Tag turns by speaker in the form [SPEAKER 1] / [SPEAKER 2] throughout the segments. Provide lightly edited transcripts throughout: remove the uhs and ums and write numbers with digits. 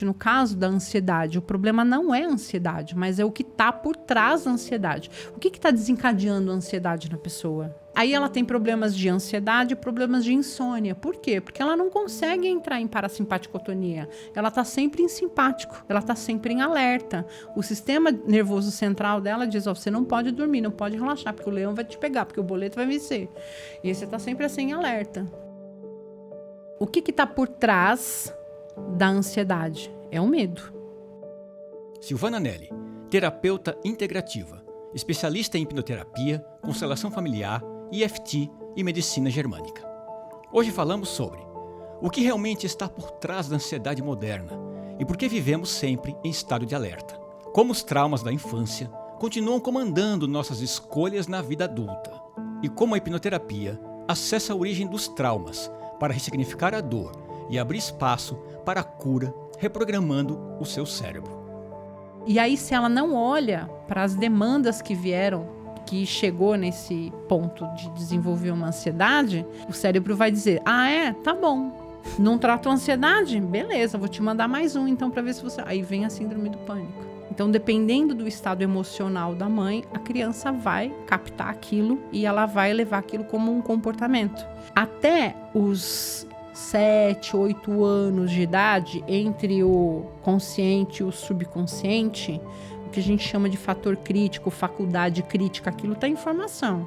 [SPEAKER 1] No caso da ansiedade, o problema não é a ansiedade, mas é o que está por trás da ansiedade. O que está desencadeando a ansiedade na pessoa? Aí ela tem problemas de ansiedade e problemas de insônia. Por quê? Porque ela não consegue entrar em parasimpaticotonia. Ela está sempre em simpático, ela está sempre em alerta. O sistema nervoso central dela diz, você não pode dormir, não pode relaxar, porque o leão vai te pegar, porque o boleto vai vencer. E você está sempre assim em alerta. O que está por trás da ansiedade? É o medo.
[SPEAKER 2] Silvana Nelli, terapeuta integrativa, especialista em hipnoterapia, constelação familiar, EFT e medicina germânica. Hoje falamos sobre o que realmente está por trás da ansiedade moderna e por que vivemos sempre em estado de alerta. Como os traumas da infância continuam comandando nossas escolhas na vida adulta e como a hipnoterapia acessa a origem dos traumas para ressignificar a dor e abrir espaço para a cura, reprogramando o seu cérebro.
[SPEAKER 1] E aí, se ela não olha para as demandas que vieram, que chegou nesse ponto de desenvolver uma ansiedade, o cérebro vai dizer, tá bom. Não trata a ansiedade? Beleza, vou te mandar mais um, então, para ver se você... Aí vem a síndrome do pânico. Então, dependendo do estado emocional da mãe, a criança vai captar aquilo e ela vai levar aquilo como um comportamento. Até os 7, 8 anos de idade, entre o consciente e o subconsciente, o que a gente chama de fator crítico, faculdade crítica, aquilo está em formação.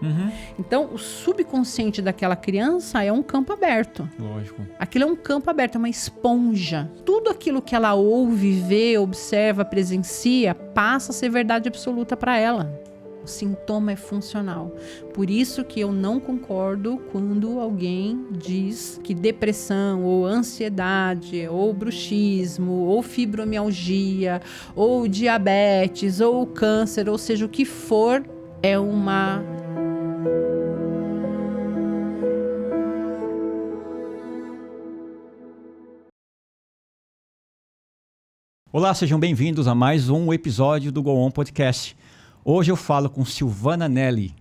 [SPEAKER 1] Então, o subconsciente daquela criança é um campo aberto.
[SPEAKER 2] Lógico.
[SPEAKER 1] Aquilo é um campo aberto, é uma esponja. Tudo aquilo que ela ouve, vê, observa, presencia, passa a ser verdade absoluta para ela. O sintoma é funcional. Por isso que eu não concordo quando alguém diz que depressão, ou ansiedade, ou bruxismo, ou fibromialgia, ou diabetes, ou câncer, ou seja, o que for, é uma...
[SPEAKER 2] Olá, sejam bem-vindos a mais um episódio do Go On Podcast. Hoje eu falo com Silvana Nelli.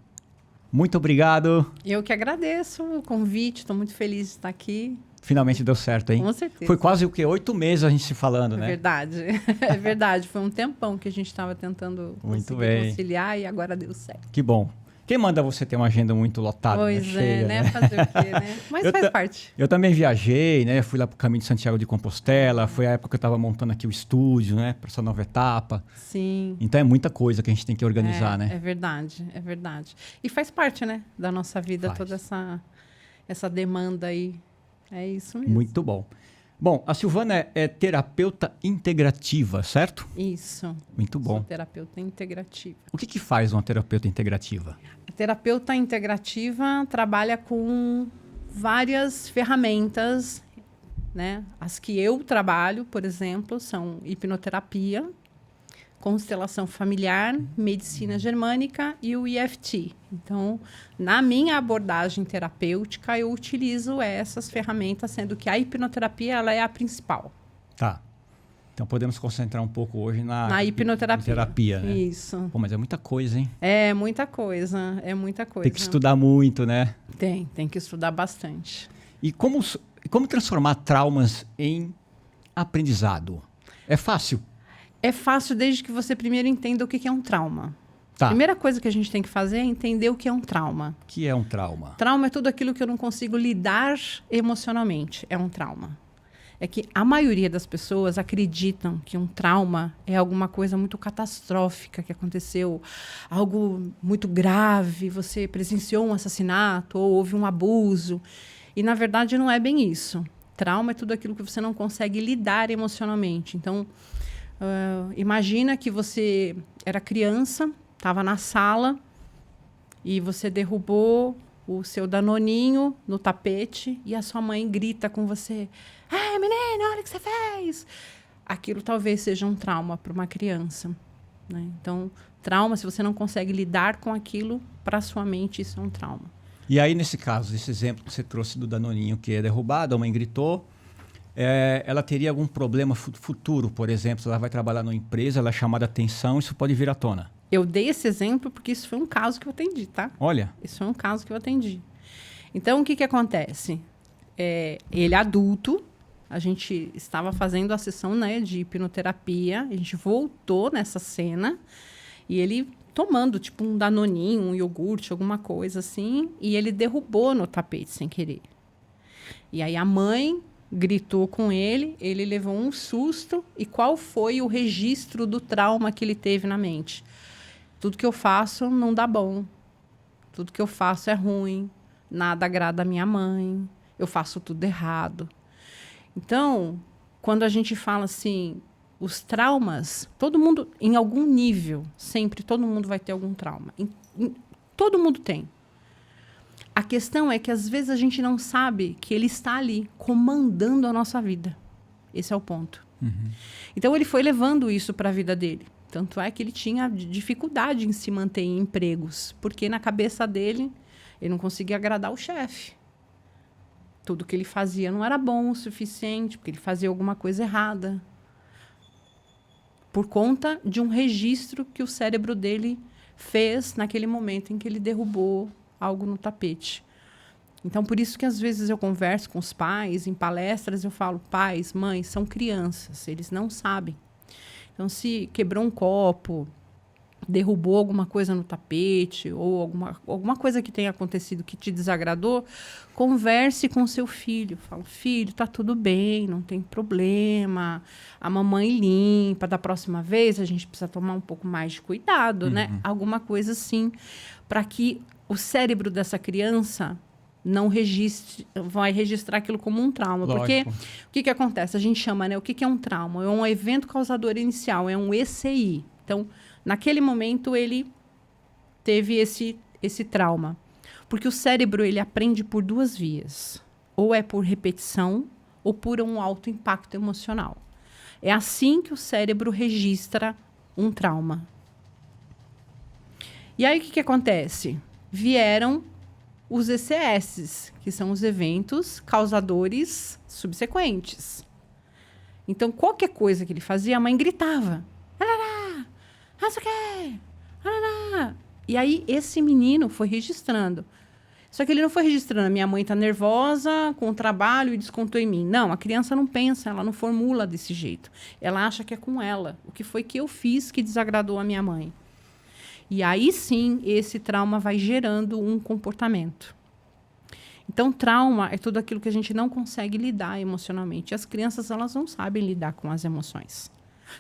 [SPEAKER 2] Muito obrigado.
[SPEAKER 1] Eu que agradeço o convite, estou muito feliz de estar aqui.
[SPEAKER 2] Finalmente deu certo, hein?
[SPEAKER 1] Com certeza.
[SPEAKER 2] Foi quase 8 meses a gente se falando, né?
[SPEAKER 1] É verdade, é verdade. Foi um tempão que a gente estava tentando conciliar e agora deu certo.
[SPEAKER 2] Que bom. Quem manda você ter uma agenda muito lotada,
[SPEAKER 1] pois
[SPEAKER 2] cheia,
[SPEAKER 1] né? Fazer o quê, né? Mas faz parte.
[SPEAKER 2] Eu também viajei, né? Fui lá pro Caminho de Santiago de Compostela. Foi a época que eu estava montando aqui o estúdio, né? Para essa nova etapa.
[SPEAKER 1] Sim.
[SPEAKER 2] Então é muita coisa que a gente tem que organizar, né?
[SPEAKER 1] É verdade, é verdade. E faz parte, né? Da nossa vida, toda essa demanda aí. É isso mesmo.
[SPEAKER 2] Muito bom. Bom, a Silvana é terapeuta integrativa, certo?
[SPEAKER 1] Isso.
[SPEAKER 2] Muito bom.
[SPEAKER 1] Sou terapeuta integrativa.
[SPEAKER 2] O que faz uma terapeuta integrativa?
[SPEAKER 1] A terapeuta integrativa trabalha com várias ferramentas, né? As que eu trabalho, por exemplo, são hipnoterapia, constelação familiar, medicina germânica e o EFT. Então, na minha abordagem terapêutica, eu utilizo essas ferramentas, sendo que a hipnoterapia ela é a principal.
[SPEAKER 2] Tá. Então, podemos concentrar um pouco hoje na
[SPEAKER 1] hipnoterapia.
[SPEAKER 2] Né?
[SPEAKER 1] Isso.
[SPEAKER 2] Pô, mas é muita coisa, hein?
[SPEAKER 1] É muita coisa, é muita coisa.
[SPEAKER 2] Tem que estudar muito, né?
[SPEAKER 1] Tem que estudar bastante.
[SPEAKER 2] E como transformar traumas em aprendizado? É fácil?
[SPEAKER 1] É fácil desde que você primeiro entenda o que é um trauma.
[SPEAKER 2] Tá.
[SPEAKER 1] A primeira coisa que a gente tem que fazer é entender o que é um trauma.
[SPEAKER 2] O que é um trauma?
[SPEAKER 1] Trauma é tudo aquilo que eu não consigo lidar emocionalmente. É um trauma. É que a maioria das pessoas acreditam que um trauma é alguma coisa muito catastrófica que aconteceu, algo muito grave, você presenciou um assassinato ou houve um abuso. E, na verdade, não é bem isso. Trauma é tudo aquilo que você não consegue lidar emocionalmente. Então, imagina que você era criança, estava na sala e você derrubou o seu danoninho no tapete e a sua mãe grita com você: "Ei, menina, olha o que você fez!" Aquilo talvez seja um trauma para uma criança, né? Então, trauma, se você não consegue lidar com aquilo, para a sua mente isso é um trauma.
[SPEAKER 2] E aí, nesse caso, esse exemplo que você trouxe do danoninho que é derrubado, a mãe gritou, ela teria algum problema futuro, por exemplo, se ela vai trabalhar numa empresa, ela é chamada atenção, isso pode vir à tona.
[SPEAKER 1] Eu dei esse exemplo porque isso foi um caso que eu atendi, tá?
[SPEAKER 2] Olha.
[SPEAKER 1] Isso foi um caso que eu atendi. Então, o que acontece? Ele adulto, A gente estava fazendo a sessão, né, de hipnoterapia. A gente voltou nessa cena e ele tomando, tipo, um danoninho, um iogurte, alguma coisa assim. E ele derrubou no tapete sem querer. E aí a mãe gritou com ele levou um susto. E qual foi o registro do trauma que ele teve na mente? Tudo que eu faço não dá bom. Tudo que eu faço é ruim. Nada agrada a minha mãe. Eu faço tudo errado. Então, quando a gente fala assim, os traumas, todo mundo, em algum nível, sempre todo mundo vai ter algum trauma. Todo mundo tem. A questão é que, às vezes, a gente não sabe que ele está ali, comandando a nossa vida. Esse é o ponto.
[SPEAKER 2] Uhum.
[SPEAKER 1] Então, ele foi levando isso para a vida dele. Tanto é que ele tinha dificuldade em se manter em empregos, porque na cabeça dele, ele não conseguia agradar o chefe. Tudo que ele fazia não era bom o suficiente, porque ele fazia alguma coisa errada. Por conta de um registro que o cérebro dele fez naquele momento em que ele derrubou algo no tapete. Então, por isso que às vezes eu converso com os pais, em palestras, eu falo, pais, mães, são crianças, eles não sabem. Então, se quebrou um copo, derrubou alguma coisa no tapete, ou alguma coisa que tenha acontecido que te desagradou, converse com seu filho. Fala, filho, tá tudo bem, não tem problema, a mamãe limpa, da próxima vez a gente precisa tomar um pouco mais de cuidado, né? Alguma coisa assim, para que o cérebro dessa criança não vai registrar aquilo como um trauma.
[SPEAKER 2] Lógico.
[SPEAKER 1] Porque o que acontece? A gente chama, né? O que é um trauma? É um evento causador inicial, é um ECI. Então, naquele momento, ele teve esse trauma. Porque o cérebro, ele aprende por duas vias. Ou é por repetição, ou por um alto impacto emocional. É assim que o cérebro registra um trauma. E aí, o que acontece? Vieram os ECS, que são os eventos causadores subsequentes. Então, qualquer coisa que ele fazia, a mãe gritava. Não sei o quê. E aí, esse menino foi registrando. Só que ele não foi registrando. Minha mãe está nervosa com o trabalho e descontou em mim. Não, a criança não pensa, ela não formula desse jeito. Ela acha que é com ela. O que foi que eu fiz que desagradou a minha mãe? E aí, sim, esse trauma vai gerando um comportamento. Então, trauma é tudo aquilo que a gente não consegue lidar emocionalmente. As crianças, elas não sabem lidar com as emoções.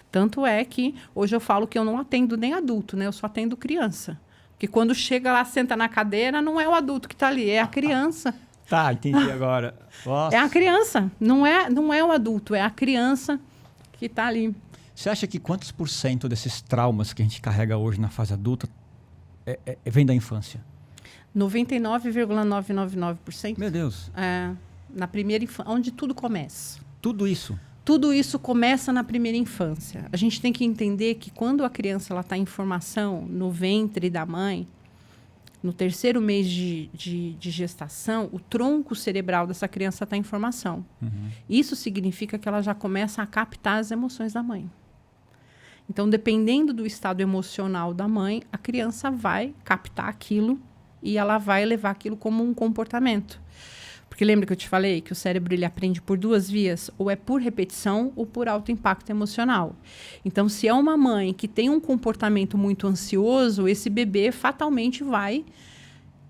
[SPEAKER 1] Tanto é que hoje eu falo que eu não atendo nem adulto, né? Eu só atendo criança. Porque quando chega lá, senta na cadeira, não é o adulto que está ali, é a criança.
[SPEAKER 2] Tá, entendi agora. Nossa.
[SPEAKER 1] É a criança, não é o adulto, é a criança que está ali.
[SPEAKER 2] Você acha que quantos por cento desses traumas que a gente carrega hoje na fase adulta vem da infância?
[SPEAKER 1] 99,999%.
[SPEAKER 2] Meu Deus.
[SPEAKER 1] Na primeira infância, onde tudo começa.
[SPEAKER 2] Tudo isso?
[SPEAKER 1] Tudo isso começa na primeira infância. A gente tem que entender que quando a criança está em formação no ventre da mãe, no terceiro mês de gestação, o tronco cerebral dessa criança está em formação. Isso significa que ela já começa a captar as emoções da mãe. Então, dependendo do estado emocional da mãe, a criança vai captar aquilo e ela vai levar aquilo como um comportamento. Porque lembra que eu te falei que o cérebro ele aprende por duas vias? Ou é por repetição ou por alto impacto emocional. Então, se é uma mãe que tem um comportamento muito ansioso, esse bebê fatalmente vai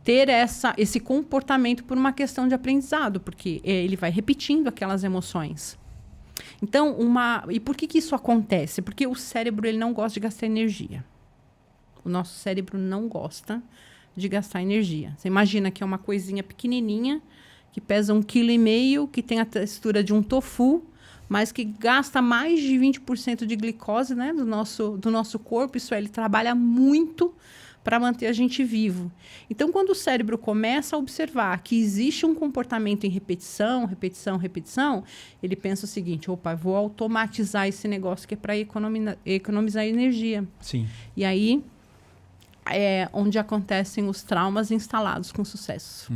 [SPEAKER 1] ter esse comportamento por uma questão de aprendizado, porque ele vai repetindo aquelas emoções. Então, e por que isso acontece? Porque o cérebro ele não gosta de gastar energia. O nosso cérebro não gosta de gastar energia. Você imagina que é uma coisinha pequenininha, que pesa 1,5 kg, que tem a textura de um tofu, mas que gasta mais de 20% de glicose, né, do nosso corpo. Isso ele trabalha muito para manter a gente vivo. Então, quando o cérebro começa a observar que existe um comportamento em repetição, ele pensa o seguinte, opa, vou automatizar esse negócio que é para economizar energia.
[SPEAKER 2] Sim.
[SPEAKER 1] E aí é onde acontecem os traumas instalados com sucesso.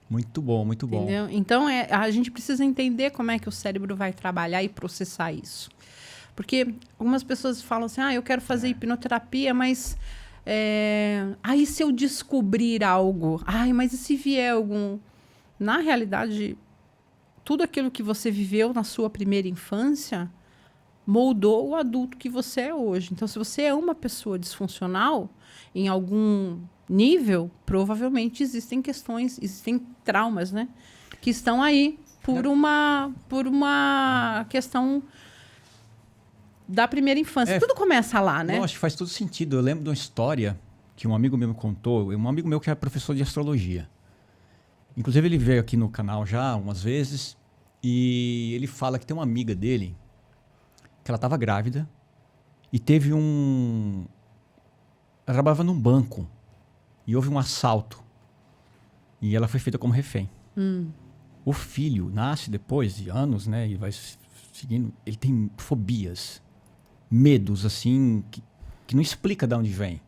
[SPEAKER 2] Muito bom, muito bom.
[SPEAKER 1] Entendeu? Então, a gente precisa entender como é que o cérebro vai trabalhar e processar isso. Porque algumas pessoas falam assim, eu quero fazer hipnoterapia, mas... aí se eu descobrir algo, mas e se vier algum... Na realidade, tudo aquilo que você viveu na sua primeira infância moldou o adulto que você é hoje. Então, se você é uma pessoa disfuncional, em algum nível, provavelmente existem traumas, né? Que estão aí por uma questão da primeira infância. Tudo começa lá, né?
[SPEAKER 2] Eu acho que faz todo sentido. Eu lembro de uma história que um amigo meu me contou. Um amigo meu que é professor de astrologia. Inclusive, ele veio aqui no canal já umas vezes. E ele fala que tem uma amiga dele que ela estava grávida e teve ela trabalhava num banco e houve um assalto e ela foi feita como refém. O filho nasce depois de anos, né, e vai seguindo, ele tem fobias, medos assim que não explica de onde vem,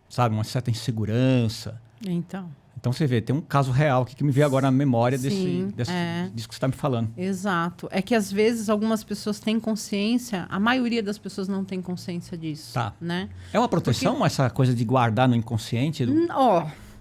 [SPEAKER 2] sabe, uma certa insegurança. Então você vê, tem um caso real que me veio agora na memória disso que você está me falando.
[SPEAKER 1] Exato. É que às vezes algumas pessoas têm consciência, a maioria das pessoas não tem consciência disso.
[SPEAKER 2] Tá.
[SPEAKER 1] Né?
[SPEAKER 2] É uma proteção essa coisa de guardar no inconsciente?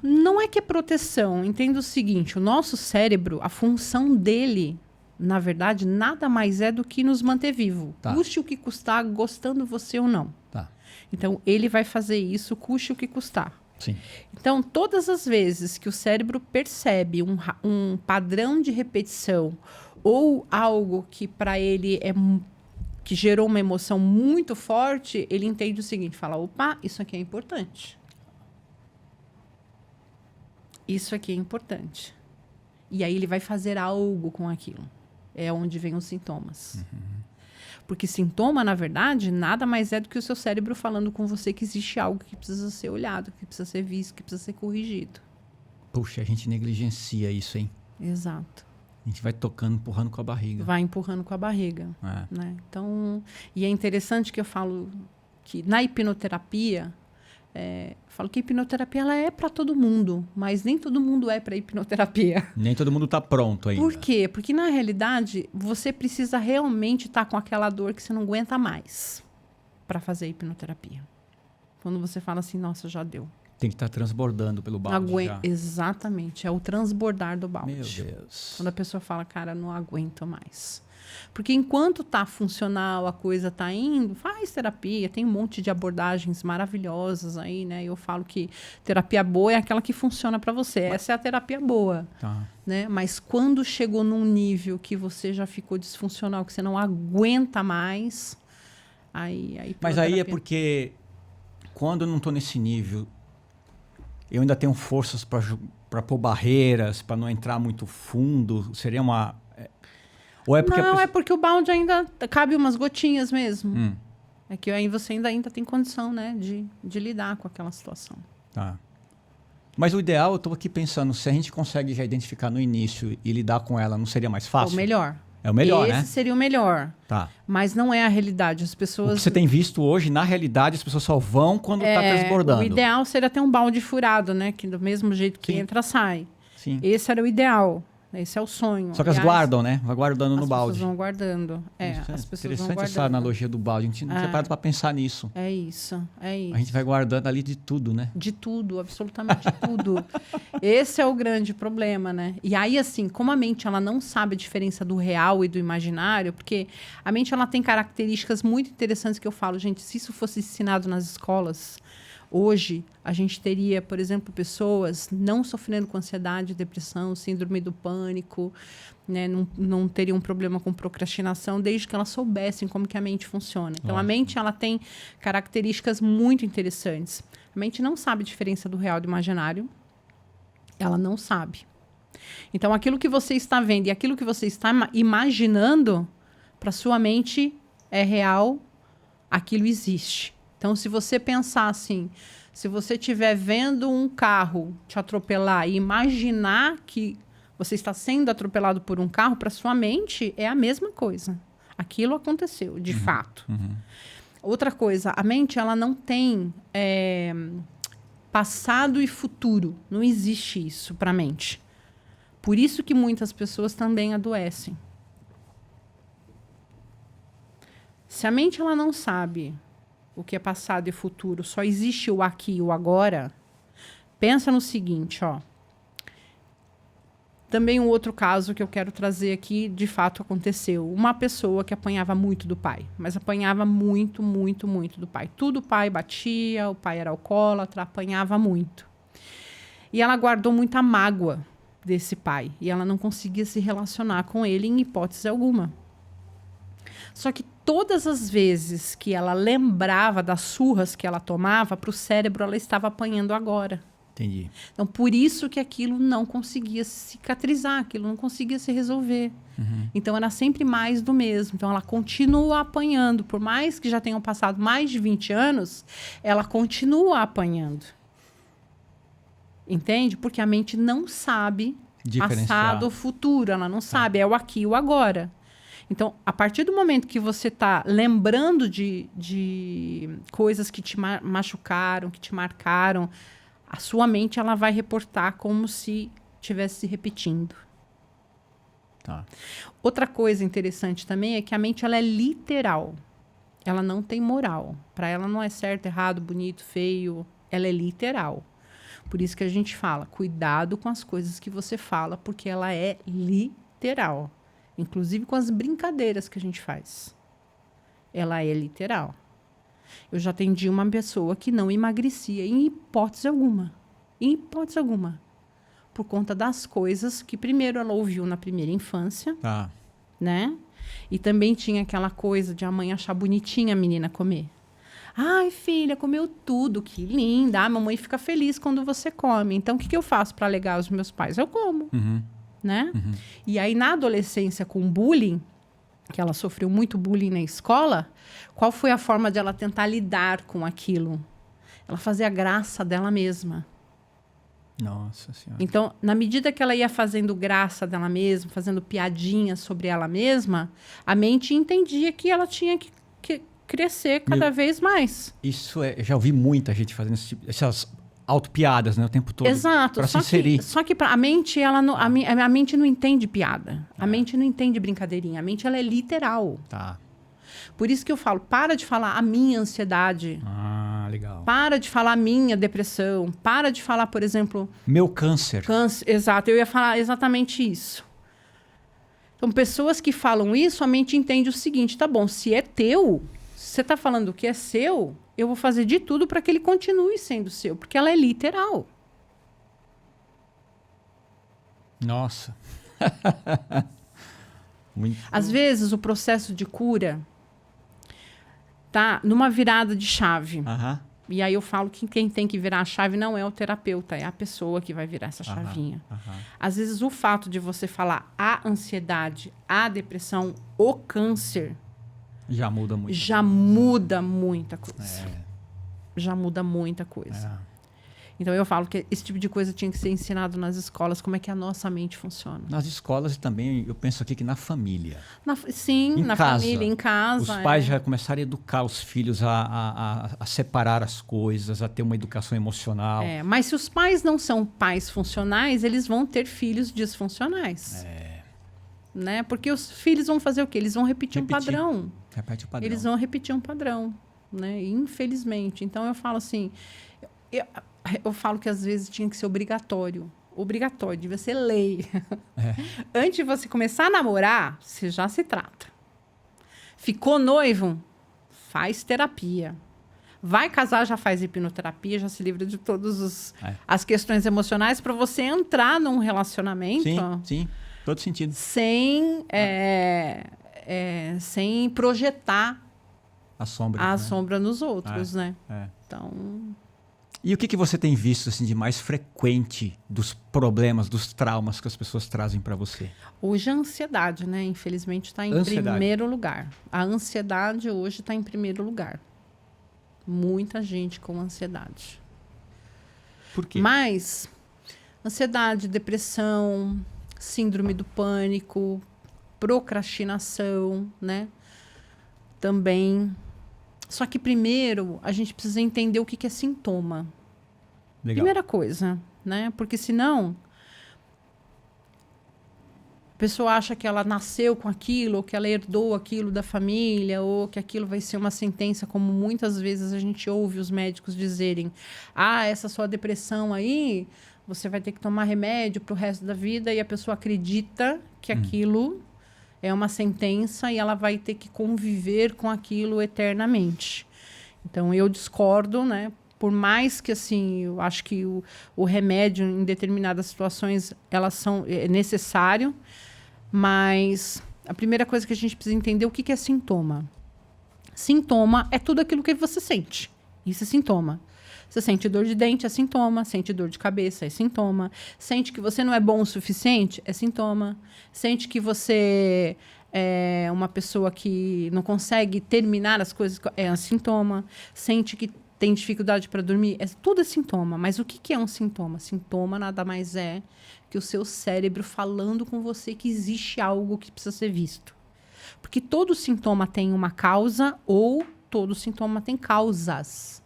[SPEAKER 1] Não é que é proteção. Entenda o seguinte, o nosso cérebro, a função dele, na verdade, nada mais é do que nos manter vivo.
[SPEAKER 2] Tá.
[SPEAKER 1] Custe o que custar, gostando você ou não.
[SPEAKER 2] Tá.
[SPEAKER 1] Então, ele vai fazer isso, custe o que custar.
[SPEAKER 2] Sim.
[SPEAKER 1] Então, todas as vezes que o cérebro percebe um padrão de repetição ou algo que para ele que gerou uma emoção muito forte, ele entende o seguinte, fala, opa, isso aqui é importante. Isso aqui é importante. E aí ele vai fazer algo com aquilo. É onde vem os sintomas. Porque sintoma, na verdade, nada mais é do que o seu cérebro falando com você que existe algo que precisa ser olhado, que precisa ser visto, que precisa ser corrigido.
[SPEAKER 2] Puxa, a gente negligencia isso, hein?
[SPEAKER 1] Exato.
[SPEAKER 2] A gente vai tocando, empurrando com a barriga.
[SPEAKER 1] Vai empurrando com a barriga. Né? Então, e é interessante que eu falo que na hipnoterapia, falo que a hipnoterapia ela é para todo mundo, mas nem todo mundo é para hipnoterapia.
[SPEAKER 2] Nem todo mundo está pronto ainda.
[SPEAKER 1] Por quê? Porque, na realidade, você precisa realmente estar com aquela dor que você não aguenta mais para fazer hipnoterapia. Quando você fala assim, nossa, já deu.
[SPEAKER 2] Tem que estar transbordando pelo balde já.
[SPEAKER 1] Exatamente, é o transbordar do balde.
[SPEAKER 2] Meu Deus.
[SPEAKER 1] Quando a pessoa fala, cara, não aguento mais. Porque enquanto tá funcional, a coisa tá indo, faz terapia, tem um monte de abordagens maravilhosas aí, né? Eu falo que terapia boa é aquela que funciona para você. Essa é a terapia boa.
[SPEAKER 2] Tá.
[SPEAKER 1] Né? Mas quando chegou num nível que você já ficou disfuncional, que você não aguenta mais, aí
[SPEAKER 2] Mas aí é porque quando eu não tô nesse nível, eu ainda tenho forças para pôr barreiras, para não entrar muito fundo, seria uma... Ou é porque
[SPEAKER 1] é porque o balde ainda cabe umas gotinhas mesmo. É que aí você ainda tem condição, né, de lidar com aquela situação.
[SPEAKER 2] Tá. Mas o ideal, eu estou aqui pensando, se a gente consegue já identificar no início e lidar com ela, não seria mais fácil?
[SPEAKER 1] É o melhor.
[SPEAKER 2] É o melhor,
[SPEAKER 1] Esse
[SPEAKER 2] né?
[SPEAKER 1] seria o melhor.
[SPEAKER 2] Tá.
[SPEAKER 1] Mas não é a realidade. As pessoas...
[SPEAKER 2] O que você tem visto hoje, na realidade, as pessoas só vão quando está transbordando.
[SPEAKER 1] O ideal seria ter um balde furado, né? Que do mesmo jeito que entra, sai.
[SPEAKER 2] Sim.
[SPEAKER 1] Esse era o ideal. Esse é o sonho.
[SPEAKER 2] Só que elas guardam, né? Vai guardando no balde.
[SPEAKER 1] As pessoas vão guardando. As pessoas
[SPEAKER 2] interessante
[SPEAKER 1] vão guardando.
[SPEAKER 2] Essa analogia do balde. A gente não tinha parado para pensar nisso.
[SPEAKER 1] É isso.
[SPEAKER 2] A gente vai guardando ali de tudo, né?
[SPEAKER 1] De tudo, absolutamente tudo. Esse é o grande problema, né? E aí, assim, como a mente ela não sabe a diferença do real e do imaginário, porque a mente ela tem características muito interessantes que eu falo, gente, se isso fosse ensinado nas escolas... Hoje, a gente teria, por exemplo, pessoas não sofrendo com ansiedade, depressão, síndrome do pânico, né? Não teriam um problema com procrastinação, desde que elas soubessem como que a mente funciona. Então, a mente ela tem características muito interessantes. A mente não sabe a diferença do real e do imaginário. Ela não sabe. Então, aquilo que você está vendo e aquilo que você está imaginando, para sua mente é real, aquilo existe. Então, se você pensar assim, se você estiver vendo um carro te atropelar e imaginar que você está sendo atropelado por um carro, para sua mente é a mesma coisa. Aquilo aconteceu, de fato. Outra coisa, a mente ela não tem passado e futuro. Não existe isso para a mente. Por isso que muitas pessoas também adoecem. Se a mente ela não sabe o que é passado e futuro, só existe o aqui e o agora, pensa no seguinte, ó. Também um outro caso que eu quero trazer aqui, de fato aconteceu. Uma pessoa que apanhava muito do pai, mas apanhava muito, muito, muito do pai. Tudo o pai batia, o pai era alcoólatra, apanhava muito. E ela guardou muita mágoa desse pai. E ela não conseguia se relacionar com ele em hipótese alguma. Só que todas as vezes que ela lembrava das surras que ela tomava, para o cérebro ela estava apanhando agora.
[SPEAKER 2] Entendi.
[SPEAKER 1] Então, por isso que aquilo não conseguia se cicatrizar, aquilo não conseguia se resolver. Então, era sempre mais do mesmo. Então, ela continua apanhando. Por mais que já tenham passado mais de 20 anos, ela continua apanhando. Entende? Porque a mente não sabe passado ou futuro. Ela não sabe. É o aqui e o agora. Então, a partir do momento que você está lembrando de coisas que te machucaram, que te marcaram, a sua mente ela vai reportar como se estivesse se repetindo.
[SPEAKER 2] Tá.
[SPEAKER 1] Outra coisa interessante também é que a mente ela é literal. Ela não tem moral. Para ela não é certo, errado, bonito, feio. Ela é literal. Por isso que a gente fala, cuidado com as coisas que você fala, porque ela é literal. Inclusive com as brincadeiras que a gente faz. Ela é literal. Eu já atendi uma pessoa que não emagrecia em hipótese alguma. Em hipótese alguma. Por conta das coisas que primeiro ela ouviu na primeira infância.
[SPEAKER 2] Tá.
[SPEAKER 1] Né? E também tinha aquela coisa de a mãe achar bonitinha a menina comer. Ai, filha, comeu tudo, que linda. A mamãe fica feliz quando você come. Então, o que eu faço para alegar os meus pais? Eu como. Né? E aí, na adolescência, com bullying, que ela sofreu muito bullying na escola, qual foi a forma de ela tentar lidar com aquilo? Ela fazia graça dela mesma.
[SPEAKER 2] Nossa Senhora.
[SPEAKER 1] Então, na medida que ela ia fazendo graça dela mesma, fazendo piadinhas sobre ela mesma, a mente entendia que ela tinha que crescer cada vez mais.
[SPEAKER 2] Isso eu já ouvi muita gente fazendo essas autopiadas, né, o tempo todo.
[SPEAKER 1] Exato.
[SPEAKER 2] Para se inserir.
[SPEAKER 1] Só que a mente, a mente não entende piada. A mente não entende brincadeirinha. A mente, ela é literal.
[SPEAKER 2] Tá.
[SPEAKER 1] Por isso que eu falo, para de falar a minha ansiedade.
[SPEAKER 2] Ah, legal.
[SPEAKER 1] Para de falar a minha depressão. Para de falar, por exemplo...
[SPEAKER 2] Meu câncer.
[SPEAKER 1] Exato. Eu ia falar exatamente isso. Então, pessoas que falam isso, a mente entende o seguinte, tá bom, se é teu, se você está falando que é seu, eu vou fazer de tudo para que ele continue sendo seu, porque ela é literal.
[SPEAKER 2] Nossa.
[SPEAKER 1] Às vezes, o processo de cura tá numa virada de chave. E aí eu falo que quem tem que virar a chave não é o terapeuta, é a pessoa que vai virar essa chavinha. Às vezes, o fato de você falar a ansiedade, a depressão, o câncer...
[SPEAKER 2] Já muda muito.
[SPEAKER 1] Já muda muita coisa. Já muda muita coisa. Então, eu falo que esse tipo de coisa tinha que ser ensinado nas escolas, como é que a nossa mente funciona.
[SPEAKER 2] Nas escolas e também, eu penso aqui que na família.
[SPEAKER 1] Sim, na família, em casa.
[SPEAKER 2] Os pais já começaram a educar os filhos a separar as coisas, a ter uma educação emocional.
[SPEAKER 1] Mas se os pais não são pais funcionais, eles vão ter filhos disfuncionais. Né? Porque os filhos vão fazer o quê? Eles vão repetir um padrão.
[SPEAKER 2] Repete o padrão.
[SPEAKER 1] Eles vão repetir um padrão, né? Infelizmente. Então, eu falo assim... Eu falo que às vezes tinha que ser obrigatório. Obrigatório, devia ser lei. Antes de você começar a namorar, você já se trata. Ficou noivo? Faz terapia. Vai casar, já faz hipnoterapia, já se livra de todas as questões emocionais para você entrar num relacionamento.
[SPEAKER 2] Sim, todo sentido.
[SPEAKER 1] Sem projetar
[SPEAKER 2] a sombra
[SPEAKER 1] nos outros, né? Então...
[SPEAKER 2] E o que você tem visto assim, de mais frequente dos problemas, dos traumas que as pessoas trazem para você?
[SPEAKER 1] Hoje a ansiedade, né? Infelizmente está em primeiro lugar. A ansiedade hoje está em primeiro lugar. Muita gente com ansiedade.
[SPEAKER 2] Por quê?
[SPEAKER 1] Mas ansiedade, depressão, síndrome do pânico, procrastinação, né? Também... Só que primeiro a gente precisa entender o que é sintoma.
[SPEAKER 2] Legal.
[SPEAKER 1] Primeira coisa, né? Porque senão a pessoa acha que ela nasceu com aquilo, ou que ela herdou aquilo da família, ou que aquilo vai ser uma sentença, como muitas vezes a gente ouve os médicos dizerem: essa sua depressão aí você vai ter que tomar remédio pro resto da vida e a pessoa acredita que aquilo é uma sentença e ela vai ter que conviver com aquilo eternamente. Então, eu discordo, né? Por mais que, assim, eu acho que o remédio, em determinadas situações, é necessário, mas a primeira coisa que a gente precisa entender é o que é sintoma. Sintoma é tudo aquilo que você sente. Isso é sintoma. Você sente dor de dente, é sintoma. Sente dor de cabeça, é sintoma. Sente que você não é bom o suficiente, é sintoma. Sente que você é uma pessoa que não consegue terminar as coisas, é um sintoma. Sente que tem dificuldade para dormir, tudo é sintoma. Mas o que é um sintoma? Sintoma nada mais é que o seu cérebro falando com você que existe algo que precisa ser visto. Porque todo sintoma tem uma causa ou todo sintoma tem causas.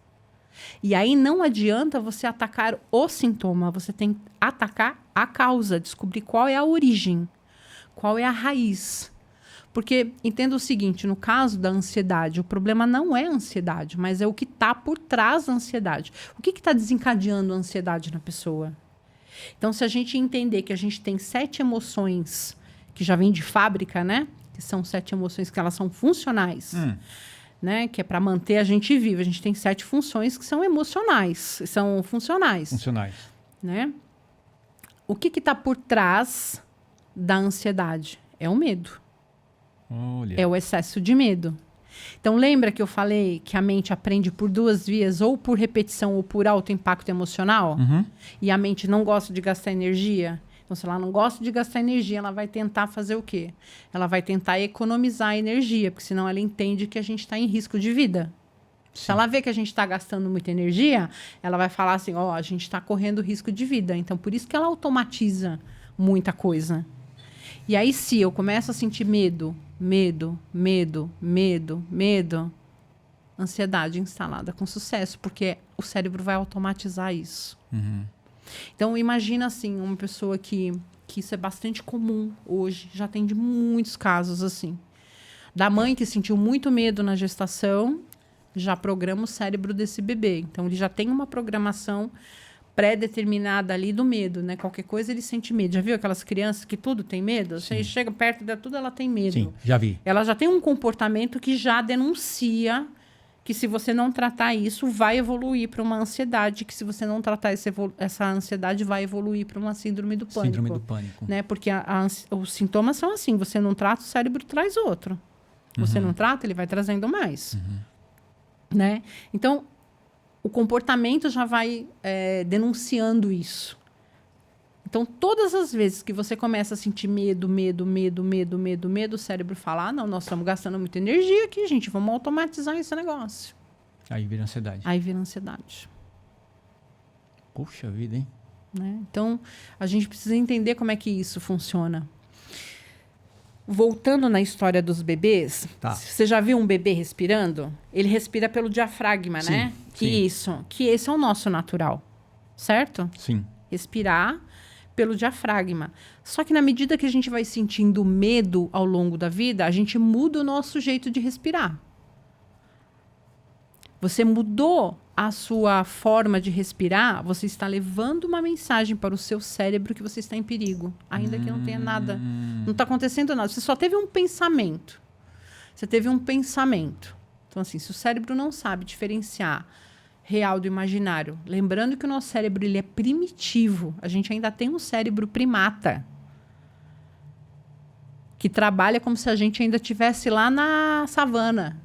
[SPEAKER 1] E aí não adianta você atacar o sintoma, você tem que atacar a causa, descobrir qual é a origem, qual é a raiz. Porque entenda o seguinte, no caso da ansiedade, o problema não é a ansiedade, mas é o que está por trás da ansiedade. O que está desencadeando a ansiedade na pessoa? Então, se a gente entender que a gente tem 7 emoções que já vêm de fábrica, né? Que são 7 emoções que elas são funcionais, né? Que é para manter a gente vivo. A gente tem 7 funções que são emocionais, são funcionais.
[SPEAKER 2] Funcionais.
[SPEAKER 1] Né? O que está por trás da ansiedade? É o medo.
[SPEAKER 2] Olha.
[SPEAKER 1] É o excesso de medo. Então, lembra que eu falei que a mente aprende por 2 vias, ou por repetição ou por alto impacto emocional? E a mente não gosta de gastar energia? Então, se ela não gosta de gastar energia, ela vai tentar fazer o quê? Ela vai tentar economizar energia, porque senão ela entende que a gente está em risco de vida. Sim. Se ela vê que a gente está gastando muita energia, ela vai falar assim, a gente está correndo risco de vida. Então, por isso que ela automatiza muita coisa. E aí, se eu começo a sentir medo, ansiedade instalada com sucesso, porque o cérebro vai automatizar isso. Então, imagina assim, uma pessoa que isso é bastante comum hoje, já tem de muitos casos assim. Da mãe que sentiu muito medo na gestação, já programa o cérebro desse bebê. Então, ele já tem uma programação pré-determinada ali do medo, né? Qualquer coisa ele sente medo. Já viu aquelas crianças que tudo tem medo? Você chega perto de tudo, ela tem medo.
[SPEAKER 2] Sim, já vi.
[SPEAKER 1] Ela já tem um comportamento que já denuncia que se você não tratar isso, vai evoluir para uma ansiedade, que se você não tratar essa ansiedade, vai evoluir para uma síndrome do pânico.
[SPEAKER 2] Síndrome do pânico.
[SPEAKER 1] Né? Porque os sintomas são assim, você não trata, o cérebro traz outro. Você não trata, ele vai trazendo mais. Né? Então, o comportamento já vai denunciando isso. Então, todas as vezes que você começa a sentir medo, o cérebro fala, não, nós estamos gastando muita energia aqui, gente, vamos automatizar esse negócio.
[SPEAKER 2] Aí vira ansiedade. Puxa vida, hein?
[SPEAKER 1] Né? Então, a gente precisa entender como é que isso funciona. Voltando na história dos bebês, você já viu um bebê respirando? Ele respira pelo diafragma, sim, né? Que esse é o nosso natural, certo?
[SPEAKER 2] Sim.
[SPEAKER 1] Respirar pelo diafragma. Só que na medida que a gente vai sentindo medo ao longo da vida, a gente muda o nosso jeito de respirar. Você mudou a sua forma de respirar, você está levando uma mensagem para o seu cérebro que você está em perigo. Ainda que não tenha nada. Não está acontecendo nada. Você só teve um pensamento. Então, assim, se o cérebro não sabe diferenciar real do imaginário, lembrando que o nosso cérebro ele é primitivo. A gente ainda tem um cérebro primata. Que trabalha como se a gente ainda estivesse lá na savana.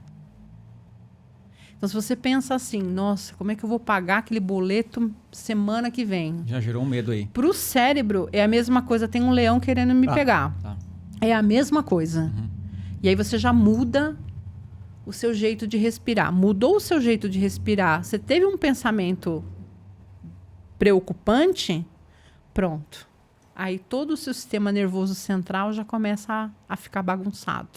[SPEAKER 1] Então, se você pensa assim, nossa, como é que eu vou pagar aquele boleto semana que vem?
[SPEAKER 2] Já gerou um medo aí.
[SPEAKER 1] Para o cérebro, é a mesma coisa. Tem um leão querendo me pegar. É a mesma coisa. E aí você já muda o seu jeito de respirar. Mudou o seu jeito de respirar. Você teve um pensamento preocupante? Pronto. Aí todo o seu sistema nervoso central já começa a ficar bagunçado.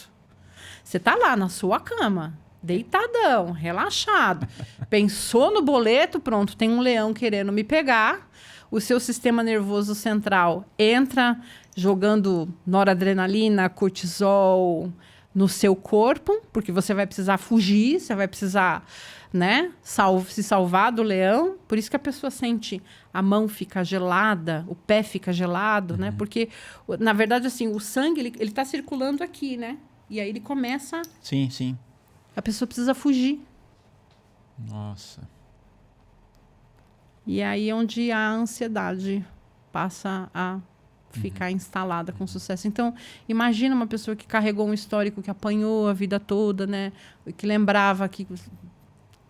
[SPEAKER 1] Você está lá na sua cama, deitadão, relaxado. Pensou no boleto, pronto, tem um leão querendo me pegar. O seu sistema nervoso central entra jogando noradrenalina, cortisol, no seu corpo, porque você vai precisar fugir, você vai precisar, né, se salvar do leão. Por isso que a pessoa sente a mão fica gelada, o pé fica gelado, né? Porque, na verdade, assim, o sangue, ele tá circulando aqui, né? E aí ele começa...
[SPEAKER 2] Sim, sim.
[SPEAKER 1] A pessoa precisa fugir.
[SPEAKER 2] Nossa.
[SPEAKER 1] E aí é onde a ansiedade passa a ficar instalada com sucesso. Então, imagina uma pessoa que carregou um histórico, que apanhou a vida toda, né? Que lembrava que...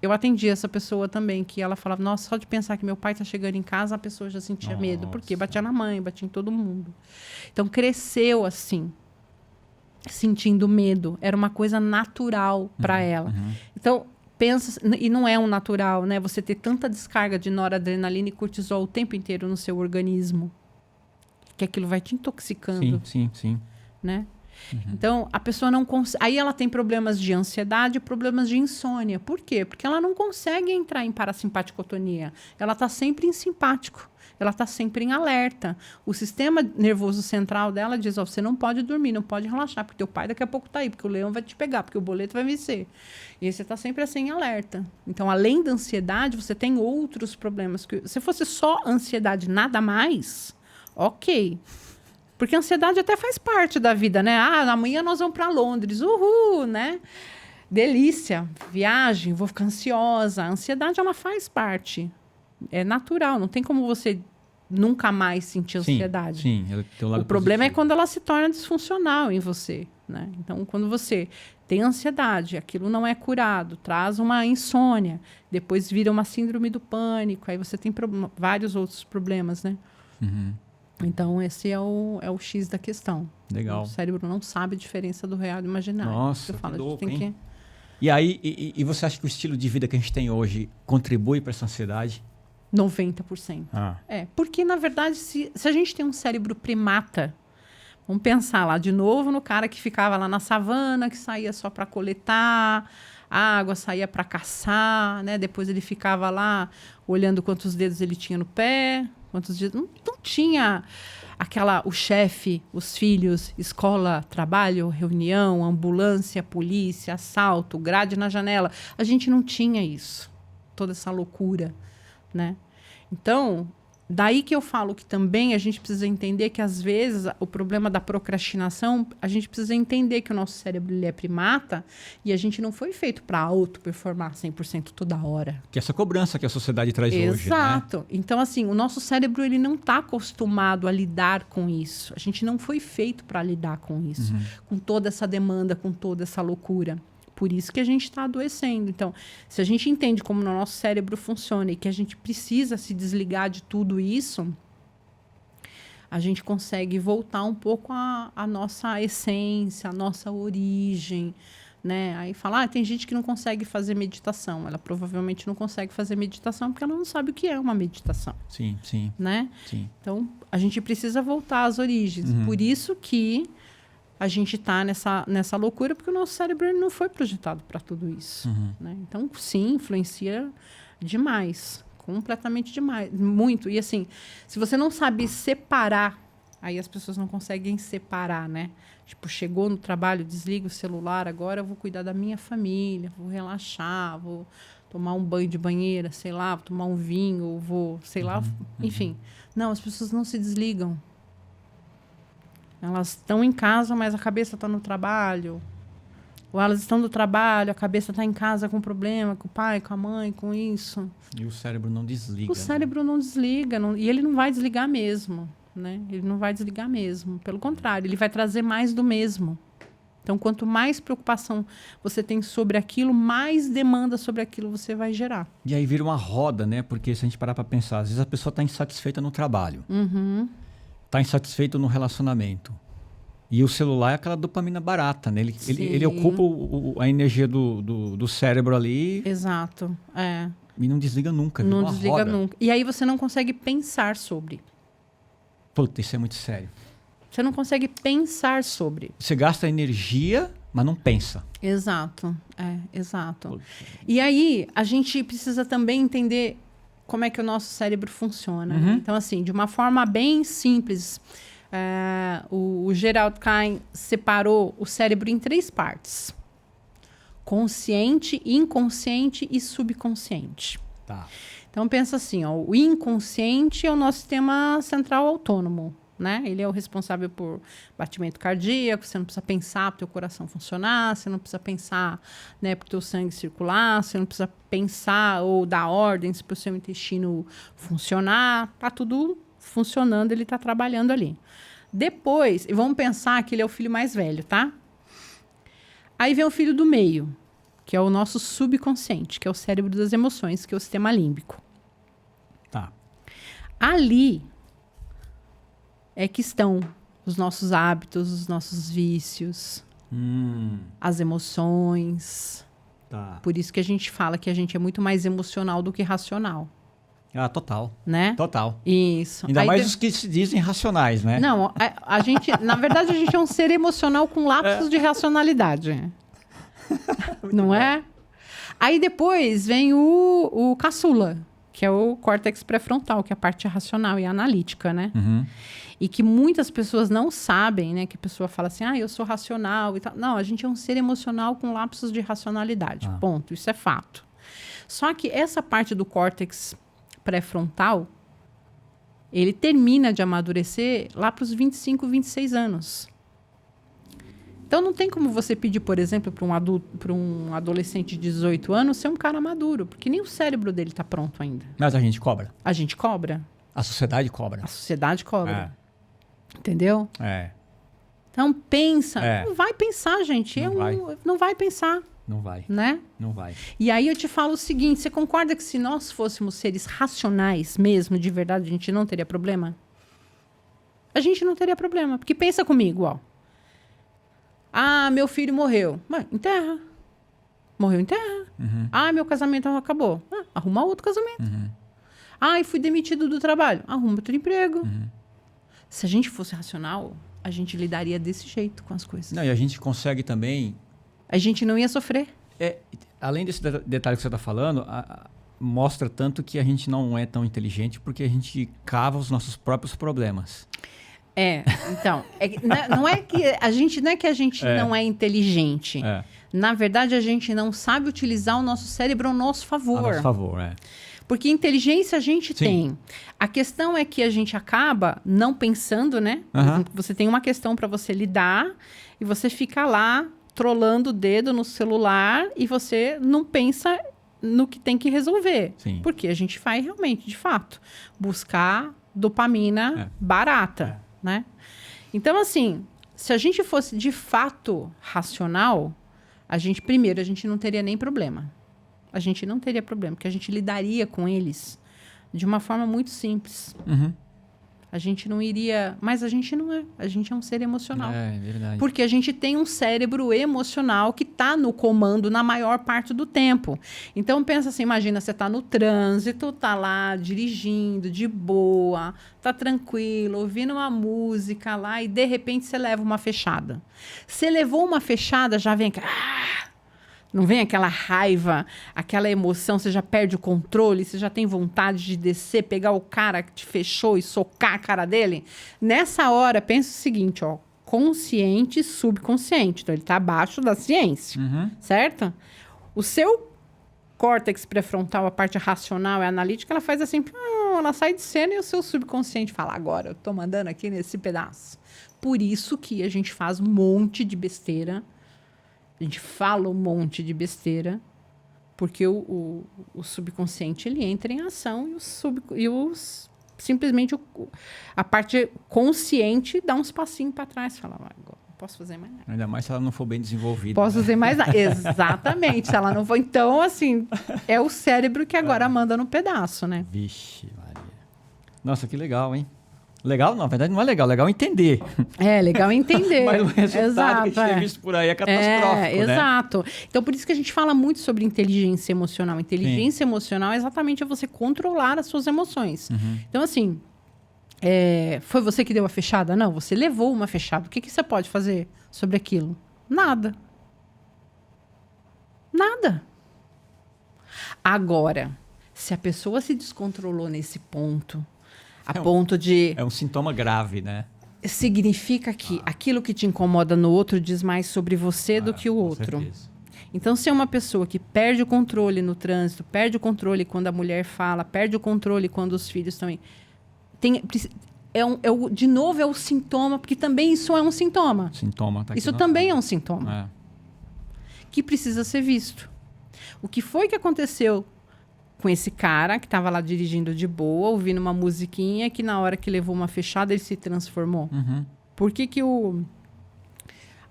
[SPEAKER 1] Eu atendi essa pessoa também, que ela falava, nossa, só de pensar que meu pai tá chegando em casa, a pessoa já sentia medo. Porque batia na mãe, batia em todo mundo. Então, cresceu assim, sentindo medo. Era uma coisa natural para ela. Então, pensa... E não é um natural, né? Você ter tanta descarga de noradrenalina e cortisol o tempo inteiro no seu organismo. Que aquilo vai te intoxicando.
[SPEAKER 2] Sim.
[SPEAKER 1] Né? Então, a pessoa não consegue... Aí ela tem problemas de ansiedade, problemas de insônia. Por quê? Porque ela não consegue entrar em parasimpaticotonia. Ela está sempre em simpático. Ela está sempre em alerta. O sistema nervoso central dela diz, você não pode dormir, não pode relaxar, porque teu pai daqui a pouco está aí, porque o leão vai te pegar, porque o boleto vai vencer. E aí você está sempre assim em alerta. Então, além da ansiedade, você tem outros problemas. Se fosse só ansiedade, nada mais... Ok. Porque a ansiedade até faz parte da vida, né? Amanhã nós vamos para Londres. Uhul, né? Delícia. Viagem, vou ficar ansiosa. A ansiedade, ela faz parte. É natural. Não tem como você nunca mais sentir ansiedade.
[SPEAKER 2] Sim.
[SPEAKER 1] O problema é quando ela se torna disfuncional em você, né? Então, quando você tem ansiedade, aquilo não é curado, traz uma insônia, depois vira uma síndrome do pânico, aí você tem vários outros problemas, né? Então, esse é o X da questão.
[SPEAKER 2] Legal.
[SPEAKER 1] O cérebro não sabe a diferença do real e do imaginário.
[SPEAKER 2] Nossa,
[SPEAKER 1] que louco,
[SPEAKER 2] tem
[SPEAKER 1] que...
[SPEAKER 2] E aí, e você acha que o estilo de vida que a gente tem hoje contribui para essa ansiedade?
[SPEAKER 1] 90%. Porque, na verdade, se a gente tem um cérebro primata, vamos pensar lá de novo no cara que ficava lá na savana, que saía só para coletar água, saía para caçar, né? Depois ele ficava lá olhando quantos dedos ele tinha no pé... Quantos dias? Não tinha o chefe, os filhos, escola, trabalho, reunião, ambulância, polícia, assalto, grade na janela. A gente não tinha isso. Toda essa loucura, né? Então, daí que eu falo que também a gente precisa entender que, às vezes, o problema da procrastinação, a gente precisa entender que o nosso cérebro ele é primata e a gente não foi feito para auto-performar 100% toda hora.
[SPEAKER 2] Que é essa cobrança que a sociedade traz hoje, né?
[SPEAKER 1] Exato. Então, assim, o nosso cérebro ele não está acostumado a lidar com isso. A gente não foi feito para lidar com isso. Com toda essa demanda, com toda essa loucura. Por isso que a gente está adoecendo. Então, se a gente entende como o nosso cérebro funciona e que a gente precisa se desligar de tudo isso, a gente consegue voltar um pouco à nossa essência, à nossa origem, né? Aí falar, tem gente que não consegue fazer meditação. Ela provavelmente não consegue fazer meditação porque ela não sabe o que é uma meditação.
[SPEAKER 2] Sim.
[SPEAKER 1] Né?
[SPEAKER 2] Sim.
[SPEAKER 1] Então, a gente precisa voltar às origens. Por isso que a gente está nessa loucura, porque o nosso cérebro ele não foi projetado para tudo isso. Né? Então, sim, influencia demais. Completamente demais. Muito. E, assim, se você não sabe separar, aí as pessoas não conseguem separar, né? Tipo, chegou no trabalho, desliga o celular, agora eu vou cuidar da minha família, vou relaxar, vou tomar um banho de banheira, sei lá, vou tomar um vinho, vou, sei lá, enfim. Não, as pessoas não se desligam. Elas estão em casa, mas a cabeça está no trabalho. Ou elas estão no trabalho, a cabeça está em casa com problema, com o pai, com a mãe, com isso.
[SPEAKER 2] E o cérebro não desliga.
[SPEAKER 1] O cérebro não desliga, e ele não vai desligar mesmo, né? Ele não vai desligar mesmo. Pelo contrário, ele vai trazer mais do mesmo. Então, quanto mais preocupação você tem sobre aquilo, mais demanda sobre aquilo você vai gerar.
[SPEAKER 2] E aí vira uma roda, né? Porque se a gente parar para pensar, às vezes a pessoa está insatisfeita no trabalho. Está insatisfeito no relacionamento. E o celular é aquela dopamina barata, né? Ele ocupa a energia do cérebro ali.
[SPEAKER 1] Exato,
[SPEAKER 2] E não desliga nunca.
[SPEAKER 1] Não desliga nunca. E aí você não consegue pensar sobre.
[SPEAKER 2] Puta, isso é muito sério.
[SPEAKER 1] Você não consegue pensar sobre.
[SPEAKER 2] Você gasta energia, mas não pensa.
[SPEAKER 1] Exato, exato. E aí a gente precisa também entender como é que o nosso cérebro funciona. Né? Então, assim, de uma forma bem simples, O Gerald Kein separou o cérebro em 3 partes. Consciente, inconsciente e subconsciente.
[SPEAKER 2] Tá.
[SPEAKER 1] Então, pensa assim, ó, o inconsciente é o nosso sistema central autônomo, né? Ele é o responsável por batimento cardíaco, você não precisa pensar para o teu coração funcionar, você não precisa pensar, né, para o teu sangue circular, você não precisa pensar ou dar ordens para o seu intestino funcionar, tá tudo funcionando, ele está trabalhando ali. Depois, e vamos pensar que ele é o filho mais velho, tá? Aí vem o filho do meio, que é o nosso subconsciente, que é o cérebro das emoções, que é o sistema límbico.
[SPEAKER 2] Tá.
[SPEAKER 1] Ali é que estão os nossos hábitos, os nossos vícios, as emoções.
[SPEAKER 2] Tá.
[SPEAKER 1] Por isso que a gente fala que a gente é muito mais emocional do que racional,
[SPEAKER 2] Ah, total.
[SPEAKER 1] né?
[SPEAKER 2] Total.
[SPEAKER 1] Isso.
[SPEAKER 2] Ainda
[SPEAKER 1] Aí
[SPEAKER 2] mais os que se dizem racionais, né?
[SPEAKER 1] Não, a gente, na verdade, a gente é um ser emocional com lapsos de racionalidade. Não é? Aí depois vem o caçula, que é o córtex pré-frontal, que é a parte racional e analítica, né?
[SPEAKER 2] Uhum.
[SPEAKER 1] E que muitas pessoas não sabem, né? Que a pessoa fala assim, eu sou racional e tal. Não, a gente é um ser emocional com lapsos de racionalidade. Ponto. Isso é fato. Só que essa parte do córtex pré-frontal, ele termina de amadurecer lá para os 25, 26 anos. Então, não tem como você pedir, por exemplo, para um adolescente de 18 anos ser um cara maduro, porque nem o cérebro dele está pronto ainda.
[SPEAKER 2] Mas a gente cobra.
[SPEAKER 1] A gente cobra.
[SPEAKER 2] A sociedade cobra.
[SPEAKER 1] A sociedade cobra. Entendeu?
[SPEAKER 2] É.
[SPEAKER 1] Então, pensa.
[SPEAKER 2] É.
[SPEAKER 1] Não vai pensar, gente. Não vai pensar,
[SPEAKER 2] Não vai.
[SPEAKER 1] né?
[SPEAKER 2] Não vai.
[SPEAKER 1] E aí eu te falo o seguinte, você concorda que se nós fôssemos seres racionais mesmo, de verdade, a gente não teria problema? A gente não teria problema. Porque pensa comigo, ó. Meu filho morreu. Mas enterra. Morreu, enterra.
[SPEAKER 2] Uhum.
[SPEAKER 1] Meu casamento acabou. Arruma outro casamento.
[SPEAKER 2] Uhum.
[SPEAKER 1] Fui demitido do trabalho. Arruma outro emprego.
[SPEAKER 2] Uhum.
[SPEAKER 1] Se a gente fosse racional, a gente lidaria desse jeito com as coisas.
[SPEAKER 2] Não, e a gente consegue também...
[SPEAKER 1] A gente não ia sofrer.
[SPEAKER 2] Além desse detalhe que você está falando, mostra tanto que a gente não é tão inteligente porque a gente cava os nossos próprios problemas.
[SPEAKER 1] Então, não é que a gente não é inteligente. Na verdade, a gente não sabe utilizar o nosso cérebro ao nosso favor.
[SPEAKER 2] A nosso favor,
[SPEAKER 1] Porque inteligência a gente
[SPEAKER 2] Sim.
[SPEAKER 1] tem. A questão é que a gente acaba não pensando, né? Por exemplo, você tem uma questão para você lidar e você fica lá trolando o dedo no celular e você não pensa no que tem que resolver.
[SPEAKER 2] Sim.
[SPEAKER 1] Porque a gente vai realmente, de fato, buscar dopamina barata, né? Então, assim, se a gente fosse de fato racional, a gente não teria nem problema. A gente não teria problema, porque a gente lidaria com eles de uma forma muito simples.
[SPEAKER 2] Uhum.
[SPEAKER 1] A gente não iria... Mas a gente não é. A gente é um ser emocional.
[SPEAKER 2] É verdade.
[SPEAKER 1] Porque a gente tem um cérebro emocional que está no comando na maior parte do tempo. Então, pensa assim, imagina, você está no trânsito, está lá dirigindo de boa, está tranquilo, ouvindo uma música lá e, de repente, você leva uma fechada. Você levou uma fechada, já vem... Não vem aquela raiva, aquela emoção, você já perde o controle, você já tem vontade de descer, pegar o cara que te fechou e socar a cara dele? Nessa hora, pensa o seguinte, ó, consciente e subconsciente. Então, ele está abaixo da ciência, certo? O seu córtex pré-frontal, a parte racional e analítica, ela faz assim, ela sai de cena e o seu subconsciente fala, agora, eu tô mandando aqui nesse pedaço. Por isso que a gente faz um monte de besteira. A gente fala um monte de besteira, porque o subconsciente ele entra em ação simplesmente a parte consciente dá uns passinhos para trás. Fala, agora não posso fazer mais nada.
[SPEAKER 2] Ainda mais se ela não for bem desenvolvida.
[SPEAKER 1] Posso fazer mais nada. Exatamente. Se ela não for. Então, assim, é o cérebro que agora manda no pedaço, né?
[SPEAKER 2] Vixe, Maria. Nossa, que legal, hein? Legal? Não, na verdade não é legal. Legal entender.
[SPEAKER 1] Legal entender.
[SPEAKER 2] Mas o resultado que a gente tem visto por aí é catastrófico, né?
[SPEAKER 1] Exato. Então, por isso que a gente fala muito sobre inteligência emocional. Inteligência emocional é exatamente você controlar as suas emoções. Então, assim, foi você que deu a fechada? Não, você levou uma fechada. O que você pode fazer sobre aquilo? Nada. Nada. Agora, se a pessoa se descontrolou nesse ponto... A ponto de...
[SPEAKER 2] É um sintoma grave, né?
[SPEAKER 1] significa que aquilo que te incomoda no outro diz mais sobre você do que o outro.
[SPEAKER 2] Certeza.
[SPEAKER 1] Então, se é uma pessoa que perde o controle no trânsito, perde o controle quando a mulher fala, perde o controle quando os filhos também... de novo, é o sintoma, porque também isso é um sintoma.
[SPEAKER 2] Sintoma tá aqui
[SPEAKER 1] Isso
[SPEAKER 2] na
[SPEAKER 1] também
[SPEAKER 2] frente.
[SPEAKER 1] é um sintoma.
[SPEAKER 2] É.
[SPEAKER 1] Que precisa ser visto. O que foi que aconteceu com esse cara que estava lá dirigindo de boa, ouvindo uma musiquinha, que na hora que levou uma fechada ele se transformou?
[SPEAKER 2] Uhum.
[SPEAKER 1] Por que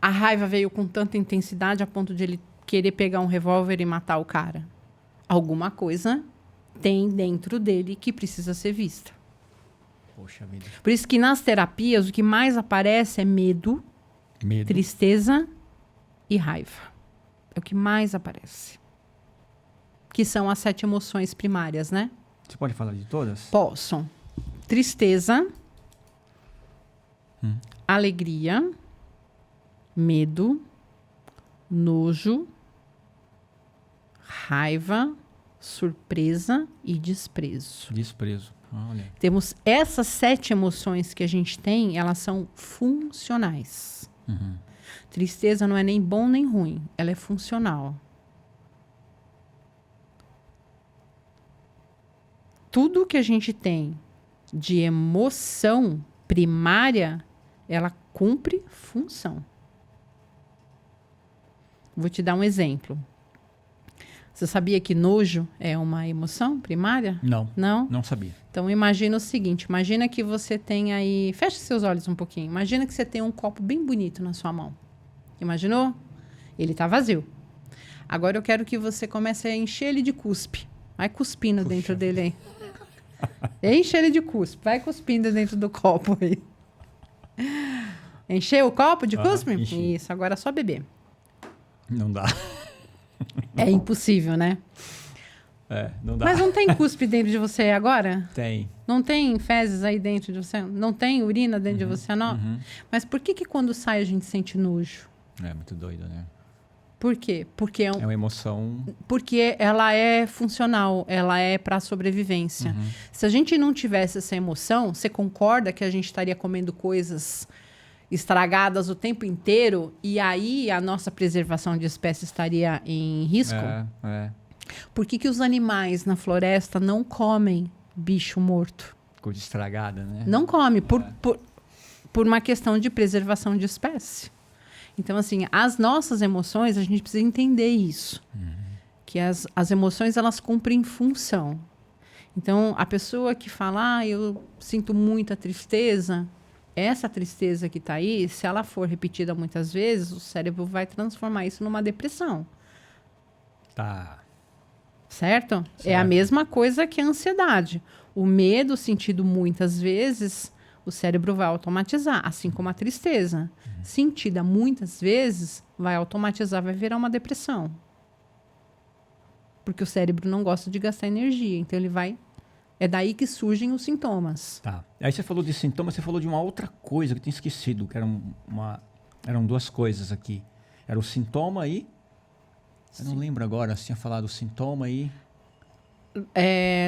[SPEAKER 1] a raiva veio com tanta intensidade a ponto de ele querer pegar um revólver e matar o cara? Alguma coisa tem dentro dele que precisa ser vista.
[SPEAKER 2] Poxa vida.
[SPEAKER 1] Por isso que nas terapias o que mais aparece é medo, tristeza e raiva. É o que mais aparece. Que são as 7 emoções primárias, né?
[SPEAKER 2] Você pode falar de todas?
[SPEAKER 1] Posso. Tristeza, alegria, medo, nojo, raiva, surpresa e desprezo.
[SPEAKER 2] Desprezo. Olha.
[SPEAKER 1] Temos essas 7 emoções que a gente tem, elas são funcionais.
[SPEAKER 2] Uhum.
[SPEAKER 1] Tristeza não é nem bom nem ruim, ela é funcional. Tudo que a gente tem de emoção primária, ela cumpre função. Vou te dar um exemplo. Você sabia que nojo é uma emoção primária?
[SPEAKER 2] Não.
[SPEAKER 1] Não?
[SPEAKER 2] Não sabia.
[SPEAKER 1] Então, imagina o seguinte. Imagina que você tem aí... Feche seus olhos um pouquinho. Imagina que você tem um copo bem bonito na sua mão. Imaginou? Ele está vazio. Agora eu quero que você comece a encher ele de cuspe. Vai cuspindo dentro dele aí. Enche ele de cuspe. Vai cuspindo dentro do copo aí. Encheu o copo de cuspe?
[SPEAKER 2] Enchi.
[SPEAKER 1] Isso. Agora é só beber.
[SPEAKER 2] Não dá.
[SPEAKER 1] É impossível, né?
[SPEAKER 2] Não dá.
[SPEAKER 1] Mas não tem cuspe dentro de você agora?
[SPEAKER 2] Tem.
[SPEAKER 1] Não tem fezes aí dentro de você? Não tem urina dentro de você, não?
[SPEAKER 2] Uhum.
[SPEAKER 1] Mas por que quando sai a gente sente nojo?
[SPEAKER 2] É muito doido, né?
[SPEAKER 1] Por quê? Porque
[SPEAKER 2] É uma emoção...
[SPEAKER 1] porque ela é funcional, ela é para sobrevivência. Se a gente não tivesse essa emoção, você concorda que a gente estaria comendo coisas estragadas o tempo inteiro e aí a nossa preservação de espécie estaria em risco? Por que os animais na floresta não comem bicho morto?
[SPEAKER 2] Coisa estragada, né?
[SPEAKER 1] Não come, por uma questão de preservação de espécie. Então, assim, as nossas emoções, a gente precisa entender isso. Que as emoções, elas cumprem função. Então, a pessoa que fala, eu sinto muita tristeza, essa tristeza que está aí, se ela for repetida muitas vezes, o cérebro vai transformar isso numa depressão.
[SPEAKER 2] Tá.
[SPEAKER 1] Certo? É a mesma coisa que a ansiedade. O medo sentido muitas vezes, o cérebro vai automatizar, assim como a tristeza. Sentida muitas vezes, vai automatizar, vai virar uma depressão. Porque o cérebro não gosta de gastar energia, então ele vai... É daí que surgem os sintomas.
[SPEAKER 2] Tá. Aí você falou de sintomas, você falou de uma outra coisa que eu tinha esquecido, que eram 2 coisas aqui. Era o sintoma e... Eu não lembro agora, você tinha falado o sintoma e...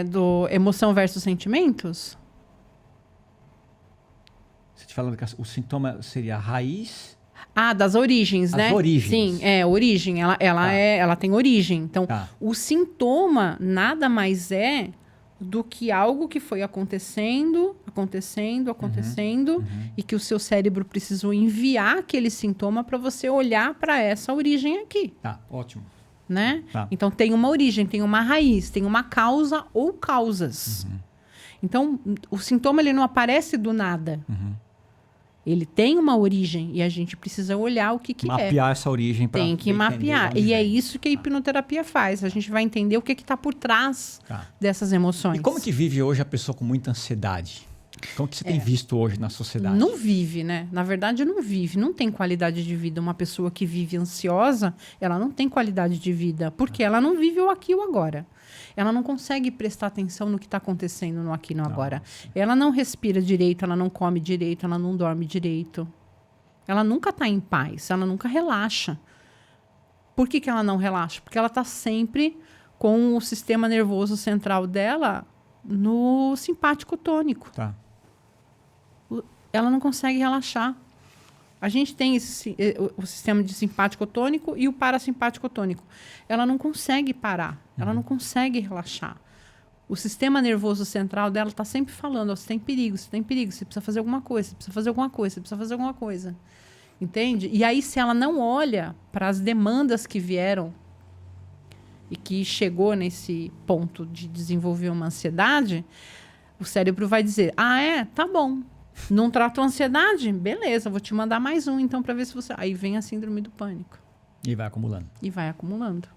[SPEAKER 1] Do emoção versus sentimentos?
[SPEAKER 2] Você te falando que o sintoma seria a raiz...
[SPEAKER 1] Das origens, né?
[SPEAKER 2] As origens.
[SPEAKER 1] Sim, origem. Ela tem origem. Então,
[SPEAKER 2] Tá.
[SPEAKER 1] o sintoma nada mais é do que algo que foi acontecendo, e que o seu cérebro precisou enviar aquele sintoma para você olhar para essa origem aqui.
[SPEAKER 2] Tá, ótimo.
[SPEAKER 1] Né?
[SPEAKER 2] Tá.
[SPEAKER 1] Então, tem uma origem, tem uma raiz, tem uma causa ou causas. Então, o sintoma ele não aparece do nada. Ele tem uma origem e a gente precisa olhar o que é.
[SPEAKER 2] Mapear essa origem para
[SPEAKER 1] Tem que mapear. E é isso que a hipnoterapia faz. A gente vai entender o que está por trás dessas emoções.
[SPEAKER 2] E como que vive hoje a pessoa com muita ansiedade? Como que você tem visto hoje na sociedade?
[SPEAKER 1] Não vive, né? Na verdade, não vive. Não tem qualidade de vida. Uma pessoa que vive ansiosa, ela não tem qualidade de vida. Porque ela não vive o aqui e o agora. Ela não consegue prestar atenção no que está acontecendo no aqui e no agora. Ela não respira direito, ela não come direito, ela não dorme direito. Ela nunca está em paz, ela nunca relaxa. Por que ela não relaxa? Porque ela está sempre com o sistema nervoso central dela no simpático tônico.
[SPEAKER 2] Tá.
[SPEAKER 1] ela não consegue relaxar. A gente tem o sistema de simpático tônico e o parasimpático tônico. Ela não consegue parar, ela não consegue relaxar. O sistema nervoso central dela está sempre falando, você tem perigo, você precisa fazer alguma coisa, você precisa fazer alguma coisa, você precisa fazer alguma coisa. Entende? E aí, se ela não olha para as demandas que vieram e que chegou nesse ponto de desenvolver uma ansiedade, o cérebro vai dizer, tá bom. Não tratou a ansiedade? Beleza, vou te mandar mais um, então, para ver se você... Aí vem a síndrome do pânico.
[SPEAKER 2] E vai acumulando.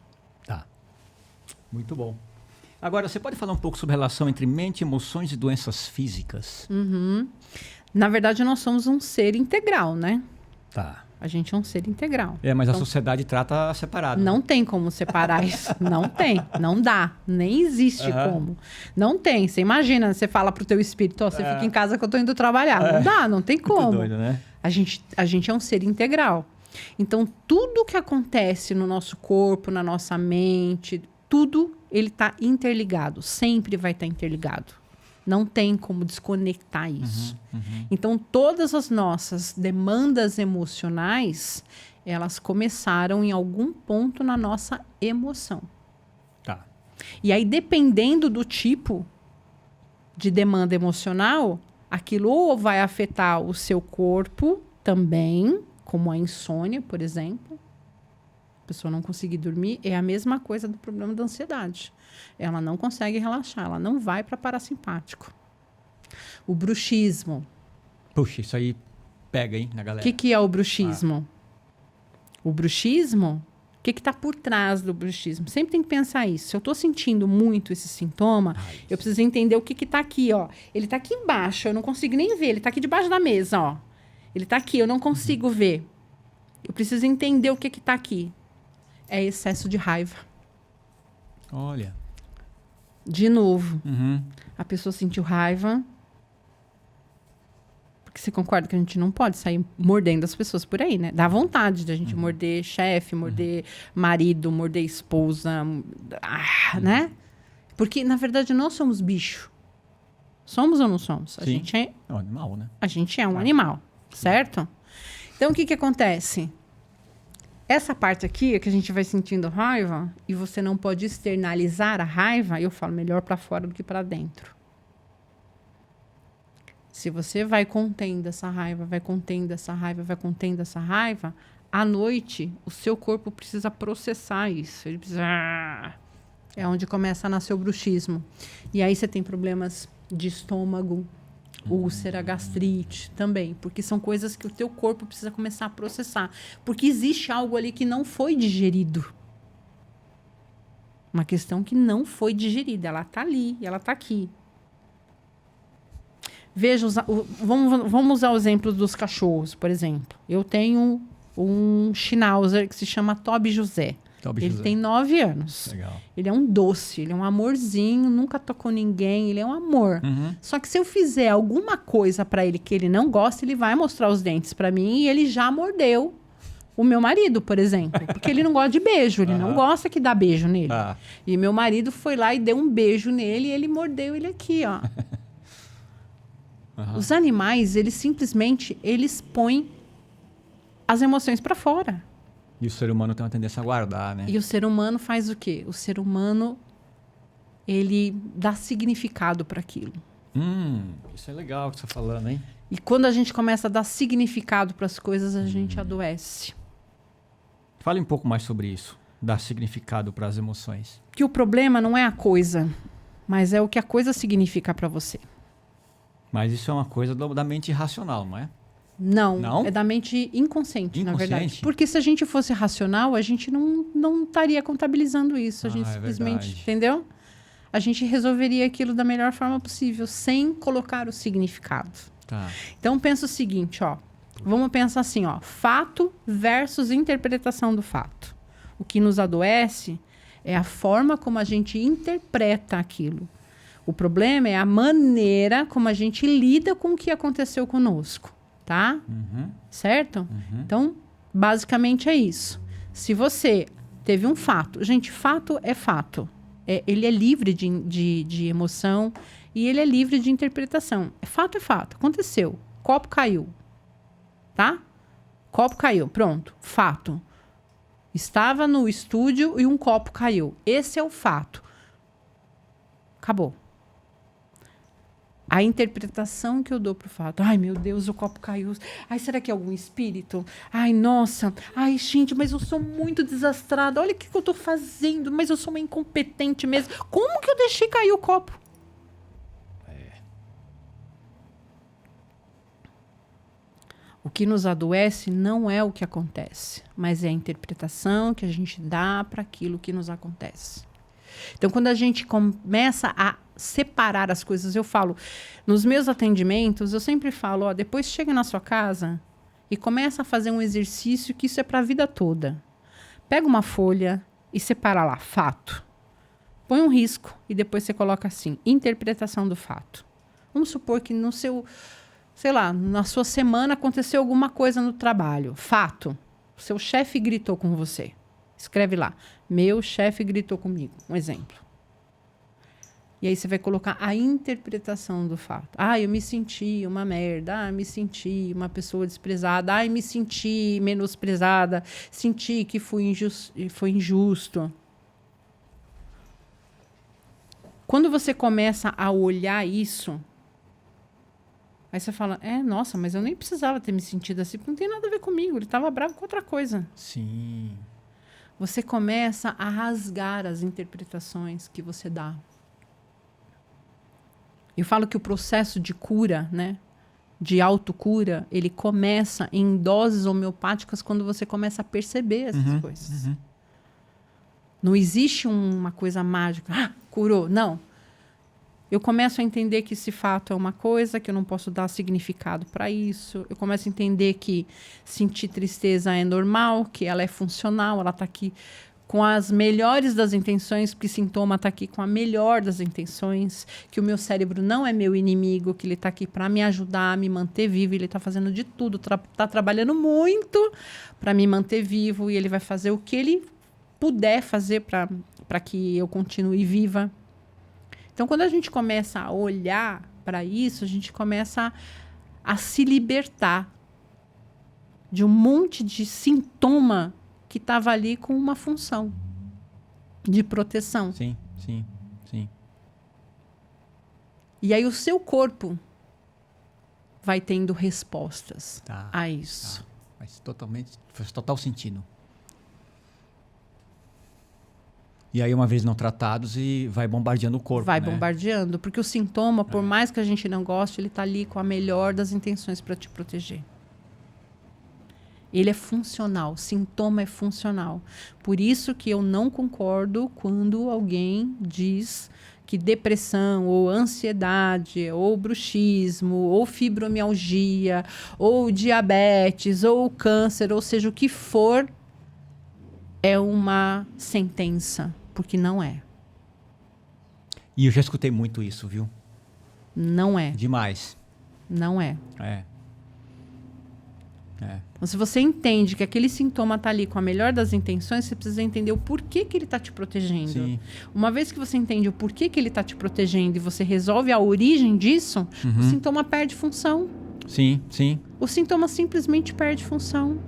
[SPEAKER 2] Tá. Muito bom. Agora, você pode falar um pouco sobre a relação entre mente, emoções e doenças físicas?
[SPEAKER 1] Na verdade, nós somos um ser integral, né?
[SPEAKER 2] Tá.
[SPEAKER 1] A gente é um ser integral.
[SPEAKER 2] Mas então, a sociedade trata separado.
[SPEAKER 1] Não tem como separar isso. Não tem. Não dá. Nem existe como. Não tem. Você imagina, você fala pro teu espírito, você fica em casa que eu tô indo trabalhar. Não dá, não tem como.
[SPEAKER 2] Muito doido, né?
[SPEAKER 1] A gente é um ser integral. Então, tudo que acontece no nosso corpo, na nossa mente, tudo, ele tá interligado. Sempre vai estar interligado. Não tem como desconectar isso. Então, todas as nossas demandas emocionais, elas começaram em algum ponto na nossa emoção.
[SPEAKER 2] Tá.
[SPEAKER 1] E aí, dependendo do tipo de demanda emocional, aquilo ou vai afetar o seu corpo também, como a insônia, por exemplo. A pessoa não conseguir dormir é a mesma coisa do problema da ansiedade. Ela não consegue relaxar, ela não vai para parasimpático. O bruxismo.
[SPEAKER 2] Puxa, isso aí pega, hein, na galera.
[SPEAKER 1] O que é o bruxismo? O bruxismo, o que está por trás do bruxismo? Sempre tem que pensar isso. Se eu estou sentindo muito esse sintoma, eu preciso entender o que está aqui, ó. Ele está aqui embaixo, eu não consigo nem ver. Ele está aqui debaixo da mesa, ó. Ele está aqui, eu não consigo ver. Eu preciso entender o que está aqui. É excesso de raiva.
[SPEAKER 2] Olha.
[SPEAKER 1] De novo, a pessoa sentiu raiva. Porque você concorda que a gente não pode sair mordendo as pessoas por aí, né? Dá vontade de a gente morder chefe, morder marido, morder esposa, né? Porque, na verdade, nós somos bicho. Somos ou não somos? A gente é
[SPEAKER 2] um animal, né?
[SPEAKER 1] A gente é um animal, certo? Então, o que acontece? Essa parte aqui é que a gente vai sentindo raiva e você não pode externalizar a raiva, eu falo melhor para fora do que para dentro. Se você vai contendo essa raiva, vai contendo essa raiva, vai contendo essa raiva, à noite o seu corpo precisa processar isso. Ele precisa... É onde começa a nascer o bruxismo. E aí você tem problemas de estômago, úlcera, gastrite também, porque são coisas que o teu corpo precisa começar a processar, porque existe algo ali que não foi digerido. Uma questão que não foi digerida, ela está ali, ela está aqui. Veja, vamos usar o exemplo dos cachorros, por exemplo. Eu tenho um Schnauzer que se chama Toby José. Ele tem 9 anos.
[SPEAKER 2] Legal.
[SPEAKER 1] Ele é um doce, ele é um amorzinho, nunca tocou ninguém, ele é um amor. Só que se eu fizer alguma coisa para ele que ele não gosta, ele vai mostrar os dentes para mim e ele já mordeu o meu marido, por exemplo. Porque ele não gosta de beijo, ele não gosta que dá beijo nele. E meu marido foi lá e deu um beijo nele e ele mordeu ele aqui, ó. Os animais, eles simplesmente, eles põem as emoções para fora.
[SPEAKER 2] E o ser humano tem uma tendência a guardar, né?
[SPEAKER 1] E o ser humano faz o quê? O ser humano, ele dá significado para aquilo.
[SPEAKER 2] Isso é legal que você está falando, hein?
[SPEAKER 1] E quando a gente começa a dar significado para as coisas, a gente adoece.
[SPEAKER 2] Fale um pouco mais sobre isso. Dar significado para as emoções.
[SPEAKER 1] Que o problema não é a coisa, mas é o que a coisa significa para você.
[SPEAKER 2] Mas isso é uma coisa da mente irracional, não é?
[SPEAKER 1] Não, é da mente inconsciente, na verdade. Porque se a gente fosse racional, a gente não estaria contabilizando isso. A gente simplesmente, entendeu? A gente resolveria aquilo da melhor forma possível, sem colocar o significado.
[SPEAKER 2] Tá.
[SPEAKER 1] Então, pensa o seguinte, ó. Vamos pensar assim, ó. Fato versus interpretação do fato. O que nos adoece é a forma como a gente interpreta aquilo. O problema é a maneira como a gente lida com o que aconteceu conosco. Tá? Certo? Então, basicamente é isso. Se você teve um fato... Gente, fato é fato. Ele é livre de emoção e ele é livre de interpretação. Fato é fato. Aconteceu. Copo caiu. Tá? Copo caiu. Pronto. Fato. Estava no estúdio e um copo caiu. Esse é o fato. Acabou. A interpretação que eu dou pro fato. Ai, meu Deus, o copo caiu. Ai, será que é algum espírito? Ai, nossa. Ai, gente, mas eu sou muito desastrada. Olha o que eu tô fazendo. Mas eu sou uma incompetente mesmo. Como que eu deixei cair o copo? O que nos adoece não é o que acontece, mas é a interpretação que a gente dá para aquilo que nos acontece. Então, quando a gente começa a separar as coisas, eu falo, nos meus atendimentos, eu sempre falo, ó, depois chega na sua casa e começa a fazer um exercício que isso é para a vida toda. Pega uma folha e separa lá, fato. Põe um risco e depois você coloca assim, interpretação do fato. Vamos supor que no seu, sei lá, na sua semana aconteceu alguma coisa no trabalho. Fato. O seu chefe gritou com você. Escreve lá. Meu chefe gritou comigo. Um exemplo. E aí você vai colocar a interpretação do fato. Ah, eu me senti uma merda. Ah, eu me senti uma pessoa desprezada. Ah, eu me senti menosprezada. Senti que foi injusto. Quando você começa a olhar isso, aí você fala, nossa, mas eu nem precisava ter me sentido assim, porque não tem nada a ver comigo. Ele estava bravo com outra coisa.
[SPEAKER 2] Sim.
[SPEAKER 1] Você começa a rasgar as interpretações que você dá. Eu falo que o processo de cura, né, de autocura, ele começa em doses homeopáticas quando você começa a perceber essas coisas. Não existe uma coisa mágica. Ah, curou. Não. Eu começo a entender que esse fato é uma coisa, que eu não posso dar significado para isso. Eu começo a entender que sentir tristeza é normal, que ela é funcional, ela está aqui com as melhores das intenções, porque sintoma está aqui com a melhor das intenções, que o meu cérebro não é meu inimigo, que ele está aqui para me ajudar a me manter vivo, ele está fazendo de tudo, está trabalhando muito para me manter vivo, e ele vai fazer o que ele puder fazer para que eu continue viva. Então, quando a gente começa a olhar para isso, a gente começa a se libertar de um monte de sintoma que estava ali com uma função de proteção.
[SPEAKER 2] Sim, sim, sim.
[SPEAKER 1] E aí o seu corpo vai tendo respostas a isso.
[SPEAKER 2] Tá. Faz total sentido. E aí, uma vez não tratados, e vai bombardeando o corpo.
[SPEAKER 1] Vai,
[SPEAKER 2] né?
[SPEAKER 1] Bombardeando. Porque o sintoma, por mais que a gente não goste, ele está ali com a melhor das intenções para te proteger. Ele é funcional. O sintoma é funcional. Por isso que eu não concordo quando alguém diz que depressão, ou ansiedade, ou bruxismo, ou fibromialgia, ou diabetes, ou câncer, ou seja, o que for, é uma sentença. Porque não é.
[SPEAKER 2] E eu já escutei muito isso, viu?
[SPEAKER 1] Não é.
[SPEAKER 2] Demais.
[SPEAKER 1] Não é.
[SPEAKER 2] Então,
[SPEAKER 1] se você entende que aquele sintoma está ali com a melhor das intenções, você precisa entender o porquê que ele está te protegendo. Sim. Uma vez que você entende o porquê que ele está te protegendo e você resolve a origem disso, o sintoma perde função.
[SPEAKER 2] Sim, sim.
[SPEAKER 1] O sintoma simplesmente perde função.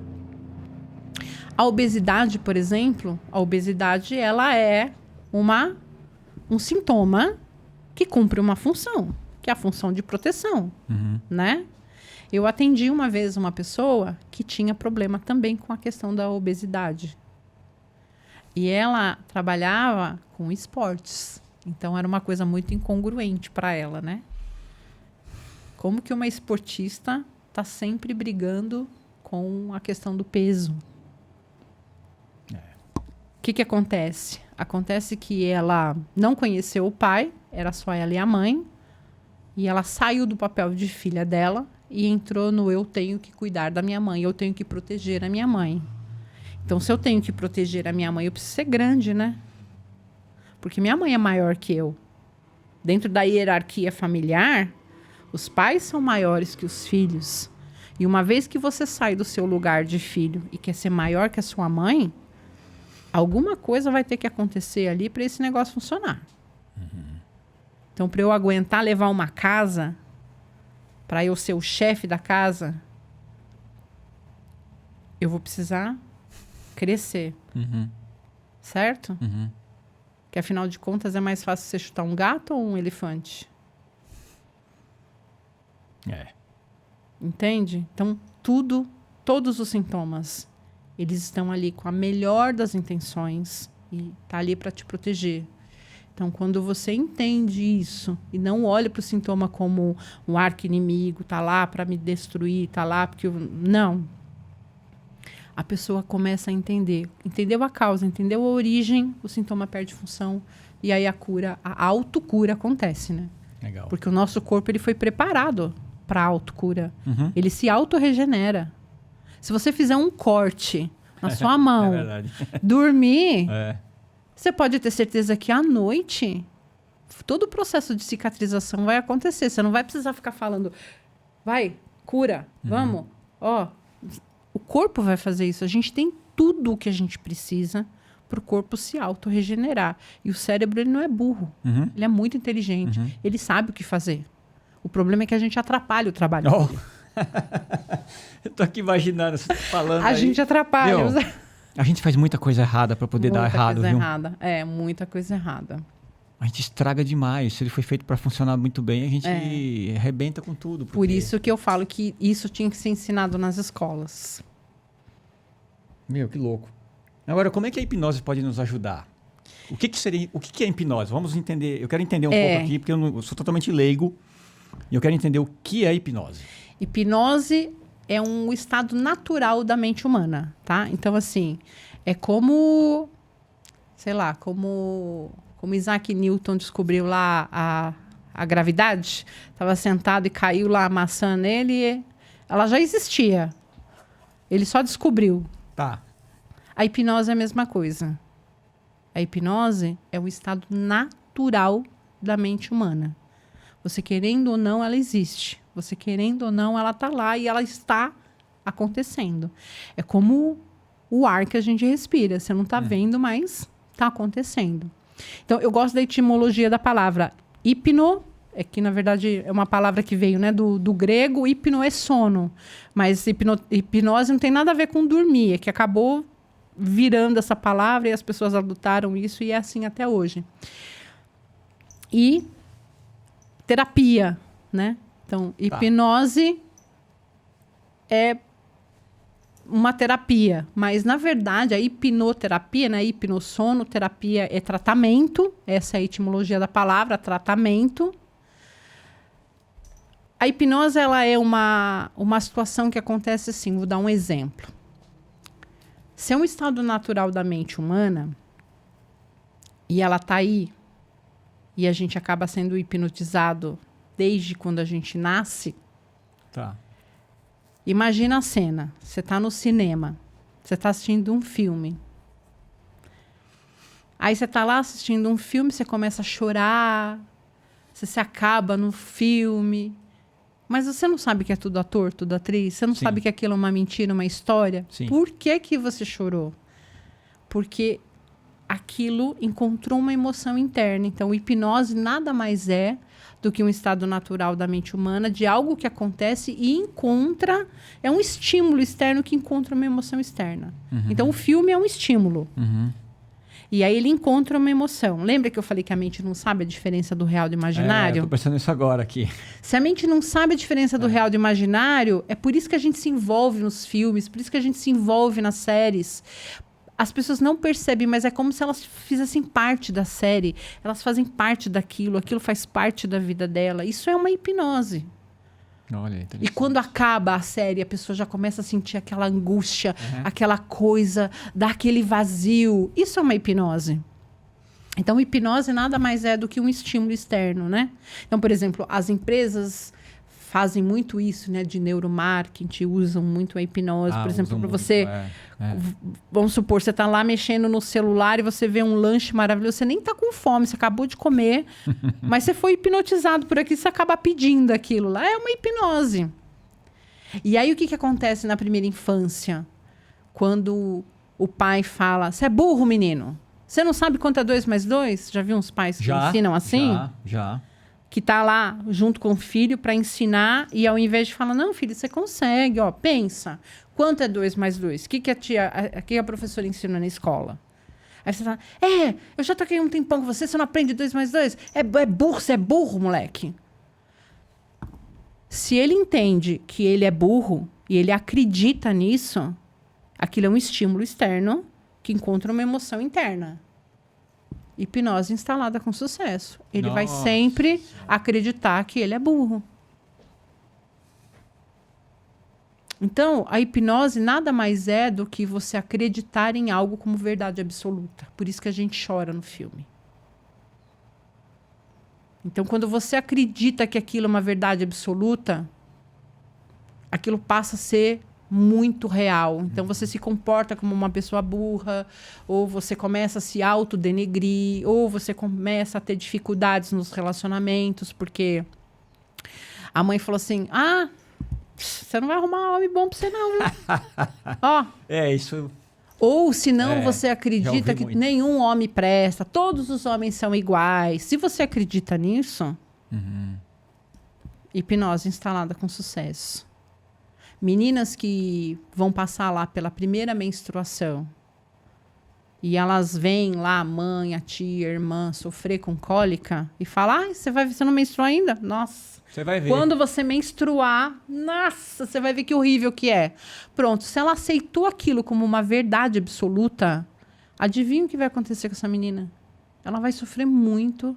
[SPEAKER 1] A obesidade, por exemplo, ela é um sintoma que cumpre uma função, que é a função de proteção, né? Eu atendi uma vez uma pessoa que tinha problema também com a questão da obesidade. E ela trabalhava com esportes. Então, era uma coisa muito incongruente para ela, né? Como que uma esportista está sempre brigando com a questão do peso? O que acontece? Acontece que ela não conheceu o pai, era só ela e a mãe, e ela saiu do papel de filha dela e entrou no eu tenho que cuidar da minha mãe, eu tenho que proteger a minha mãe. Então, se eu tenho que proteger a minha mãe, eu preciso ser grande, né? Porque minha mãe é maior que eu. Dentro da hierarquia familiar, os pais são maiores que os filhos. E uma vez que você sai do seu lugar de filho e quer ser maior que a sua mãe, alguma coisa vai ter que acontecer ali para esse negócio funcionar. Então, para eu aguentar levar uma casa, para eu ser o chefe da casa, eu vou precisar crescer. Certo? Que afinal de contas é mais fácil você chutar um gato ou um elefante? Entende? Então, todos os sintomas, eles estão ali com a melhor das intenções e tá ali para te proteger. Então, quando você entende isso e não olha para o sintoma como um arqui-inimigo, tá lá para me destruir, tá lá porque não. A pessoa começa a entender. Entendeu a causa, entendeu a origem, o sintoma perde função e aí a cura, a autocura acontece, né?
[SPEAKER 2] Legal.
[SPEAKER 1] Porque o nosso corpo ele foi preparado para autocura. Ele se autorregenera. Se você fizer um corte na sua mão, dormir, você pode ter certeza que à noite todo o processo de cicatrização vai acontecer. Você não vai precisar ficar falando, vai, cura, vamos, ó. O corpo vai fazer isso. A gente tem tudo o que a gente precisa para o corpo se autorregenerar. E o cérebro ele não é burro. Ele é muito inteligente. Ele sabe o que fazer. O problema é que a gente atrapalha o trabalho dele.
[SPEAKER 2] Eu tô aqui imaginando, você falando
[SPEAKER 1] A
[SPEAKER 2] aí.
[SPEAKER 1] gente atrapalha.
[SPEAKER 2] A gente faz muita coisa errada para poder dar errado,
[SPEAKER 1] Muita
[SPEAKER 2] viu?
[SPEAKER 1] coisa errada. É, muita coisa errada.
[SPEAKER 2] A gente estraga demais. Se ele foi feito para funcionar muito bem, a gente arrebenta com tudo. Porque...
[SPEAKER 1] Por isso que eu falo que isso tinha que ser ensinado nas escolas.
[SPEAKER 2] Meu, que louco. Agora, como é que a hipnose pode nos ajudar? O que é hipnose? Vamos entender. Eu quero entender um pouco aqui, porque eu sou totalmente leigo. E eu quero entender o que é hipnose.
[SPEAKER 1] Hipnose é um estado natural da mente humana, tá? Então, assim, é como, sei lá, como Isaac Newton descobriu lá a gravidade. Estava sentado e caiu lá a maçã nele. Ela já existia. Ele só descobriu.
[SPEAKER 2] Tá.
[SPEAKER 1] A hipnose é a mesma coisa. A hipnose é um estado natural da mente humana. Você querendo ou não, ela existe. Você querendo ou não, ela está lá e ela está acontecendo. É como o ar que a gente respira. Você não está vendo, mas está acontecendo. Então, eu gosto da etimologia da palavra. Hipno, é que na verdade é uma palavra que veio, né, do grego. Hipno é sono. Mas hipnose não tem nada a ver com dormir. É que acabou virando essa palavra e as pessoas adotaram isso e é assim até hoje. E terapia, né? Então, hipnose é uma terapia, mas na verdade a hipnoterapia, né, hipnossonoterapia é tratamento, essa é a etimologia da palavra, tratamento. A hipnose ela é uma situação que acontece assim, vou dar um exemplo. Se é um estado natural da mente humana e ela está aí e a gente acaba sendo hipnotizado desde quando a gente nasce.
[SPEAKER 2] Tá.
[SPEAKER 1] Imagina a cena. Você está no cinema. Você está assistindo um filme. Aí você está lá assistindo um filme, você começa a chorar. Você se acaba no filme. Mas você não sabe que é tudo ator, tudo atriz. Você não sabe que aquilo é uma mentira, uma história.
[SPEAKER 2] Sim.
[SPEAKER 1] Por que você chorou? Porque aquilo encontrou uma emoção interna. Então, hipnose nada mais é do que um estado natural da mente humana, de algo que acontece e encontra... É um estímulo externo que encontra uma emoção externa. Então, o filme é um estímulo. E aí ele encontra uma emoção. Lembra que eu falei que a mente não sabe a diferença do real do imaginário?
[SPEAKER 2] Eu tô pensando nisso agora aqui.
[SPEAKER 1] Se a mente não sabe a diferença do real do imaginário, é por isso que a gente se envolve nos filmes, por isso que a gente se envolve nas séries. As pessoas não percebem, mas é como se elas fizessem parte da série. Elas fazem parte daquilo, aquilo faz parte da vida dela. Isso é uma hipnose.
[SPEAKER 2] Olha,
[SPEAKER 1] e quando acaba a série, a pessoa já começa a sentir aquela angústia, aquela coisa, dá aquele vazio. Isso é uma hipnose. Então, hipnose nada mais é do que um estímulo externo, né? Então, por exemplo, as empresas fazem muito isso, né? De neuromarketing, usam muito a hipnose. Por exemplo, para você... Vamos supor, você está lá mexendo no celular e você vê um lanche maravilhoso. Você nem está com fome, você acabou de comer. Mas você foi hipnotizado por aqui, você acaba pedindo aquilo lá. É uma hipnose. E aí, o que acontece na primeira infância? Quando o pai fala... Você é burro, menino. Você não sabe quanto é 2 mais 2? Já viu uns pais que ensinam assim?
[SPEAKER 2] Já.
[SPEAKER 1] que tá lá junto com o filho para ensinar, e ao invés de falar, não, filho, você consegue, ó, pensa. Quanto é 2 mais 2? O que a professora ensina na escola? Aí você fala, eu já toquei um tempão com você não aprende 2 mais 2? É burro, você é burro, moleque. Se ele entende que ele é burro e ele acredita nisso, aquilo é um estímulo externo que encontra uma emoção interna. Hipnose instalada com sucesso. Ele vai sempre acreditar que ele é burro. Então, a hipnose nada mais é do que você acreditar em algo como verdade absoluta. Por isso que a gente chora no filme. Então, quando você acredita que aquilo é uma verdade absoluta, aquilo passa a ser muito real. Então, você se comporta como uma pessoa burra, ou você começa a se autodenegrir, ou você começa a ter dificuldades nos relacionamentos, porque a mãe falou assim, você não vai arrumar homem bom pra você não, viu? Ó.
[SPEAKER 2] Isso...
[SPEAKER 1] Ou, se não, você acredita que nenhum homem presta, todos os homens são iguais. Se você acredita nisso, hipnose instalada com sucesso. Meninas que vão passar lá pela primeira menstruação e elas veem lá a mãe, a tia, a irmã sofrer com cólica e falam, você não menstruou ainda? Nossa.
[SPEAKER 2] Você vai ver.
[SPEAKER 1] Quando você menstruar, nossa, você vai ver que horrível que é. Pronto, se ela aceitou aquilo como uma verdade absoluta, adivinha o que vai acontecer com essa menina? Ela vai sofrer muito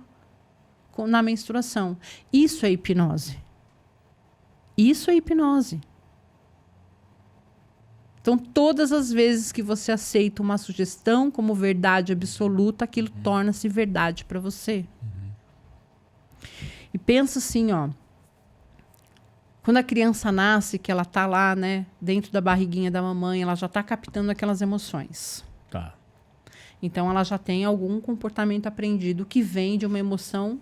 [SPEAKER 1] na menstruação. Isso é hipnose. Isso é hipnose. Então, todas as vezes que você aceita uma sugestão como verdade absoluta, aquilo torna-se verdade para você. E pensa assim, ó. Quando a criança nasce, que ela tá lá, né, dentro da barriguinha da mamãe, ela já tá captando aquelas emoções.
[SPEAKER 2] Tá.
[SPEAKER 1] Então, ela já tem algum comportamento aprendido que vem de uma emoção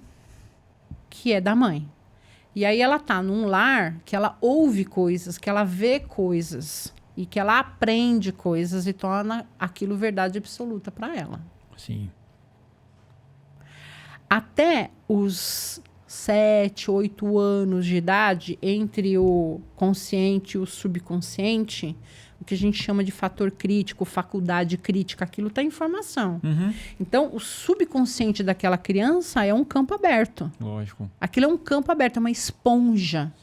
[SPEAKER 1] que é da mãe. E aí ela tá num lar que ela ouve coisas, que ela vê coisas e que ela aprende coisas e torna aquilo verdade absoluta para ela.
[SPEAKER 2] Sim.
[SPEAKER 1] Até os 7, 8 anos de idade, entre o consciente e o subconsciente, o que a gente chama de fator crítico, faculdade crítica, aquilo está em formação. Então, o subconsciente daquela criança é um campo aberto.
[SPEAKER 2] Lógico.
[SPEAKER 1] Aquilo é um campo aberto, é uma esponja.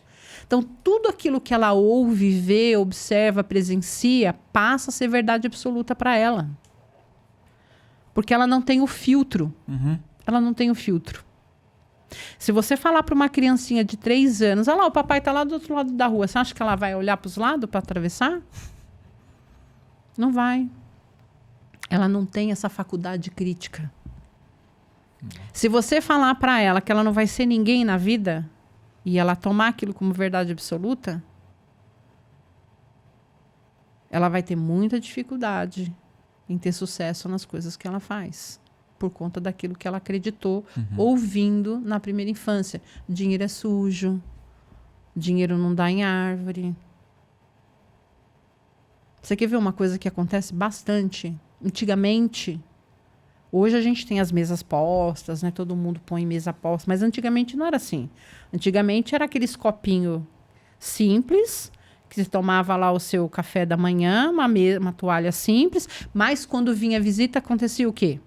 [SPEAKER 1] Então, tudo aquilo que ela ouve, vê, observa, presencia, passa a ser verdade absoluta para ela. Porque ela não tem o filtro. Ela não tem o filtro. Se você falar para uma criancinha de 3 anos, olha lá, o papai está lá do outro lado da rua, você acha que ela vai olhar para os lados para atravessar? Não vai. Ela não tem essa faculdade crítica. Se você falar para ela que ela não vai ser ninguém na vida e ela tomar aquilo como verdade absoluta, ela vai ter muita dificuldade em ter sucesso nas coisas que ela faz. Por conta daquilo que ela acreditou, ouvindo na primeira infância. Dinheiro é sujo, dinheiro não dá em árvore. Você quer ver uma coisa que acontece bastante? Antigamente, hoje a gente tem as mesas postas, né? Todo mundo põe mesa posta, mas antigamente não era assim. Antigamente era aqueles copinhos simples, que você tomava lá o seu café da manhã, uma toalha simples, mas quando vinha visita acontecia o quê?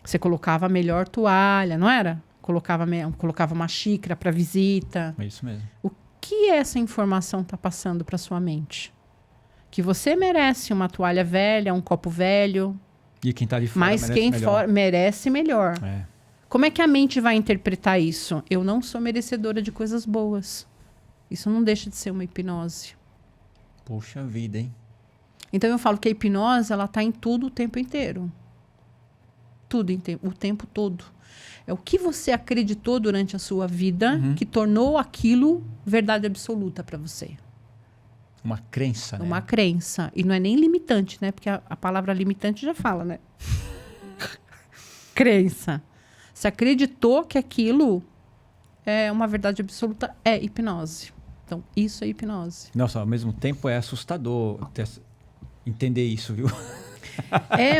[SPEAKER 1] Você colocava a melhor toalha, não era? Colocava uma xícara para visita.
[SPEAKER 2] É isso mesmo.
[SPEAKER 1] O que essa informação está passando para sua mente? Que você merece uma toalha velha, um copo velho.
[SPEAKER 2] E quem está de fora
[SPEAKER 1] mas quem merece melhor.
[SPEAKER 2] É.
[SPEAKER 1] Como é que a mente vai interpretar isso? Eu não sou merecedora de coisas boas. Isso não deixa de ser uma hipnose.
[SPEAKER 2] Poxa vida, hein?
[SPEAKER 1] Então eu falo que a hipnose, ela está em tudo o tempo inteiro. Tudo, o tempo todo. É o que você acreditou durante a sua vida que tornou aquilo verdade absoluta para você.
[SPEAKER 2] Uma crença, né?
[SPEAKER 1] Uma crença. E não é nem limitante, né? Porque a palavra limitante já fala, né? Crença. Você acreditou que aquilo é uma verdade absoluta, é hipnose. Então, isso é hipnose.
[SPEAKER 2] Nossa, ao mesmo tempo é assustador entender isso, viu?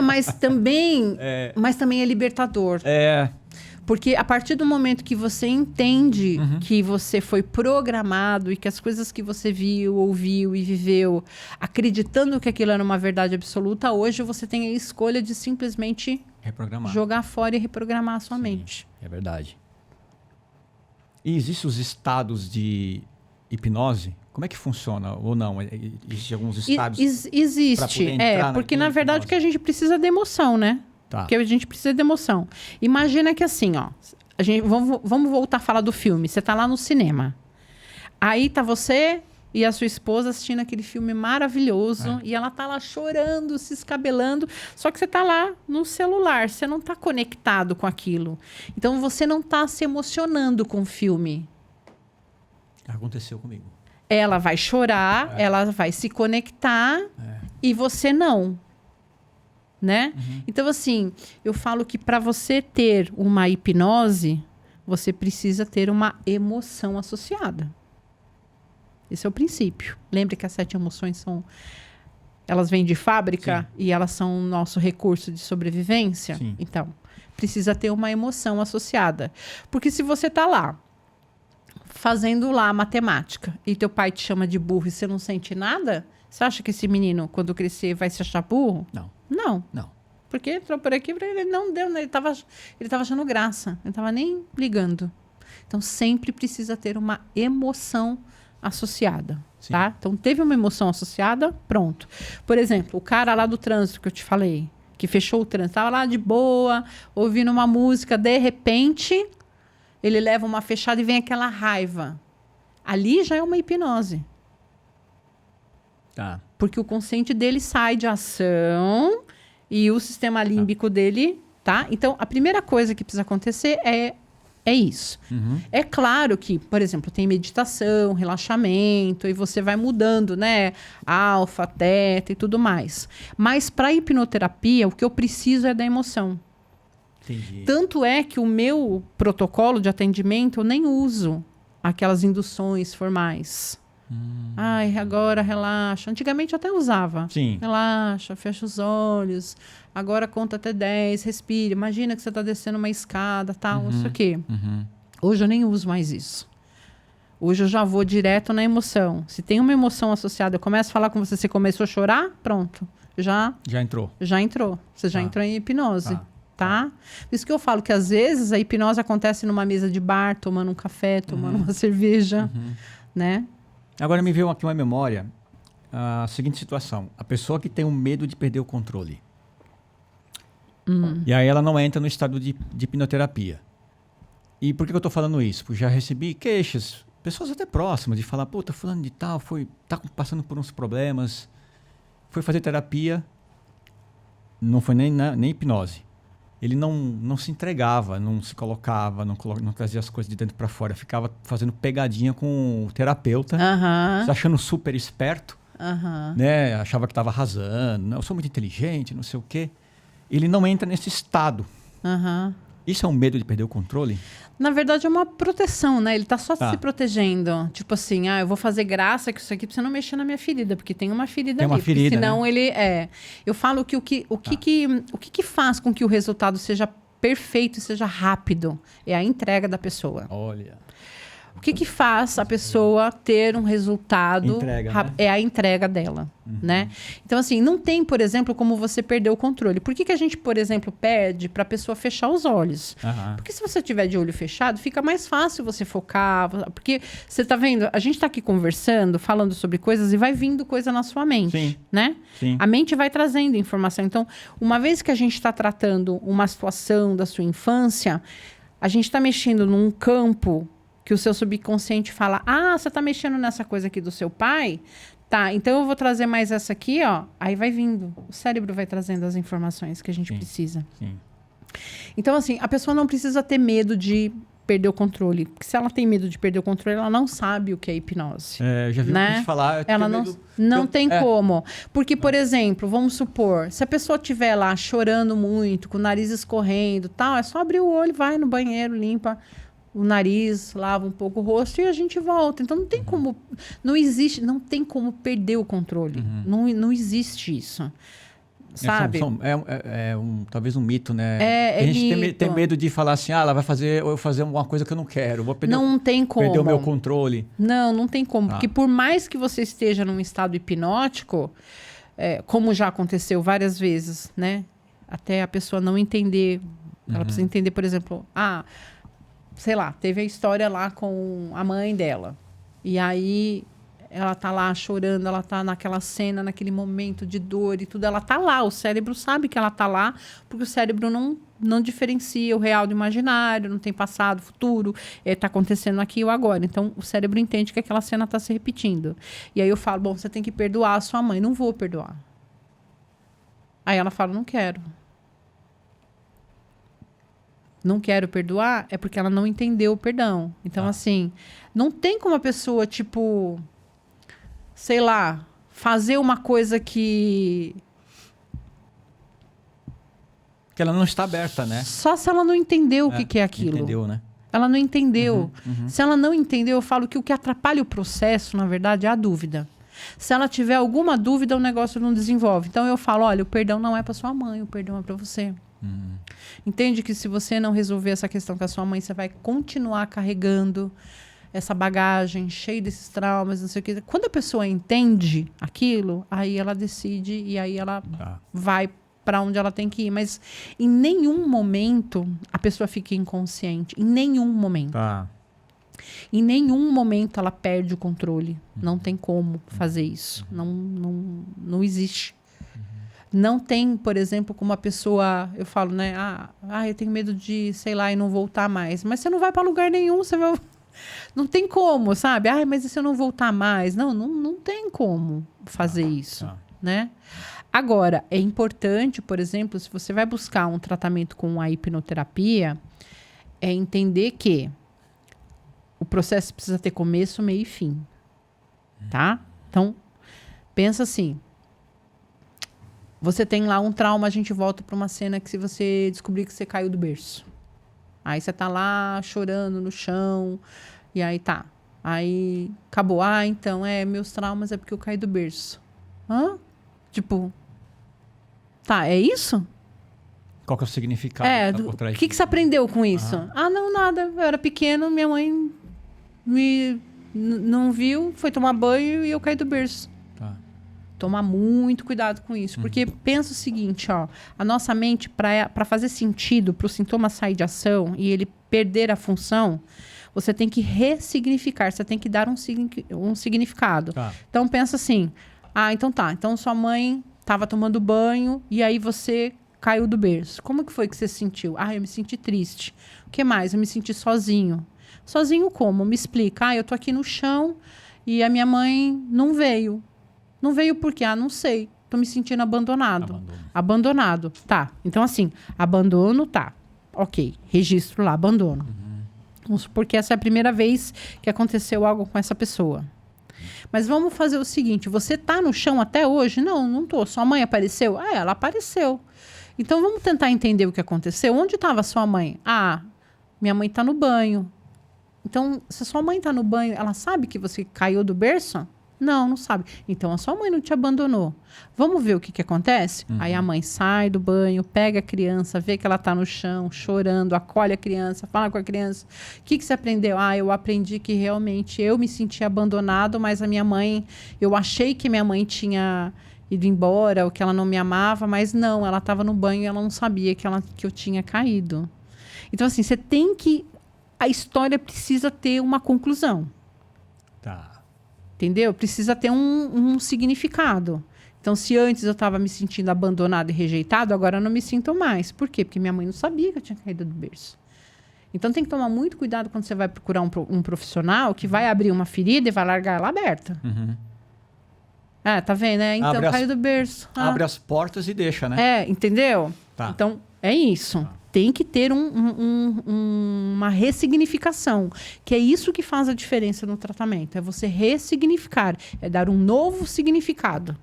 [SPEAKER 1] Mas também é libertador. Porque a partir do momento que você entende que você foi programado e que as coisas que você viu, ouviu e viveu, acreditando que aquilo era uma verdade absoluta, hoje você tem a escolha de simplesmente jogar fora e reprogramar a sua mente.
[SPEAKER 2] É verdade. E existem os estados de hipnose? Como é que funciona ou não? Existem alguns estados?
[SPEAKER 1] Existe, porque na verdade que a gente precisa de emoção, né?
[SPEAKER 2] Tá.
[SPEAKER 1] Porque a gente precisa de emoção. Imagina que assim, ó, vamos voltar a falar do filme. Você tá lá no cinema. Aí tá você e a sua esposa assistindo aquele filme maravilhoso e ela tá lá chorando, se escabelando, só que você tá lá no celular, você não tá conectado com aquilo. Então você não tá se emocionando com o filme.
[SPEAKER 2] Aconteceu comigo.
[SPEAKER 1] Ela vai chorar, ela vai se conectar e você não. Né? Então, assim, eu falo que para você ter uma hipnose, você precisa ter uma emoção associada. Esse é o princípio. Lembre que as 7 emoções elas vêm de fábrica e elas são o nosso recurso de sobrevivência.
[SPEAKER 2] Sim.
[SPEAKER 1] Então, precisa ter uma emoção associada. Porque se você tá lá, fazendo lá a matemática, e teu pai te chama de burro e você não sente nada, você acha que esse menino, quando crescer, vai se achar burro?
[SPEAKER 2] Não.
[SPEAKER 1] Porque entrou por aqui, ele não deu, né? Ele tava achando graça, ele tava nem ligando. Então, sempre precisa ter uma emoção associada, tá? Então, teve uma emoção associada, pronto. Por exemplo, o cara lá do trânsito que eu te falei, que fechou o trânsito, tava lá de boa, ouvindo uma música, de repente, ele leva uma fechada e vem aquela raiva. Ali já é uma hipnose.
[SPEAKER 2] Tá.
[SPEAKER 1] Porque o consciente dele sai de ação e o sistema límbico dele, tá? Então, a primeira coisa que precisa acontecer é isso. É claro que, por exemplo, tem meditação, relaxamento, e você vai mudando, né? Alfa, teta e tudo mais. Mas para hipnoterapia, o que eu preciso é da emoção.
[SPEAKER 2] Entendi.
[SPEAKER 1] Tanto é que o meu protocolo de atendimento, eu nem uso aquelas induções formais. Ai, agora relaxa. Antigamente eu até usava.
[SPEAKER 2] Sim.
[SPEAKER 1] Relaxa, fecha os olhos. Agora conta até 10, respira. Imagina que você está descendo uma escada, tal, não sei o quê. Hoje eu nem uso mais isso. Hoje eu já vou direto na emoção. Se tem uma emoção associada, eu começo a falar com você, você começou a chorar, pronto. Já
[SPEAKER 2] entrou.
[SPEAKER 1] Já entrou. Você já entrou em hipnose.
[SPEAKER 2] Tá?
[SPEAKER 1] Por isso que eu falo que às vezes a hipnose acontece numa mesa de bar, tomando um café, tomando uma cerveja, né?
[SPEAKER 2] Agora me veio aqui uma memória, a seguinte situação. A pessoa que tem um medo de perder o controle. E aí ela não entra no estado de hipnoterapia. E por que eu estou falando isso? Porque já recebi queixas, pessoas até próximas, de falar, puta, fulano de tal, tá passando por uns problemas, foi fazer terapia, não foi nem hipnose. Ele não se entregava, não se colocava, não trazia as coisas de dentro para fora. Ficava fazendo pegadinha com o terapeuta, se achando super esperto. Né? Achava que estava arrasando. Eu sou muito inteligente, não sei o quê. Ele não entra nesse estado. Isso é um medo de perder o controle?
[SPEAKER 1] Na verdade, é uma proteção, né? Ele tá só se protegendo. Tipo assim, eu vou fazer graça com isso aqui pra você não mexer na minha ferida, porque tem uma ferida ali.
[SPEAKER 2] Uma ferida,
[SPEAKER 1] senão
[SPEAKER 2] né?
[SPEAKER 1] ele Eu falo que o que faz com que o resultado seja perfeito e seja rápido é a entrega da pessoa.
[SPEAKER 2] Olha.
[SPEAKER 1] O que faz a pessoa ter um resultado?
[SPEAKER 2] Entrega, né?
[SPEAKER 1] É a entrega dela, né? Então, assim, não tem, por exemplo, como você perder o controle. Por que a gente, por exemplo, pede para a pessoa fechar os olhos? Porque se você tiver de olho fechado, fica mais fácil você focar. Porque você tá vendo, a gente está aqui conversando, falando sobre coisas e vai vindo coisa na sua mente, né?
[SPEAKER 2] Sim.
[SPEAKER 1] A mente vai trazendo informação. Então, uma vez que a gente está tratando uma situação da sua infância, a gente está mexendo num campo que o seu subconsciente fala, você tá mexendo nessa coisa aqui do seu pai? Tá, então eu vou trazer mais essa aqui, ó. Aí vai vindo. O cérebro vai trazendo as informações que a gente precisa. Então, assim, a pessoa não precisa ter medo de perder o controle. Porque se ela tem medo de perder o controle, ela não sabe o que é hipnose.
[SPEAKER 2] Já vi muita gente falar.
[SPEAKER 1] Ela não tem como. Porque, por exemplo, vamos supor, se a pessoa estiver lá chorando muito, com o nariz escorrendo, tal, é só abrir o olho, vai no banheiro, limpa o nariz, lava um pouco o rosto e a gente volta. Então não tem como, não tem como perder o controle. Não existe isso. sabe?
[SPEAKER 2] Talvez um mito, né?
[SPEAKER 1] É
[SPEAKER 2] a gente
[SPEAKER 1] mito.
[SPEAKER 2] tem medo de falar assim, ela vai fazer, ou eu fazer alguma coisa que eu não quero. Vou perder,
[SPEAKER 1] não tem como.
[SPEAKER 2] Perder o meu controle.
[SPEAKER 1] Não tem como. Porque por mais que você esteja num estado hipnótico, como já aconteceu várias vezes, né? Até a pessoa não entender. Ela precisa entender, por exemplo, sei lá, teve a história lá com a mãe dela. E aí ela tá lá chorando, ela tá naquela cena, naquele momento de dor e tudo. Ela tá lá, o cérebro sabe que ela tá lá, porque o cérebro não diferencia o real do imaginário, não tem passado, futuro, tá acontecendo aqui ou agora. Então, o cérebro entende que aquela cena tá se repetindo. E aí eu falo, bom, você tem que perdoar a sua mãe. Não vou perdoar. Aí ela fala, não quero. Não quero perdoar é porque ela não entendeu o perdão. Então, assim, não tem como a pessoa, tipo, sei lá, fazer uma coisa que
[SPEAKER 2] ela não está aberta, né?
[SPEAKER 1] Só se ela não entendeu o que é aquilo.
[SPEAKER 2] Entendeu, né?
[SPEAKER 1] Ela não entendeu. Se ela não entendeu, eu falo que o que atrapalha o processo, na verdade, é a dúvida. Se ela tiver alguma dúvida, o negócio não desenvolve. Então, eu falo, olha, o perdão não é para sua mãe, o perdão é para você. Entende que se você não resolver essa questão com a sua mãe, você vai continuar carregando essa bagagem cheia desses traumas, não sei o que. Quando a pessoa entende aquilo, aí ela decide e aí ela vai para onde ela tem que ir. Mas em nenhum momento a pessoa fica inconsciente. Em nenhum momento. Em nenhum momento ela perde o controle. Não tem como fazer isso. Não existe. Não tem, por exemplo, como a pessoa... Eu falo, né? Eu tenho medo de, sei lá, e não voltar mais. Mas você não vai para lugar nenhum, você vai... Não tem como, sabe? Mas e se eu não voltar mais? Não tem como fazer isso, né? Agora, é importante, por exemplo, se você vai buscar um tratamento com a hipnoterapia, é entender que o processo precisa ter começo, meio e fim, tá? Então, pensa assim. Você tem lá um trauma, a gente volta para uma cena que se você descobrir que você caiu do berço. Aí você tá lá chorando no chão, e aí tá. Aí acabou. Então, meus traumas é porque eu caí do berço. Tipo, tá, é isso?
[SPEAKER 2] Qual que é o significado?
[SPEAKER 1] O que você aprendeu com isso? Não, nada. Eu era pequeno, minha mãe não viu, foi tomar banho e eu caí do berço. Tomar muito cuidado com isso. Porque pensa o seguinte, a nossa mente, para fazer sentido, para o sintoma sair de ação e ele perder a função, você tem que ressignificar, você tem que dar um significado. Então, pensa assim, então tá, então sua mãe estava tomando banho e aí você caiu do berço. Como que foi que você se sentiu? Eu me senti triste. O que mais? Eu me senti sozinho. Sozinho como? Me explica. Eu tô aqui no chão e a minha mãe não veio. Não veio por quê? Não sei. Tô me sentindo abandonado. Abandonado. Tá. Então, assim, abandono, tá. Ok. Registro lá, abandono. Vamos supor que essa é a primeira vez que aconteceu algo com essa pessoa. Mas vamos fazer o seguinte. Você tá no chão até hoje? Não tô. Sua mãe apareceu? Ela apareceu. Então, vamos tentar entender o que aconteceu. Onde estava sua mãe? Minha mãe tá no banho. Então, se sua mãe tá no banho, ela sabe que você caiu do berço? Não sabe. Então, a sua mãe não te abandonou. Vamos ver o que acontece? Aí a mãe sai do banho, pega a criança, vê que ela está no chão, chorando, acolhe a criança, fala com a criança. O que você aprendeu? Eu aprendi que realmente eu me senti abandonado, mas a minha mãe... Eu achei que minha mãe tinha ido embora, ou que ela não me amava, mas não, ela estava no banho e ela não sabia que eu tinha caído. Então, assim, você tem que... A história precisa ter uma conclusão. Entendeu? Precisa ter um significado. Então, se antes eu estava me sentindo abandonado e rejeitado, agora eu não me sinto mais. Por quê? Porque minha mãe não sabia que eu tinha caído do berço. Então, tem que tomar muito cuidado quando você vai procurar um profissional que vai abrir uma ferida e vai largar ela aberta. Tá vendo, né? Então, caiu do berço.
[SPEAKER 2] Abre as portas e deixa, né?
[SPEAKER 1] Entendeu? Então, é isso. Tem que ter uma ressignificação, que é isso que faz a diferença no tratamento. É você ressignificar, é dar um novo significado.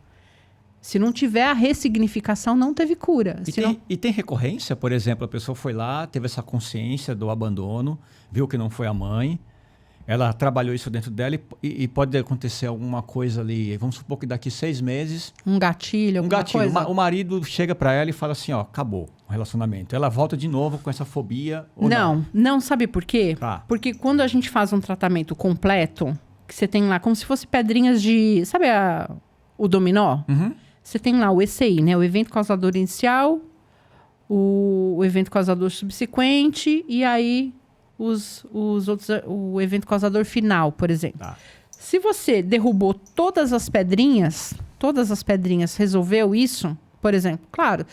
[SPEAKER 1] Se não tiver a ressignificação, não teve cura.
[SPEAKER 2] E tem recorrência? Por exemplo, a pessoa foi lá, teve essa consciência do abandono, viu que não foi a mãe, ela trabalhou isso dentro dela e pode acontecer alguma coisa ali. Vamos supor que daqui 6 meses...
[SPEAKER 1] Um gatilho, alguma coisa?
[SPEAKER 2] O marido chega para ela e fala assim, ó, acabou o relacionamento. Ela volta de novo com essa fobia ou não?
[SPEAKER 1] Não, sabe por quê?
[SPEAKER 2] Tá.
[SPEAKER 1] Porque quando a gente faz um tratamento completo, que você tem lá como se fosse pedrinhas de... Sabe o dominó?
[SPEAKER 2] Uhum.
[SPEAKER 1] Você tem lá o ECI, né? O evento causador inicial, o evento causador subsequente e aí os outros, o evento causador final, por exemplo.
[SPEAKER 2] Tá.
[SPEAKER 1] Se você derrubou todas as pedrinhas resolveu isso, por exemplo, claro,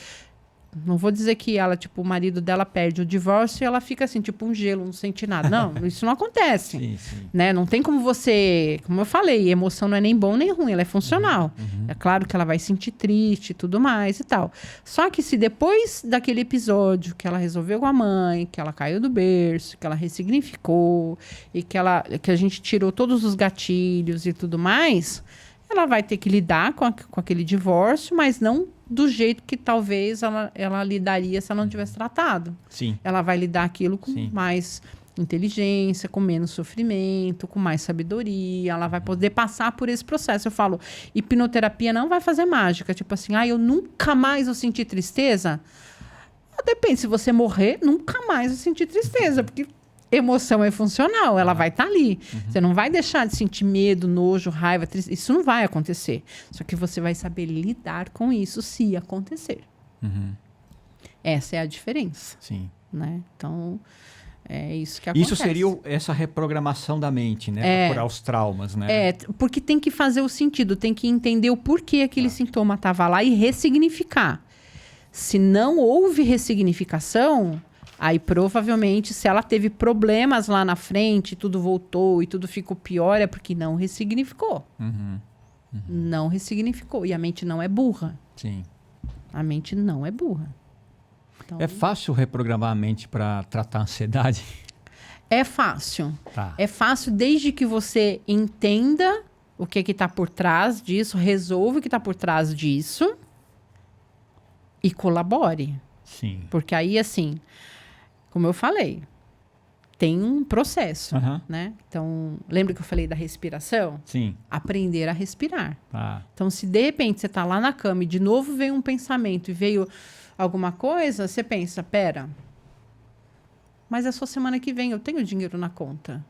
[SPEAKER 1] não vou dizer que ela, tipo, o marido dela perde o divórcio e ela fica assim, tipo um gelo, não sente nada. Não, isso não acontece.
[SPEAKER 2] Sim, sim.
[SPEAKER 1] Né? Não tem como você... Como eu falei, emoção não é nem bom nem ruim, ela é funcional.
[SPEAKER 2] Uhum.
[SPEAKER 1] É claro que ela vai sentir triste e tudo mais e tal. Só que se depois daquele episódio que ela resolveu com a mãe, que ela caiu do berço, que ela ressignificou e que a gente tirou todos os gatilhos e tudo mais, ela vai ter que lidar com aquele divórcio, mas não do jeito que talvez ela lidaria se ela não tivesse tratado.
[SPEAKER 2] Sim.
[SPEAKER 1] Ela vai lidar aquilo com
[SPEAKER 2] Sim.
[SPEAKER 1] mais inteligência, com menos sofrimento, com mais sabedoria. Ela vai poder passar por esse processo. Eu falo, hipnoterapia não vai fazer mágica. Tipo assim, eu nunca mais vou sentir tristeza. Depende, se você morrer, nunca mais vou sentir tristeza, porque emoção é funcional, ela vai estar ali. Você não vai deixar de sentir medo, nojo, raiva, tristeza. Isso não vai acontecer. Só que você vai saber lidar com isso se acontecer.
[SPEAKER 2] Uhum.
[SPEAKER 1] Essa é a diferença.
[SPEAKER 2] Sim.
[SPEAKER 1] Né? Então, é isso que acontece.
[SPEAKER 2] Isso seria essa reprogramação da mente, né? Para curar os traumas, né?
[SPEAKER 1] Porque tem que fazer o sentido, tem que entender o porquê aquele sintoma estava lá e ressignificar. Se não houve ressignificação... Aí, provavelmente, se ela teve problemas lá na frente, tudo voltou e tudo ficou pior, é porque não ressignificou.
[SPEAKER 2] Uhum. Uhum.
[SPEAKER 1] Não ressignificou. E a mente não é burra.
[SPEAKER 2] Sim.
[SPEAKER 1] A mente não é burra. Então,
[SPEAKER 2] é fácil reprogramar a mente para tratar a ansiedade?
[SPEAKER 1] É fácil.
[SPEAKER 2] Tá.
[SPEAKER 1] É fácil desde que você entenda o que está por trás disso, resolva o que está por trás disso e colabore.
[SPEAKER 2] Sim.
[SPEAKER 1] Porque aí, assim... Como eu falei, tem um processo, né? Então, lembra que eu falei da respiração?
[SPEAKER 2] Sim.
[SPEAKER 1] Aprender a respirar.
[SPEAKER 2] Tá.
[SPEAKER 1] Então, se de repente você está lá na cama e de novo veio um pensamento e veio alguma coisa, você pensa, pera, mas é só semana que vem, eu tenho dinheiro na conta.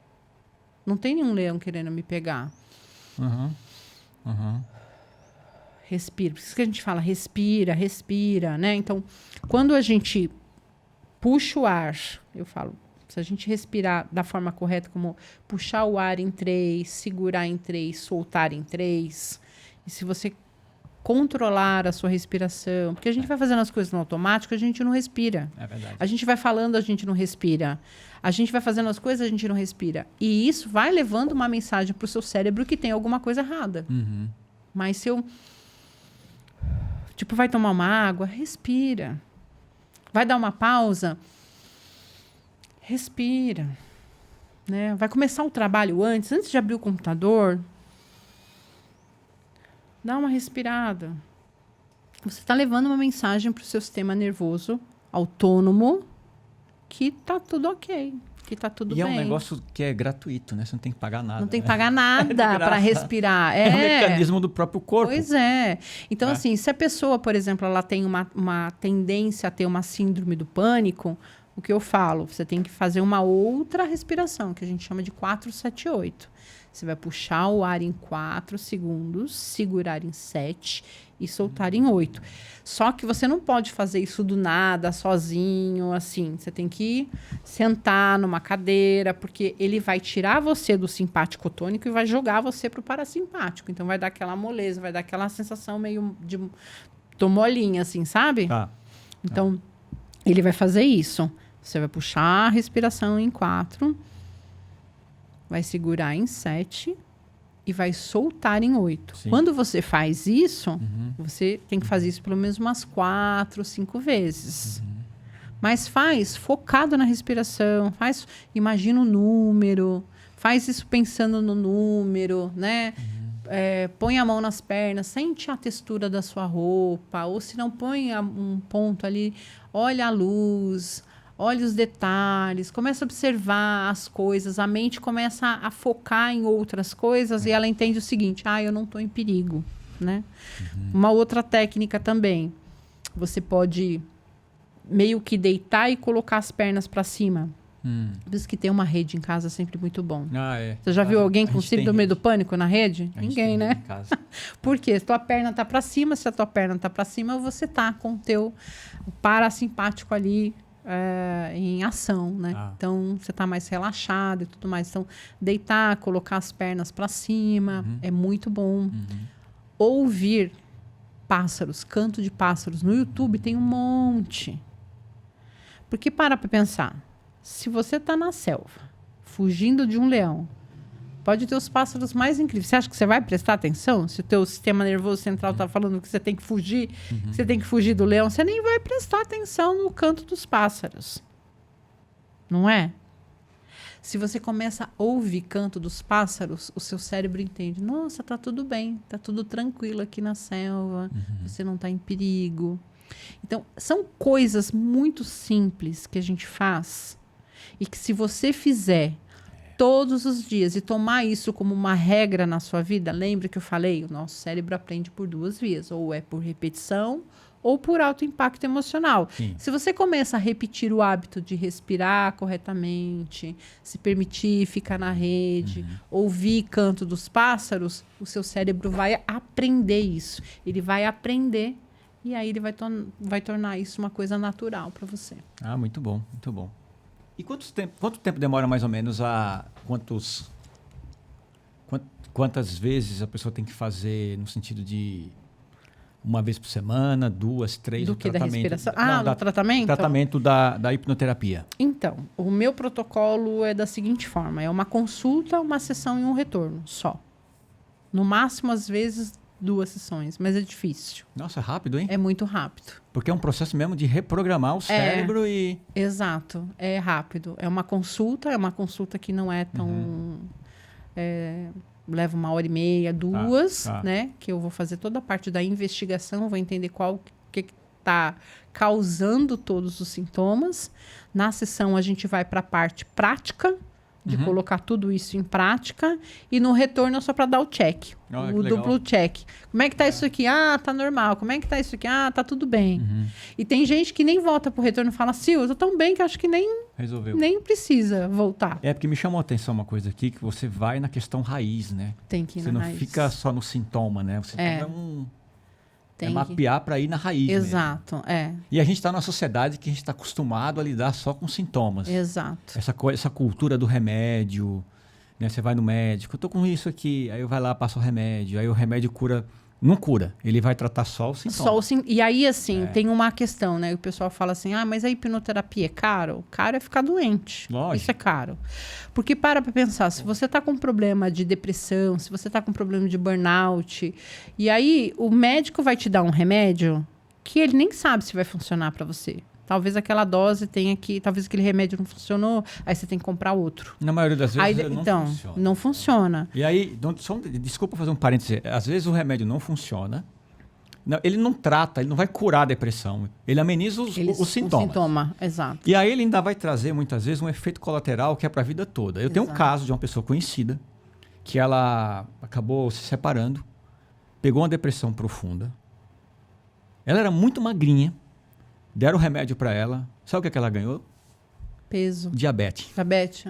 [SPEAKER 1] Não tem nenhum leão querendo me pegar. Respira. Por isso que a gente fala, respira, respira, né? Então, quando a gente... puxa o ar, eu falo, se a gente respirar da forma correta, como puxar o ar em 3, segurar em 3, soltar em 3, e se você controlar a sua respiração, porque a gente vai fazendo as coisas no automático, a gente não respira.
[SPEAKER 2] É verdade.
[SPEAKER 1] A gente vai falando, a gente não respira. A gente vai fazendo as coisas, a gente não respira. E isso vai levando uma mensagem para o seu cérebro que tem alguma coisa errada.
[SPEAKER 2] Uhum.
[SPEAKER 1] Mas se eu... Tipo, vai tomar uma água, respira. Vai dar uma pausa, respira, né? Vai começar o trabalho antes de abrir o computador, dá uma respirada. Você está levando uma mensagem para o seu sistema nervoso autônomo que tá tudo ok, que tá tudo bem.
[SPEAKER 2] E é um negócio que é gratuito, né? Você não tem que pagar nada.
[SPEAKER 1] Não tem que pagar nada para respirar.
[SPEAKER 2] É um mecanismo do próprio corpo.
[SPEAKER 1] Pois é. Então, assim, se a pessoa, por exemplo, ela tem uma tendência a ter uma síndrome do pânico, o que eu falo? Você tem que fazer uma outra respiração, que a gente chama de 4-7-8. Você vai puxar o ar em 4 segundos, segurar em 7 e soltar em 8. Só que você não pode fazer isso do nada, sozinho, assim. Você tem que sentar numa cadeira, porque ele vai tirar você do simpático tônico e vai jogar você para o parasimpático. Então, vai dar aquela moleza, vai dar aquela sensação meio de... Tô molinha, assim, sabe?
[SPEAKER 2] Tá.
[SPEAKER 1] Então, ele vai fazer isso. Você vai puxar a respiração em 4, vai segurar em 7 e vai soltar em 8.
[SPEAKER 2] Sim.
[SPEAKER 1] Quando você faz isso, você tem que fazer isso pelo menos umas 4, 5 vezes. Mas faz focado na respiração, imagina o número, faz isso pensando no número, né? Põe a mão nas pernas, sente a textura da sua roupa, ou se não, põe um ponto ali, olha a luz, Olha os detalhes, começa a observar as coisas, a mente começa a focar em outras coisas e ela entende o seguinte, eu não estou em perigo, né? Uma outra técnica também, você pode meio que deitar e colocar as pernas para cima. Por isso que ter uma rede em casa é sempre muito bom. Você já viu alguém com síndrome do pânico na rede? Ninguém, né?
[SPEAKER 2] Em casa.
[SPEAKER 1] Por quê? Se tua perna tá para cima, se a tua perna tá para cima, você tá com o teu parasimpático ali em ação, né? Então, você tá mais relaxado e tudo mais. Então, deitar, colocar as pernas para cima é muito bom. Ouvir pássaros, canto de pássaros. No YouTube tem um monte. Porque para pensar. Se você está na selva, fugindo de um leão, pode ter os pássaros mais incríveis. Você acha que você vai prestar atenção? Se o teu sistema nervoso central está falando que você tem que fugir, que você tem que fugir do leão, você nem vai prestar atenção no canto dos pássaros. Não é? Se você começa a ouvir canto dos pássaros, o seu cérebro entende. Nossa, tá tudo bem, tá tudo tranquilo aqui na selva, você não está em perigo. Então, são coisas muito simples que a gente faz e que se você fizer todos os dias e tomar isso como uma regra na sua vida, lembra que eu falei? O nosso cérebro aprende por 2 vias, ou é por repetição ou por alto impacto emocional.
[SPEAKER 2] Sim.
[SPEAKER 1] Se você começa a repetir o hábito de respirar corretamente, se permitir ficar na rede, ouvir canto dos pássaros, o seu cérebro vai aprender isso. Ele vai aprender e aí ele vai tornar isso uma coisa natural para você.
[SPEAKER 2] Muito bom, muito bom. E quanto tempo demora mais ou menos quantas vezes a pessoa tem que fazer no sentido de uma vez por semana, 2, 3,
[SPEAKER 1] do
[SPEAKER 2] o
[SPEAKER 1] que
[SPEAKER 2] tratamento?
[SPEAKER 1] Da respiração? No tratamento?
[SPEAKER 2] Tratamento da hipnoterapia.
[SPEAKER 1] Então, o meu protocolo é da seguinte forma, é uma consulta, uma sessão e um retorno, só. No máximo, às vezes, 2 sessões, mas é difícil.
[SPEAKER 2] Nossa, é rápido, hein?
[SPEAKER 1] É muito rápido.
[SPEAKER 2] Porque é um processo mesmo de reprogramar o cérebro e...
[SPEAKER 1] Exato, é rápido. É uma consulta que não é tão... leva 1h30, 2, né? Que eu vou fazer toda a parte da investigação, vou entender qual que está causando todos os sintomas. Na sessão, a gente vai para a parte prática, de colocar tudo isso em prática, e no retorno é só para dar o check, o duplo check. Como é que tá isso aqui? Tá normal. Como é que tá isso aqui? Tá tudo bem. E tem gente que nem volta pro retorno e fala, Sil, eu tô tão bem que eu acho que nem precisa voltar.
[SPEAKER 2] Porque me chamou a atenção uma coisa aqui, que você vai na questão raiz, né?
[SPEAKER 1] Tem que ir
[SPEAKER 2] você
[SPEAKER 1] na
[SPEAKER 2] não
[SPEAKER 1] raiz.
[SPEAKER 2] Fica só no sintoma, né? O sintoma é mapear para ir na raiz.
[SPEAKER 1] Exato,
[SPEAKER 2] mesmo. E a gente está numa sociedade que a gente está acostumado a lidar só com sintomas.
[SPEAKER 1] Exato.
[SPEAKER 2] Essa cultura do remédio, né? Você vai no médico, eu tô com isso aqui, aí vai lá, passa o remédio, aí o remédio cura. Não cura, ele vai tratar só o sintoma.
[SPEAKER 1] E aí, assim, tem uma questão, né? O pessoal fala assim, mas a hipnoterapia é caro? Caro é ficar doente.
[SPEAKER 2] Lógico.
[SPEAKER 1] Isso é caro. Porque para pensar, se você tá com problema de depressão, se você tá com problema de burnout, e aí o médico vai te dar um remédio que ele nem sabe se vai funcionar para você. Talvez aquela dose tenha que... Talvez aquele remédio não funcionou, aí você tem que comprar outro.
[SPEAKER 2] Na maioria das vezes
[SPEAKER 1] não funciona. Não funciona.
[SPEAKER 2] E aí, desculpa fazer um parêntese. Às vezes o remédio não funciona. Ele não trata, ele não vai curar a depressão. Ele ameniza os sintomas.
[SPEAKER 1] O sintoma, exato.
[SPEAKER 2] E aí ele ainda vai trazer, muitas vezes, um efeito colateral que é para a vida toda. Eu tenho um caso de uma pessoa conhecida que ela acabou se separando, pegou uma depressão profunda. Ela era muito magrinha. Deram remédio para ela. Sabe o que ela ganhou?
[SPEAKER 1] Peso.
[SPEAKER 2] Diabetes.
[SPEAKER 1] Diabetes?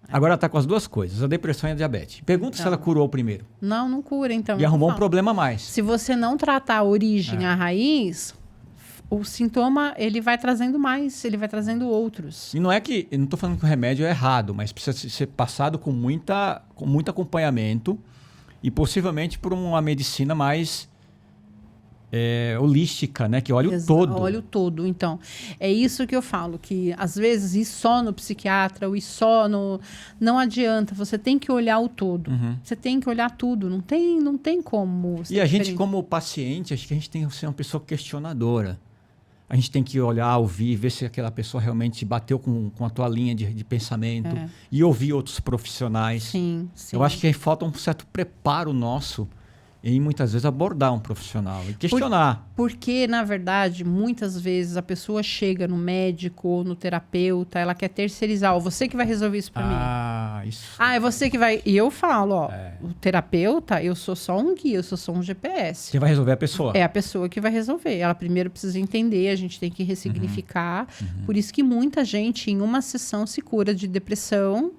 [SPEAKER 2] Agora ela está com as 2 coisas, a depressão e a diabetes. Pergunta se ela curou primeiro.
[SPEAKER 1] Não cura, então.
[SPEAKER 2] E arrumou um problema a mais.
[SPEAKER 1] Se você não tratar a origem, a raiz, o sintoma, ele vai trazendo mais, ele vai trazendo outros.
[SPEAKER 2] E não é que... Eu não estou falando que o remédio é errado, mas precisa ser passado com muito acompanhamento e possivelmente por uma medicina mais... holística, né? Que olha o todo.
[SPEAKER 1] Olha o todo. Então, é isso que eu falo, que às vezes ir só no psiquiatra ou ir só no... Não adianta, você tem que olhar o todo. Você tem que olhar tudo, não tem como...
[SPEAKER 2] E a gente, como paciente, acho que a gente tem que ser uma pessoa questionadora. A gente tem que olhar, ouvir, ver se aquela pessoa realmente bateu com a tua linha de pensamento e ouvir outros profissionais.
[SPEAKER 1] Sim.
[SPEAKER 2] Eu acho que falta um certo preparo nosso E muitas vezes abordar um profissional e questionar.
[SPEAKER 1] Porque, na verdade, muitas vezes a pessoa chega no médico ou no terapeuta, ela quer terceirizar. Você que vai resolver isso pra mim.
[SPEAKER 2] Isso.
[SPEAKER 1] É você que vai... E eu falo, o terapeuta, eu sou só um guia, eu sou só um GPS.
[SPEAKER 2] Quem vai resolver é a pessoa.
[SPEAKER 1] É a pessoa que vai resolver. Ela primeiro precisa entender, a gente tem que ressignificar. Por isso que muita gente, em uma sessão, se cura de depressão,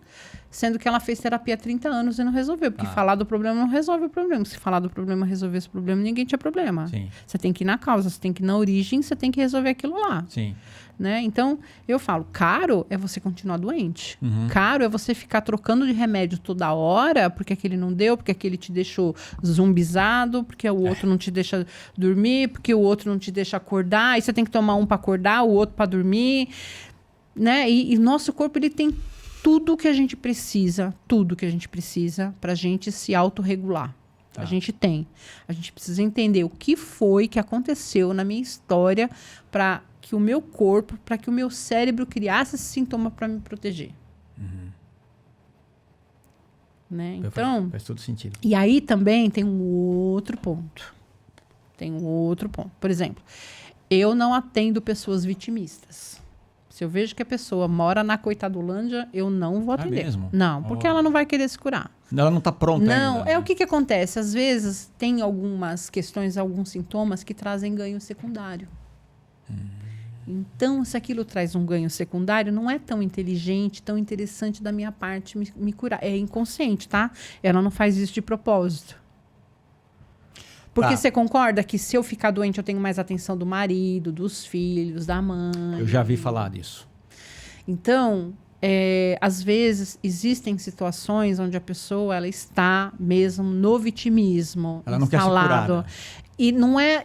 [SPEAKER 1] sendo que ela fez terapia há 30 anos e não resolveu. Porque falar do problema não resolve o problema. Se falar do problema resolver esse problema, ninguém tinha problema.
[SPEAKER 2] Sim.
[SPEAKER 1] Você tem que ir na causa, você tem que ir na origem, você tem que resolver aquilo lá.
[SPEAKER 2] Sim.
[SPEAKER 1] Né? Então, eu falo, caro é você continuar doente. Caro é você ficar trocando de remédio toda hora, porque aquele não deu, porque aquele te deixou zumbizado, porque o outro não te deixa dormir, porque o outro não te deixa acordar, aí você tem que tomar um para acordar, o outro para dormir. Né? E nosso corpo, ele tem tudo que a gente precisa para a gente se autorregular. A gente tem. A gente precisa entender o que foi que aconteceu na minha história para que o meu corpo, para que o meu cérebro criasse esse sintoma para me proteger. Né? Então,
[SPEAKER 2] faz todo sentido.
[SPEAKER 1] E aí também tem um outro ponto. Por exemplo, eu não atendo pessoas vitimistas. Se eu vejo que a pessoa mora na coitadolândia, eu não vou atender.
[SPEAKER 2] Mesmo?
[SPEAKER 1] Não, porque ela não vai querer se curar.
[SPEAKER 2] Ela não está pronta ainda.
[SPEAKER 1] Não, o que acontece? Às vezes tem algumas questões, alguns sintomas que trazem ganho secundário. Então, se aquilo traz um ganho secundário, não é tão inteligente, tão interessante da minha parte me curar. É inconsciente, tá? Ela não faz isso de propósito. Porque você concorda que se eu ficar doente, eu tenho mais atenção do marido, dos filhos, da mãe?
[SPEAKER 2] Eu já vi falar disso.
[SPEAKER 1] Então, às vezes, existem situações onde a pessoa ela está mesmo no vitimismo.
[SPEAKER 2] Ela não quer se curar, né?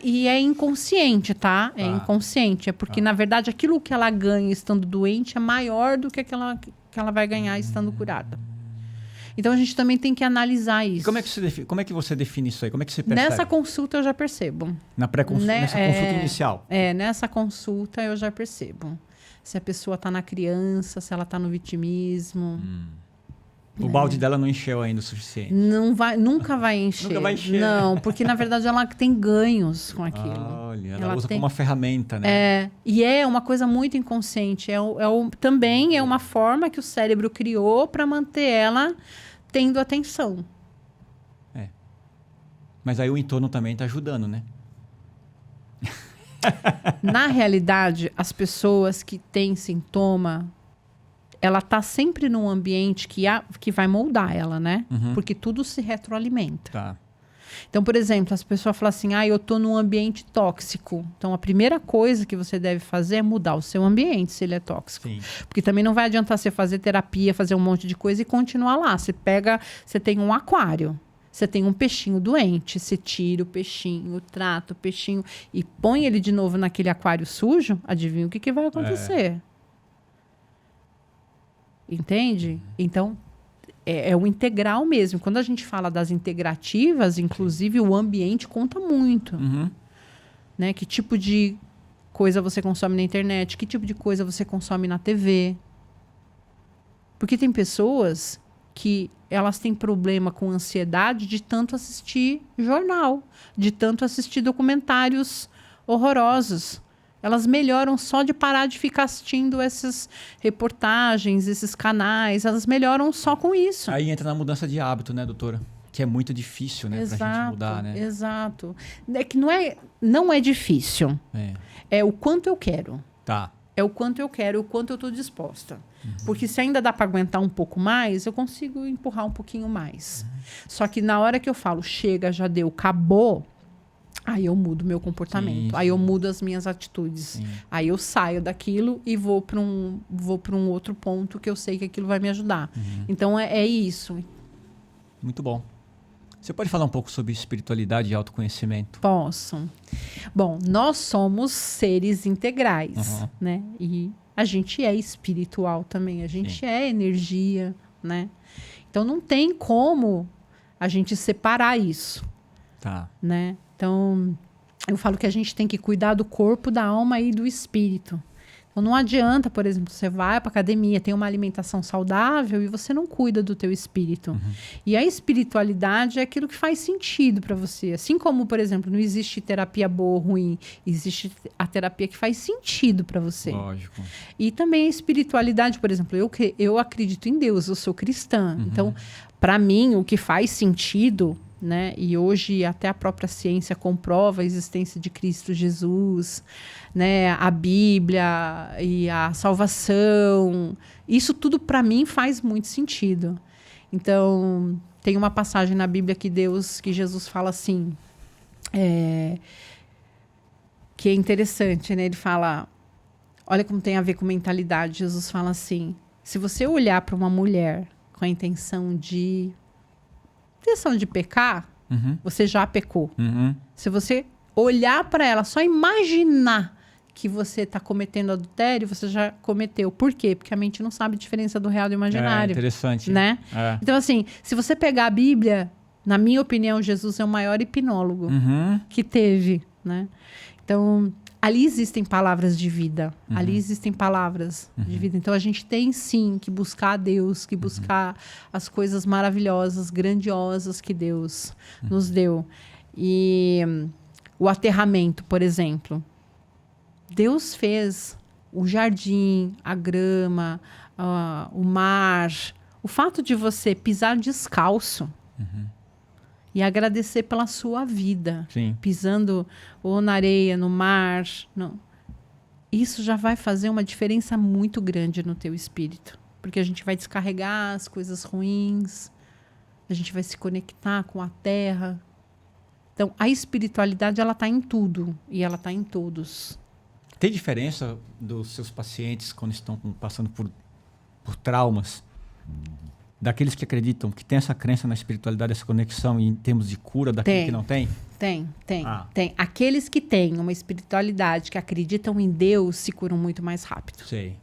[SPEAKER 1] E é inconsciente, tá? É inconsciente. É porque, na verdade, aquilo que ela ganha estando doente é maior do que ela vai ganhar estando curada. Então, a gente também tem que analisar isso.
[SPEAKER 2] E como é que você define isso aí? Como é que você percebe?
[SPEAKER 1] Nessa consulta, eu já percebo.
[SPEAKER 2] Nessa consulta inicial?
[SPEAKER 1] Nessa consulta, eu já percebo. Se a pessoa está na criança, se ela está no vitimismo.
[SPEAKER 2] O balde dela não encheu ainda o suficiente.
[SPEAKER 1] Nunca vai encher.
[SPEAKER 2] Nunca vai encher.
[SPEAKER 1] Não, porque, na verdade, ela tem ganhos com aquilo.
[SPEAKER 2] Olha, ela usa como uma ferramenta, né?
[SPEAKER 1] E é uma coisa muito inconsciente. Também é uma forma que o cérebro criou para manter ela tendo atenção.
[SPEAKER 2] Mas aí o entorno também está ajudando, né?
[SPEAKER 1] Na realidade, as pessoas que têm sintoma, ela está sempre num ambiente que vai moldar ela, né? Porque tudo se retroalimenta.
[SPEAKER 2] Tá.
[SPEAKER 1] Então, por exemplo, as pessoas falam assim, eu estou num ambiente tóxico. Então, a primeira coisa que você deve fazer é mudar o seu ambiente, se ele é tóxico.
[SPEAKER 2] Sim.
[SPEAKER 1] Porque também não vai adiantar você fazer terapia, fazer um monte de coisa e continuar lá. Você tem um aquário, você tem um peixinho doente, você tira o peixinho, trata o peixinho e põe ele de novo naquele aquário sujo, adivinha o que vai acontecer? Entende? Então, é o integral mesmo. Quando a gente fala das integrativas, inclusive, o ambiente conta muito. Né? Que tipo de coisa você consome na internet? Que tipo de coisa você consome na TV? Porque tem pessoas que elas têm problema com ansiedade de tanto assistir jornal, de tanto assistir documentários horrorosos. Elas melhoram só de parar de ficar assistindo essas reportagens, esses canais. Elas melhoram só com isso.
[SPEAKER 2] Aí entra na mudança de hábito, né, doutora? Que é muito difícil, né, pra gente mudar, né?
[SPEAKER 1] Exato. É que não é difícil. É o quanto eu quero.
[SPEAKER 2] Tá.
[SPEAKER 1] É o quanto eu quero, o quanto eu estou disposta. Porque se ainda dá para aguentar um pouco mais, eu consigo empurrar um pouquinho mais. Só que na hora que eu falo, chega, já deu, acabou... Aí eu mudo meu comportamento, aí eu mudo as minhas atitudes. Aí eu saio daquilo e vou para um outro ponto que eu sei que aquilo vai me ajudar. Então é isso.
[SPEAKER 2] Muito bom. Você pode falar um pouco sobre espiritualidade e autoconhecimento?
[SPEAKER 1] Posso. Bom, nós somos seres integrais, né? E a gente é espiritual também, a gente é energia, né? Então não tem como a gente separar isso.
[SPEAKER 2] Tá.
[SPEAKER 1] Né? Então, eu falo que a gente tem que cuidar do corpo, da alma e do espírito. Então, não adianta, por exemplo, você vai para academia, tem uma alimentação saudável e você não cuida do teu espírito. E a espiritualidade é aquilo que faz sentido para você. Assim como, por exemplo, não existe terapia boa ou ruim, existe a terapia que faz sentido para você.
[SPEAKER 2] Lógico.
[SPEAKER 1] E também a espiritualidade, por exemplo, eu acredito em Deus, eu sou cristã. Então, para mim, o que faz sentido, né? E hoje até a própria ciência comprova a existência de Cristo Jesus, né? A Bíblia e a salvação. Isso tudo para mim faz muito sentido. Então, tem uma passagem na Bíblia que Jesus fala assim, que é interessante, né? Ele fala, olha como tem a ver com mentalidade. Jesus fala assim, se você olhar para uma mulher com a intenção de pecar, você já pecou. Se você olhar para ela, só imaginar que você está cometendo adultério, você já cometeu. Por quê? Porque a mente não sabe a diferença do real e do imaginário.
[SPEAKER 2] É interessante.
[SPEAKER 1] Né?
[SPEAKER 2] É.
[SPEAKER 1] Então, assim, se você pegar a Bíblia, na minha opinião, Jesus é o maior hipnólogo que teve, né? Então, ali existem palavras de vida. Ali existem palavras de vida. Então, a gente tem, sim, que buscar a Deus, que buscar as coisas maravilhosas, grandiosas que Deus nos deu. E o aterramento, por exemplo. Deus fez o jardim, a grama, o mar. O fato de você pisar descalço e agradecer pela sua vida.
[SPEAKER 2] Sim.
[SPEAKER 1] Pisando ou na areia, no mar. Isso já vai fazer uma diferença muito grande no teu espírito. Porque a gente vai descarregar as coisas ruins. A gente vai se conectar com a terra. Então, a espiritualidade, ela está em tudo. E ela está em todos.
[SPEAKER 2] Tem diferença dos seus pacientes quando estão passando por traumas? Daqueles que acreditam, que tem essa crença na espiritualidade, essa conexão em termos de cura, daquele que não tem?
[SPEAKER 1] Tem. Aqueles que têm uma espiritualidade, que acreditam em Deus, se curam muito mais rápido.
[SPEAKER 2] Sei.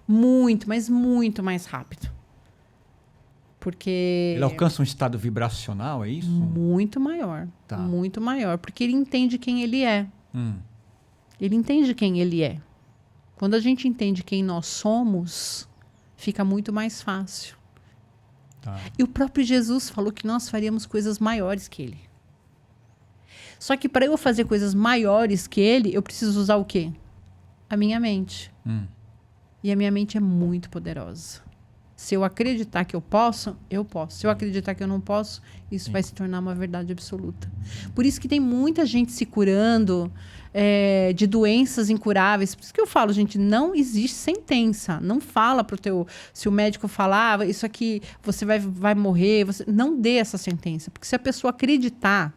[SPEAKER 1] Muito, mas muito mais rápido. Porque...
[SPEAKER 2] Ele alcança um estado vibracional, é isso?
[SPEAKER 1] Muito maior.
[SPEAKER 2] Tá.
[SPEAKER 1] Muito maior. Porque ele entende quem ele é. Ele entende quem ele é. Quando a gente entende quem nós somos, fica muito mais fácil.
[SPEAKER 2] Tá.
[SPEAKER 1] E o próprio Jesus falou que nós faríamos coisas maiores que ele. Só que para eu fazer coisas maiores que ele, eu preciso usar o quê? A minha mente. E a minha mente é muito poderosa. Se eu acreditar que eu posso, eu posso. Se eu acreditar que eu não posso, isso vai se tornar uma verdade absoluta. Por isso que tem muita gente se curando de doenças incuráveis. Por isso que eu falo, gente, não existe sentença. Não fala pro teu... Se o médico falar, isso aqui, você vai morrer. Não dê essa sentença. Porque se a pessoa acreditar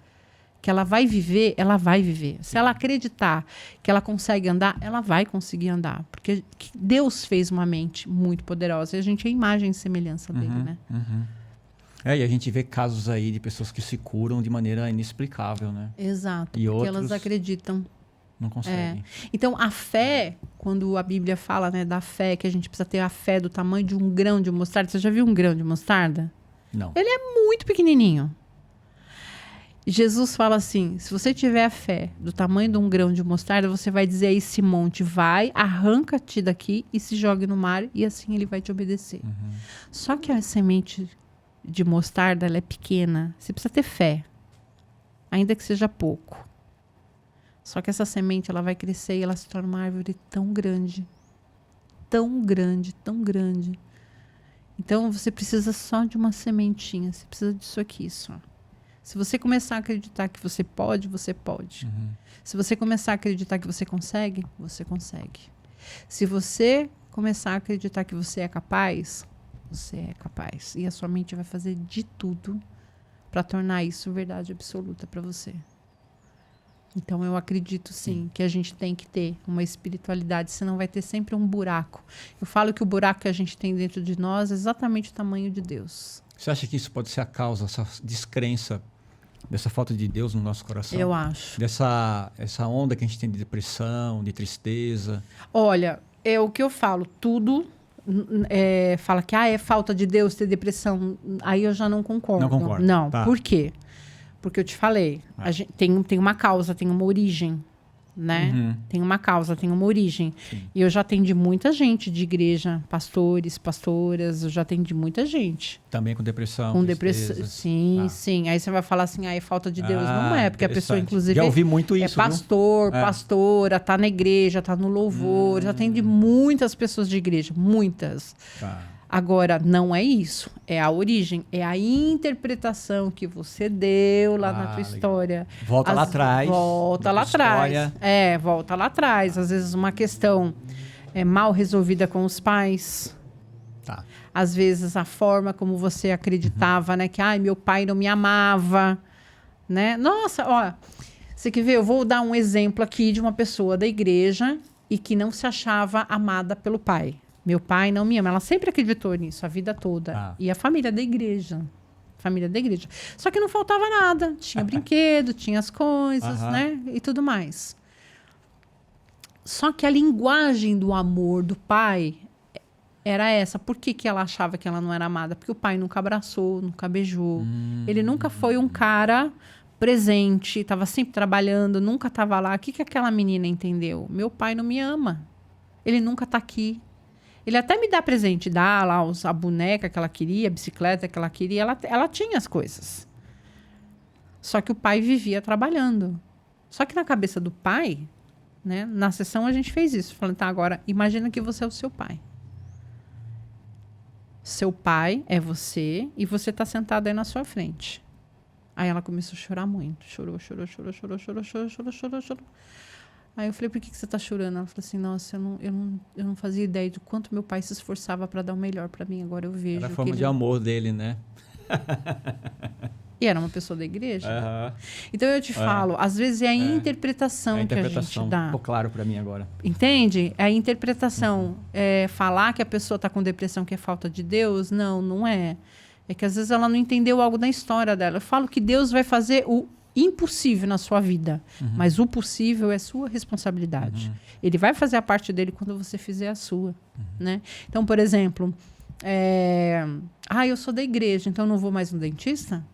[SPEAKER 1] que ela vai viver, ela vai viver. Se ela acreditar que ela consegue andar, ela vai conseguir andar. Porque Deus fez uma mente muito poderosa. E a gente é imagem e semelhança dele, né?
[SPEAKER 2] E a gente vê casos aí de pessoas que se curam de maneira inexplicável, né?
[SPEAKER 1] Exato.
[SPEAKER 2] E
[SPEAKER 1] porque
[SPEAKER 2] outros
[SPEAKER 1] elas acreditam.
[SPEAKER 2] Não conseguem.
[SPEAKER 1] Então, a fé, quando a Bíblia fala, né, da fé, que a gente precisa ter a fé do tamanho de um grão de mostarda. Você já viu um grão de mostarda?
[SPEAKER 2] Não.
[SPEAKER 1] Ele é muito pequenininho. Jesus fala assim, se você tiver a fé do tamanho de um grão de mostarda, você vai dizer a esse monte, vai, arranca-te daqui e se jogue no mar, e assim ele vai te obedecer. Só que a semente de mostarda, ela é pequena. Você precisa ter fé, ainda que seja pouco. Só que essa semente, ela vai crescer e ela se torna uma árvore tão grande. Tão grande, tão grande. Então, você precisa só de uma sementinha. Você precisa disso aqui, só. Se você começar a acreditar que você pode, você pode. Se você começar a acreditar que você consegue, você consegue. Se você começar a acreditar que você é capaz, você é capaz. E a sua mente vai fazer de tudo para tornar isso verdade absoluta para você. Então, eu acredito, sim, que a gente tem que ter uma espiritualidade, senão vai ter sempre um buraco. Eu falo que o buraco que a gente tem dentro de nós é exatamente o tamanho de Deus.
[SPEAKER 2] Você acha que isso pode ser a causa, essa descrença, dessa falta de Deus no nosso coração?
[SPEAKER 1] Eu acho.
[SPEAKER 2] Essa onda que a gente tem de depressão, de tristeza?
[SPEAKER 1] Olha, é o que eu falo, tudo fala que é falta de Deus ter depressão, aí eu já não concordo.
[SPEAKER 2] Não concordo.
[SPEAKER 1] Não,
[SPEAKER 2] tá.
[SPEAKER 1] Por quê? Porque eu te falei, a gente tem uma causa, tem uma origem. né?
[SPEAKER 2] Uhum.
[SPEAKER 1] Tem uma causa, tem uma origem.
[SPEAKER 2] Sim.
[SPEAKER 1] E eu já atendi muita gente de igreja, pastores, pastoras, eu já atendi muita gente.
[SPEAKER 2] Também com depressão.
[SPEAKER 1] Com depressão.
[SPEAKER 2] tristeza.
[SPEAKER 1] Sim,
[SPEAKER 2] Ah.
[SPEAKER 1] sim. Aí você vai falar assim, é falta de Deus. Não
[SPEAKER 2] Ah,
[SPEAKER 1] é, porque a pessoa,
[SPEAKER 2] interessante.
[SPEAKER 1] inclusive,
[SPEAKER 2] Já ouvi muito isso,
[SPEAKER 1] é pastor,
[SPEAKER 2] viu?
[SPEAKER 1] pastora, tá na igreja, tá no louvor. Já atende muitas pessoas de igreja, muitas.
[SPEAKER 2] Tá.
[SPEAKER 1] Agora, não é isso. É a origem, é a interpretação que você deu lá na tua
[SPEAKER 2] legal.
[SPEAKER 1] história.
[SPEAKER 2] Volta lá atrás.
[SPEAKER 1] Volta lá atrás.
[SPEAKER 2] História.
[SPEAKER 1] Volta lá atrás. Às vezes uma questão mal resolvida com os pais.
[SPEAKER 2] Tá.
[SPEAKER 1] Às vezes a forma como você acreditava, né? Que, meu pai não me amava, né? Nossa, ó, você quer ver? Eu vou dar um exemplo aqui de uma pessoa da igreja e que não se achava amada pelo pai. Meu pai não me ama. Ela sempre acreditou nisso, a vida toda.
[SPEAKER 2] Ah.
[SPEAKER 1] E a família da igreja. Família da igreja. Só que não faltava nada. Tinha brinquedo, tinha as coisas, né? E tudo mais. Só que a linguagem do amor do pai era essa. Por que que ela achava que ela não era amada? Porque o pai nunca abraçou, nunca beijou. Ele nunca foi um cara presente, estava sempre trabalhando, nunca estava lá. O que que aquela menina entendeu? Meu pai não me ama. Ele nunca está aqui. Ele até me dá presente, dá lá a boneca que ela queria, a bicicleta que ela queria. Ela tinha as coisas. Só que o pai vivia trabalhando. Só que na cabeça do pai, né? Na sessão a gente fez isso. Falando, tá, agora imagina que você é o seu pai. Seu pai é você e você tá sentado aí na sua frente. Aí ela começou a chorar muito. Chorou. Aí eu falei, por que você tá chorando? Ela falou assim, nossa, eu não fazia ideia do quanto meu pai se esforçava para dar o melhor para mim. Agora eu vejo.
[SPEAKER 2] Era a forma de amor dele, né?
[SPEAKER 1] E era uma pessoa da igreja.
[SPEAKER 2] Uhum.
[SPEAKER 1] Então eu te falo, às vezes é a interpretação que a gente dá.
[SPEAKER 2] Ficou claro para mim agora.
[SPEAKER 1] Entende? É a interpretação. Falar que a pessoa está com depressão, que é falta de Deus, não é. É que às vezes ela não entendeu algo da história dela. Eu falo que Deus vai fazer o impossível na sua vida, mas o possível é sua responsabilidade. Ele vai fazer a parte dele quando você fizer a sua, né? Então, por exemplo, eu sou da igreja, então eu não vou mais no dentista?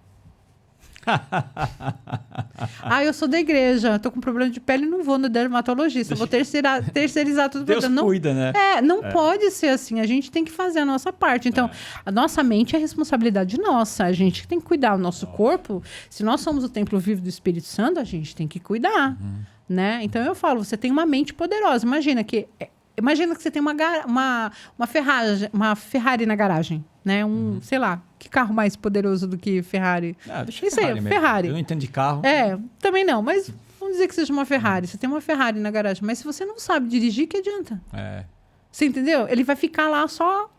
[SPEAKER 1] Eu sou da igreja, tô com problema de pele, não vou no dermatologista, vou terceirizar tudo.
[SPEAKER 2] Deus cuida, né?
[SPEAKER 1] Não pode ser assim, a gente tem que fazer a nossa parte. Então, a nossa mente é responsabilidade nossa, a gente tem que cuidar do nosso corpo. Se nós somos o templo vivo do Espírito Santo, a gente tem que cuidar, né? Então, eu falo, você tem uma mente poderosa, imagina que você tem uma Ferrari na garagem, né? Sei lá, que carro mais poderoso do que Ferrari?
[SPEAKER 2] Deixa
[SPEAKER 1] Isso aí, Ferrari.
[SPEAKER 2] Eu não entendo de carro.
[SPEAKER 1] Também não, mas vamos dizer que seja uma Ferrari. Você tem uma Ferrari na garagem, mas se você não sabe dirigir, que adianta? Você entendeu? Ele vai ficar lá só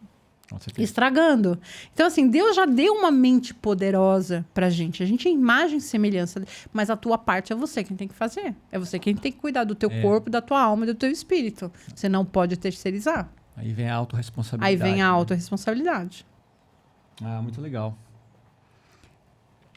[SPEAKER 1] estragando. Então, assim, Deus já deu uma mente poderosa pra gente. A gente é imagem e semelhança, mas a tua parte é você quem tem que fazer. É você quem tem que cuidar do teu corpo, da tua alma e do teu espírito. Você não pode terceirizar.
[SPEAKER 2] Aí vem a autorresponsabilidade.
[SPEAKER 1] Aí vem a autorresponsabilidade.
[SPEAKER 2] Muito legal.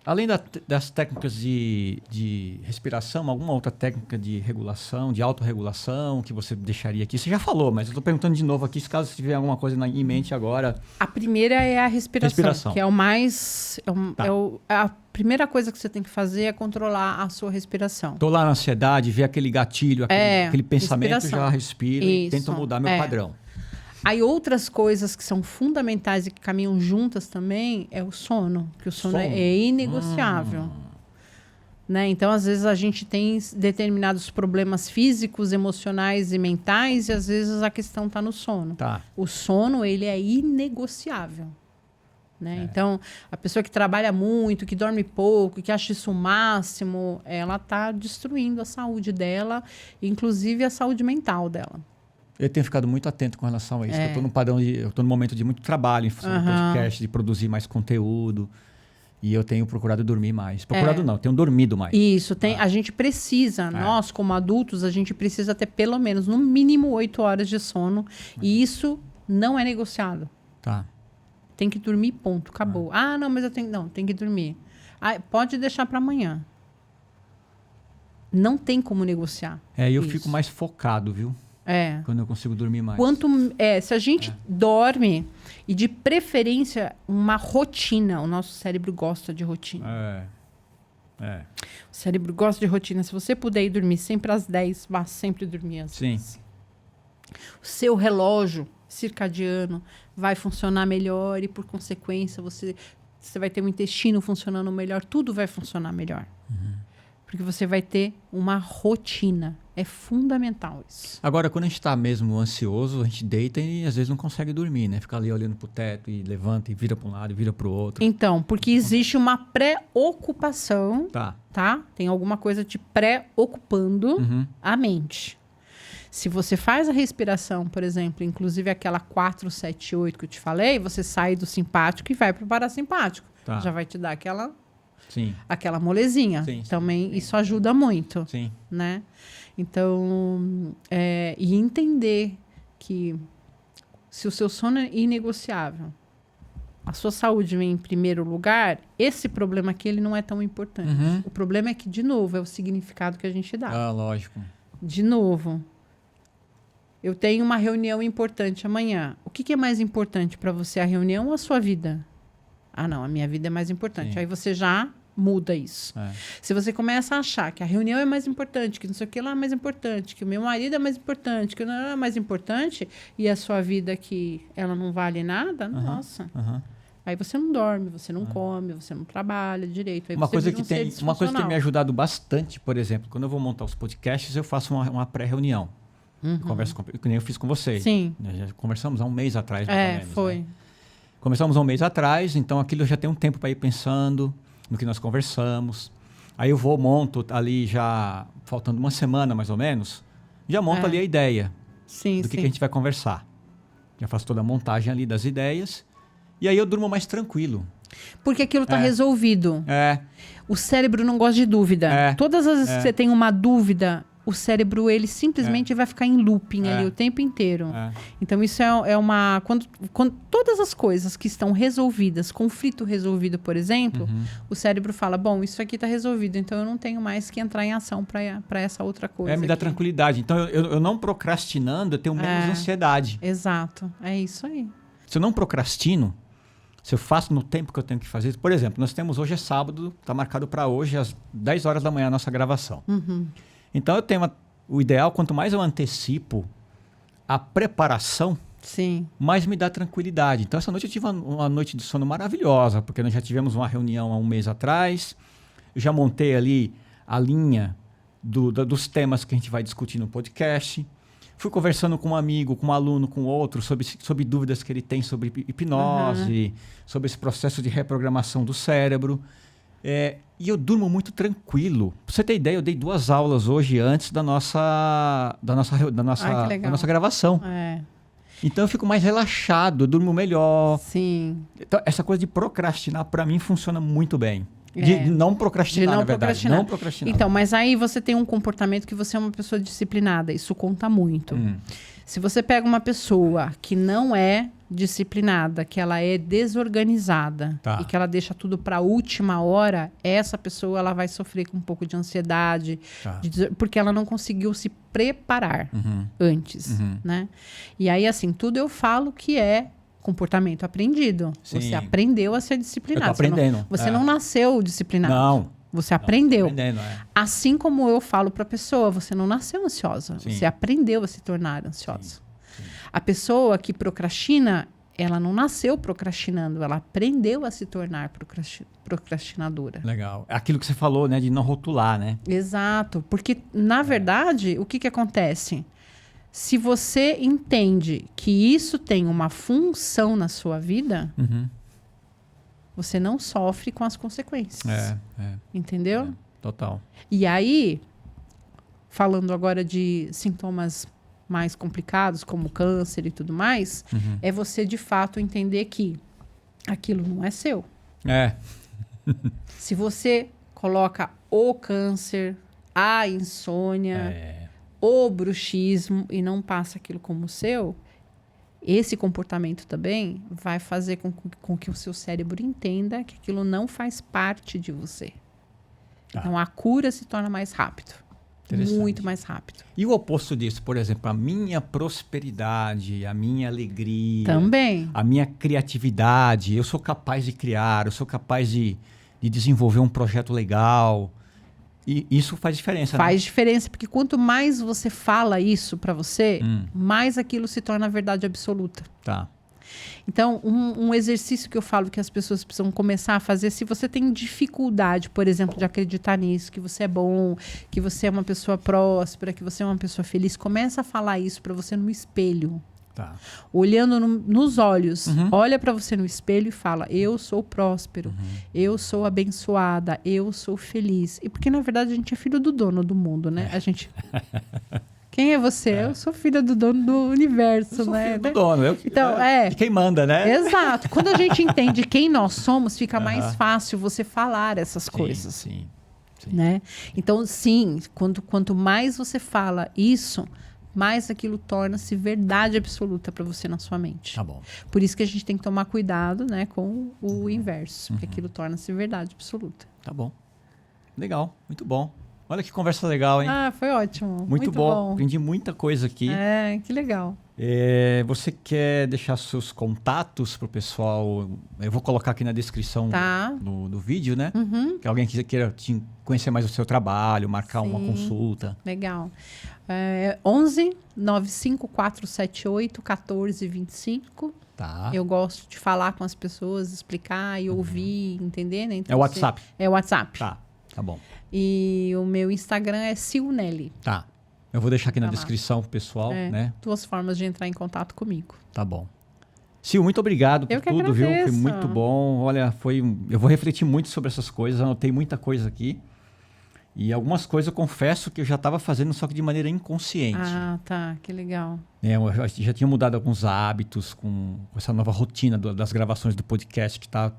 [SPEAKER 2] Além das técnicas de respiração, alguma outra técnica de regulação, de autorregulação que você deixaria aqui? Você já falou, mas eu estou perguntando de novo aqui, caso você tiver alguma coisa em mente agora.
[SPEAKER 1] A primeira é a respiração. Que é o mais... a primeira coisa que você tem que fazer é controlar a sua respiração.
[SPEAKER 2] Estou lá na ansiedade, ver aquele gatilho, aquele pensamento, já respiro e tento mudar meu padrão.
[SPEAKER 1] Aí outras coisas que são fundamentais e que caminham juntas também é o sono, que o sono é inegociável. Né? Então, às vezes, a gente tem determinados problemas físicos, emocionais e mentais, e às vezes a questão está no sono. O sono, ele é inegociável. Né? Então, a pessoa que trabalha muito, que dorme pouco, que acha isso o máximo, ela está destruindo a saúde dela, inclusive a saúde mental dela.
[SPEAKER 2] Eu tenho ficado muito atento com relação a isso. Eu estou num momento de muito trabalho em função do podcast, de produzir mais conteúdo. E eu tenho procurado dormir mais. Não, tenho dormido mais.
[SPEAKER 1] Isso, a gente precisa, nós como adultos, a gente precisa ter pelo menos, no mínimo, 8 horas de sono. E isso não é negociado. Tem que dormir, ponto, acabou. Não, mas eu tenho... Não, tem que dormir. Pode deixar para amanhã. Não tem como negociar.
[SPEAKER 2] Eu fico mais focado, viu? Quando eu consigo dormir mais.
[SPEAKER 1] Se a gente dorme, e de preferência uma rotina, o nosso cérebro gosta de rotina. O cérebro gosta de rotina. Se você puder ir dormir sempre às 10, vá sempre dormir às 10. O seu relógio circadiano vai funcionar melhor e, por consequência, você vai ter um intestino funcionando melhor. Tudo vai funcionar melhor. Porque você vai ter uma rotina. É fundamental isso.
[SPEAKER 2] Agora, quando a gente está mesmo ansioso, a gente deita e às vezes não consegue dormir, né? Fica ali olhando pro teto e levanta e vira para um lado e vira para o outro.
[SPEAKER 1] Então, porque existe uma preocupação, tá? Tem alguma coisa te preocupando a mente. Se você faz a respiração, por exemplo, inclusive aquela 4-7-8 que eu te falei, você sai do simpático e vai para o parasimpático. Já vai te dar aquela molezinha. Também isso ajuda muito, né? Então, e entender que se o seu sono é inegociável, a sua saúde vem em primeiro lugar, esse problema aqui ele não é tão importante. O problema é que, de novo, é o significado que a gente dá.
[SPEAKER 2] Lógico.
[SPEAKER 1] De novo, eu tenho uma reunião importante amanhã. O que é mais importante para você, a reunião ou a sua vida? Ah, não, a minha vida é mais importante. Aí você já muda isso. Se você começa a achar que a reunião é mais importante, que não sei o que lá é mais importante, que o meu marido é mais importante, que não é mais importante, e a sua vida que ela não vale nada, nossa. Aí você não dorme, você não come, você não trabalha direito. Aí
[SPEAKER 2] uma coisa que tem me ajudado bastante, por exemplo, quando eu vou montar os podcasts, eu faço uma pré-reunião. Converso que nem eu fiz com vocês.
[SPEAKER 1] Sim.
[SPEAKER 2] Já conversamos há um mês atrás, mais ou menos.
[SPEAKER 1] Foi.
[SPEAKER 2] Né? Começamos há um mês atrás, então aquilo eu já tenho um tempo para ir pensando no que nós conversamos. Aí eu monto ali já, faltando uma semana mais ou menos, já monto ali a ideia do que a gente vai conversar. Já faço toda a montagem ali das ideias e aí eu durmo mais tranquilo.
[SPEAKER 1] Porque aquilo está resolvido. O cérebro não gosta de dúvida. Todas as vezes que você tem uma dúvida, o cérebro ele simplesmente vai ficar em looping ali o tempo inteiro. Então isso é uma... Quando todas as coisas que estão resolvidas, conflito resolvido, por exemplo, o cérebro fala, bom, isso aqui está resolvido, então eu não tenho mais que entrar em ação para essa outra coisa.
[SPEAKER 2] Me dá tranquilidade. Então eu não procrastinando, eu tenho menos ansiedade.
[SPEAKER 1] Exato, é isso aí.
[SPEAKER 2] Se eu não procrastino, se eu faço no tempo que eu tenho que fazer... Por exemplo, nós temos hoje é sábado, está marcado para hoje, às 10 horas da manhã, a nossa gravação. Então, eu tenho o ideal, quanto mais eu antecipo a preparação, mais me dá tranquilidade. Então, essa noite eu tive uma noite de sono maravilhosa, porque nós já tivemos uma reunião há um mês atrás, eu já montei ali a linha dos temas que a gente vai discutir no podcast, fui conversando com um amigo, com um aluno, com outro, sobre dúvidas que ele tem sobre hipnose, sobre esse processo de reprogramação do cérebro. E eu durmo muito tranquilo. Pra você ter ideia, eu dei 2 aulas hoje antes da nossa gravação. Então eu fico mais relaxado, eu durmo melhor. Então, essa coisa de procrastinar, para mim, funciona muito bem. De não procrastinar, na verdade. Não procrastinar.
[SPEAKER 1] Então, mas aí você tem um comportamento que você é uma pessoa disciplinada. Isso conta muito. Se você pega uma pessoa que não é disciplinada, que ela é desorganizada e que ela deixa tudo para a última hora, essa pessoa ela vai sofrer com um pouco de ansiedade, porque ela não conseguiu se preparar antes, né? E aí, assim, tudo eu falo que é comportamento aprendido. Você aprendeu a ser disciplinado.
[SPEAKER 2] Eu tô aprendendo.
[SPEAKER 1] Você não nasceu disciplinado.
[SPEAKER 2] Não.
[SPEAKER 1] Você aprendeu.
[SPEAKER 2] Aprendendo,
[SPEAKER 1] Assim como eu falo para a pessoa, você não nasceu ansiosa. Você aprendeu a se tornar ansiosa. A pessoa que procrastina, ela não nasceu procrastinando, ela aprendeu a se tornar procrastinadora.
[SPEAKER 2] Legal. Aquilo que você falou, né, de não rotular, né?
[SPEAKER 1] Exato. Porque, na verdade, o que acontece? Se você entende que isso tem uma função na sua vida, você não sofre com as consequências. Entendeu?
[SPEAKER 2] Total.
[SPEAKER 1] E aí, falando agora de sintomas mais complicados, como câncer e tudo mais, é você, de fato, entender que aquilo não é seu. Se você coloca o câncer, a insônia, o bruxismo e não passa aquilo como seu, esse comportamento também vai fazer com que o seu cérebro entenda que aquilo não faz parte de você. Então, a cura se torna mais rápido. Muito mais rápido.
[SPEAKER 2] E o oposto disso, por exemplo, a minha prosperidade, a minha alegria.
[SPEAKER 1] Também.
[SPEAKER 2] A minha criatividade. Eu sou capaz de criar, eu sou capaz de de desenvolver um projeto legal. E isso faz diferença, né?
[SPEAKER 1] Faz diferença, porque quanto mais você fala isso para você, mais aquilo se torna verdade absoluta.
[SPEAKER 2] Tá.
[SPEAKER 1] Então, um exercício que eu falo que as pessoas precisam começar a fazer, se você tem dificuldade, por exemplo, de acreditar nisso, que você é bom, que você é uma pessoa próspera, que você é uma pessoa feliz, começa a falar isso para você no espelho.
[SPEAKER 2] Tá.
[SPEAKER 1] Olhando nos olhos, olha para você no espelho e fala: eu sou próspero, eu sou abençoada, eu sou feliz. E porque na verdade a gente é filho do dono do mundo, né? A gente... Quem é você? Eu sou filha do dono do universo,
[SPEAKER 2] eu sou
[SPEAKER 1] né?
[SPEAKER 2] filho do dono.
[SPEAKER 1] Então,
[SPEAKER 2] de quem manda, né?
[SPEAKER 1] Exato. Quando a gente entende quem nós somos, fica mais fácil você falar essas coisas.
[SPEAKER 2] Sim.
[SPEAKER 1] Né? Então, sim, quanto mais você fala isso, mais aquilo torna-se verdade absoluta para você na sua mente.
[SPEAKER 2] Tá bom.
[SPEAKER 1] Por isso que a gente tem que tomar cuidado, né, com o inverso, porque aquilo torna-se verdade absoluta.
[SPEAKER 2] Tá bom. Legal, muito bom. Olha que conversa legal, hein?
[SPEAKER 1] Ah, foi ótimo.
[SPEAKER 2] Muito bom. Aprendi muita coisa aqui.
[SPEAKER 1] Que legal.
[SPEAKER 2] Você quer deixar seus contatos pro pessoal? Eu vou colocar aqui na descrição do vídeo, né? Que alguém queira conhecer mais o seu trabalho, marcar uma consulta.
[SPEAKER 1] Legal. 11 95478 1425.
[SPEAKER 2] Tá.
[SPEAKER 1] Eu gosto de falar com as pessoas, explicar e ouvir, entender, né? Então,
[SPEAKER 2] É o WhatsApp?
[SPEAKER 1] É o WhatsApp.
[SPEAKER 2] Tá bom.
[SPEAKER 1] E o meu Instagram é Silnelli.
[SPEAKER 2] Tá. Eu vou deixar aqui na descrição pro pessoal, né?
[SPEAKER 1] 2 formas de entrar em contato comigo.
[SPEAKER 2] Tá bom. Sil, muito obrigado por tudo, viu? Foi muito bom. Olha, eu vou refletir muito sobre essas coisas, anotei muita coisa aqui. E algumas coisas eu confesso que eu já estava fazendo, só que de maneira inconsciente.
[SPEAKER 1] Ah, tá. Que legal.
[SPEAKER 2] Eu já tinha mudado alguns hábitos com essa nova rotina das gravações do podcast, que está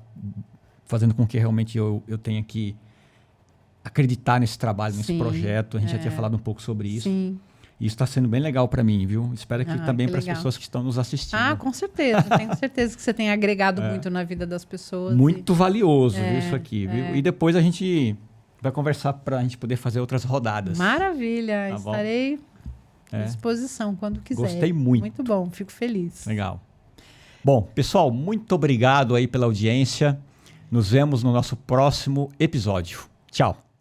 [SPEAKER 2] fazendo com que realmente eu tenha que acreditar nesse trabalho, nesse projeto. A gente já tinha falado um pouco sobre isso.
[SPEAKER 1] Sim.
[SPEAKER 2] E isso está sendo bem legal para mim, viu? Espero que também para as pessoas que estão nos assistindo.
[SPEAKER 1] Ah, com certeza. Tenho certeza que você tem agregado muito na vida das pessoas.
[SPEAKER 2] Muito valioso, viu, isso aqui, viu? E depois a gente vai conversar para a gente poder fazer outras rodadas.
[SPEAKER 1] Maravilha.
[SPEAKER 2] Tá
[SPEAKER 1] Estarei à disposição quando quiser.
[SPEAKER 2] Gostei muito.
[SPEAKER 1] Muito bom. Fico feliz.
[SPEAKER 2] Legal. Bom, pessoal, muito obrigado aí pela audiência. Nos vemos no nosso próximo episódio. Tchau.